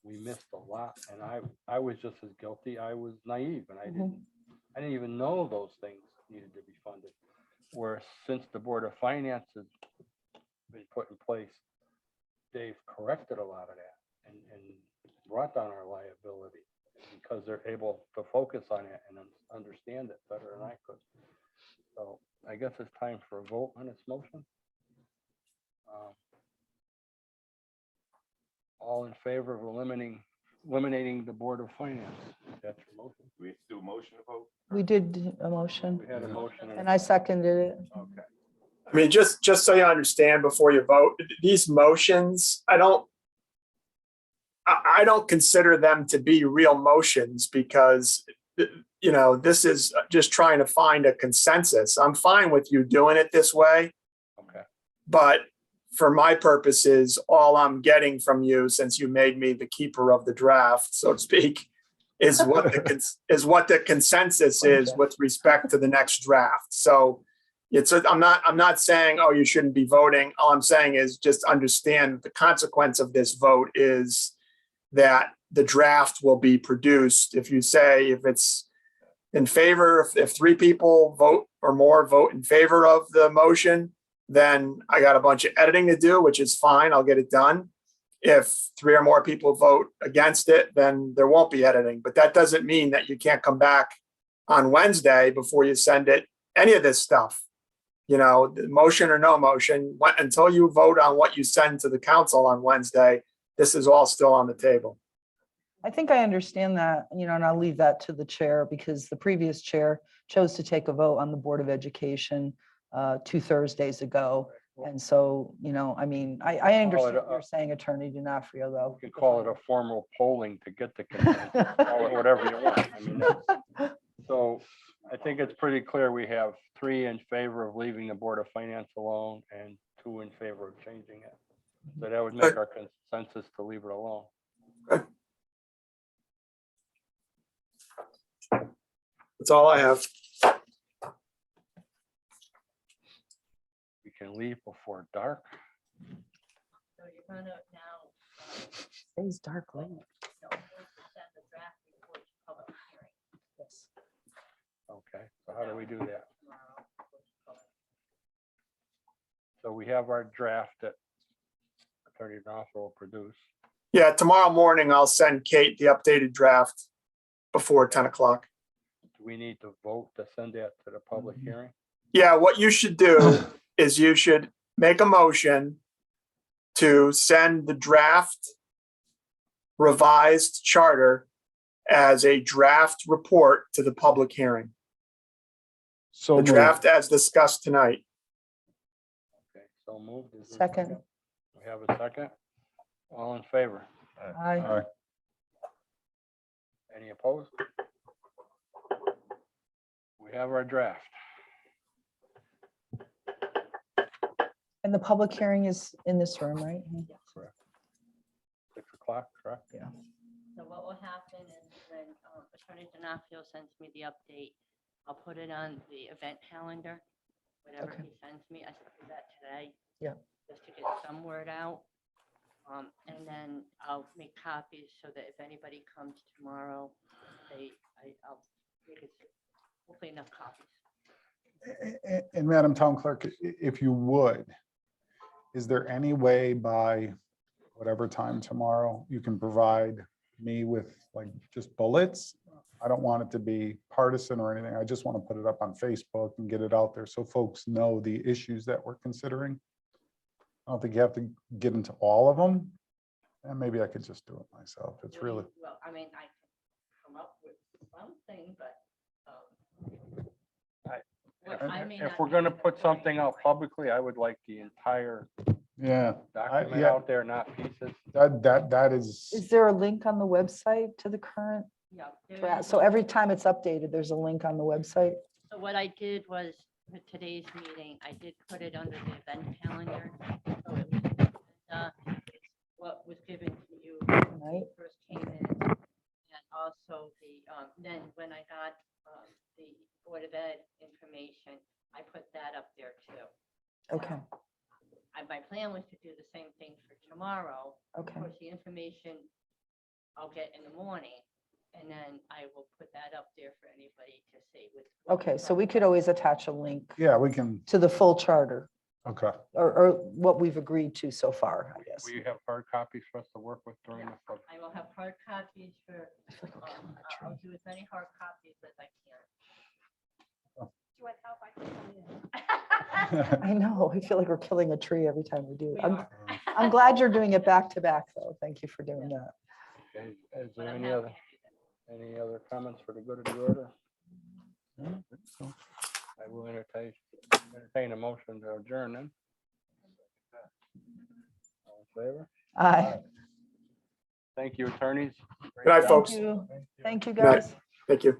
[SPEAKER 3] We missed a lot, and I was just as guilty. I was naive, and I didn't even know those things needed to be funded. Where since the Board of Finance has been put in place, they've corrected a lot of that and brought down our liability because they're able to focus on it and understand it better than I could. So I guess it's time for a vote on this motion. All in favor of eliminating the Board of Finance? That's your motion.
[SPEAKER 8] We have to do a motion to vote?
[SPEAKER 4] We did a motion
[SPEAKER 3] We had a motion.
[SPEAKER 4] and I seconded it.
[SPEAKER 3] Okay.
[SPEAKER 2] I mean, just so you understand before you vote, these motions, I don't consider them to be real motions because, you know, this is just trying to find a consensus. I'm fine with you doing it this way,
[SPEAKER 3] Okay.
[SPEAKER 2] but for my purposes, all I'm getting from you, since you made me the keeper of the draft, so to speak, is what the consensus is with respect to the next draft. So I'm not saying, oh, you shouldn't be voting. All I'm saying is just understand the consequence of this vote is that the draft will be produced. If you say, if it's in favor, if 3 people vote or more vote in favor of the motion, then I got a bunch of editing to do, which is fine. I'll get it done. If 3 or more people vote against it, then there won't be editing. But that doesn't mean that you can't come back on Wednesday before you send it, any of this stuff. You know, the motion or no motion, until you vote on what you send to the council on Wednesday, this is all still on the table.
[SPEAKER 4] I think I understand that, you know, and I'll leave that to the chair because the previous chair chose to take a vote on the Board of Education 2 Thursdays ago. And so, you know, I mean, I understand what you're saying, Attorney D'Onofrio, though.
[SPEAKER 3] You can call it a formal polling to get the consensus, call it whatever you want. I mean, so I think it's pretty clear we have 3 in favor of leaving the Board of Finance alone and 2 in favor of changing it. So that would make our consensus to leave it alone.
[SPEAKER 2] That's all I have.
[SPEAKER 3] We can leave before dark.
[SPEAKER 1] So you're gonna now,
[SPEAKER 4] It's dark late.
[SPEAKER 1] no, send the draft report to public hearing
[SPEAKER 4] Yes.
[SPEAKER 3] Okay, so how do we do that?
[SPEAKER 1] tomorrow.
[SPEAKER 3] So we have our draft that Attorney D'Onofrio will produce.
[SPEAKER 2] Yeah, tomorrow morning, I'll send Kate the updated draft before 10 o'clock.
[SPEAKER 3] Do we need to vote to send that to the public hearing?
[SPEAKER 2] Yeah, what you should do is you should make a motion to send the draft revised charter as a draft report to the public hearing.
[SPEAKER 5] So
[SPEAKER 2] The
[SPEAKER 5] moved.
[SPEAKER 2] draft as discussed tonight.
[SPEAKER 3] Okay, so moved. Is there a
[SPEAKER 4] Second.
[SPEAKER 3] We have a second. All in favor?
[SPEAKER 4] Aye.
[SPEAKER 5] Aye.
[SPEAKER 3] Any opposed? We have our draft.
[SPEAKER 4] And the public hearing is in this room, right?
[SPEAKER 3] Correct. 6 o'clock, correct?
[SPEAKER 4] Yeah.
[SPEAKER 1] So what will happen is when Attorney D'Onofrio sends me the update, I'll put it on the event calendar, whatever
[SPEAKER 4] Okay.
[SPEAKER 1] he sends me. I should do that today.
[SPEAKER 4] Yeah.
[SPEAKER 1] Just to get some word out. And then I'll make copies so that if anybody comes tomorrow, I'll make it hopefully enough copies.
[SPEAKER 5] And Madam Town Clerk, if you would, is there any way by whatever time tomorrow you can provide me with like just bullets? I don't want it to be partisan or anything. I just want to put it up on Facebook and get it out there so folks know the issues that we're considering. I don't think you have to get into all of them. And maybe I could just do it myself. It's really,
[SPEAKER 1] Well, I mean, I can come up with something, but.
[SPEAKER 3] I-
[SPEAKER 1] what I may
[SPEAKER 3] If
[SPEAKER 1] not
[SPEAKER 3] we're
[SPEAKER 1] be
[SPEAKER 3] gonna
[SPEAKER 1] able to
[SPEAKER 3] put
[SPEAKER 1] put
[SPEAKER 3] something out
[SPEAKER 1] anyway.
[SPEAKER 3] publicly, I would like the entire
[SPEAKER 5] Yeah,
[SPEAKER 3] Document
[SPEAKER 5] yeah.
[SPEAKER 3] out there, not pieces.
[SPEAKER 5] that
[SPEAKER 4] Is
[SPEAKER 5] is,
[SPEAKER 4] there a link on the website to the current
[SPEAKER 1] Yeah. there
[SPEAKER 4] draft?
[SPEAKER 1] is
[SPEAKER 4] So
[SPEAKER 1] a-
[SPEAKER 4] every time it's updated, there's a link on the website?
[SPEAKER 1] So what I did was, with today's meeting, I did put it under the event calendar. So it was, it's what was given to you when
[SPEAKER 4] Right.
[SPEAKER 1] you first came in. And also then when I got the Board of Ed information, I put that up there too.
[SPEAKER 4] Okay,
[SPEAKER 1] My plan was to do the same thing for tomorrow. Of
[SPEAKER 4] okay.
[SPEAKER 1] course, the information I'll get in the morning, and then I will put that up there for anybody to see with. what
[SPEAKER 4] Okay, so we
[SPEAKER 1] talked
[SPEAKER 4] could
[SPEAKER 1] about.
[SPEAKER 4] always attach a link
[SPEAKER 5] yeah, we can,
[SPEAKER 4] to the full charter
[SPEAKER 5] okay.
[SPEAKER 4] or what we've agreed to so far, I guess.
[SPEAKER 3] Will you have hard copies for us to work with during the? pub-
[SPEAKER 1] I will have hard copies for,
[SPEAKER 4] I feel like we're killing that
[SPEAKER 1] I'll
[SPEAKER 4] tree.
[SPEAKER 1] do as many hard copies as I can.
[SPEAKER 5] Oh.
[SPEAKER 1] Do you want help? I can come in.
[SPEAKER 4] I know, I feel like we're killing a tree every time we do.
[SPEAKER 1] We
[SPEAKER 4] it. I'm,
[SPEAKER 1] are.
[SPEAKER 4] I'm glad you're doing it back to back, though. Thank you for doing that.
[SPEAKER 3] Okay, is
[SPEAKER 1] But
[SPEAKER 3] there
[SPEAKER 1] I'm
[SPEAKER 3] any
[SPEAKER 1] happy
[SPEAKER 3] other,
[SPEAKER 1] to do that.
[SPEAKER 3] any other comments for the good of the order? I will entertain a motion to adjourn then. All in favor?
[SPEAKER 4] Aye.
[SPEAKER 3] Thank you, attorneys.
[SPEAKER 2] Good night,
[SPEAKER 3] Great job.
[SPEAKER 2] folks.
[SPEAKER 4] Thank you. Thank you,
[SPEAKER 2] Good night.
[SPEAKER 4] guys.
[SPEAKER 2] Thank you.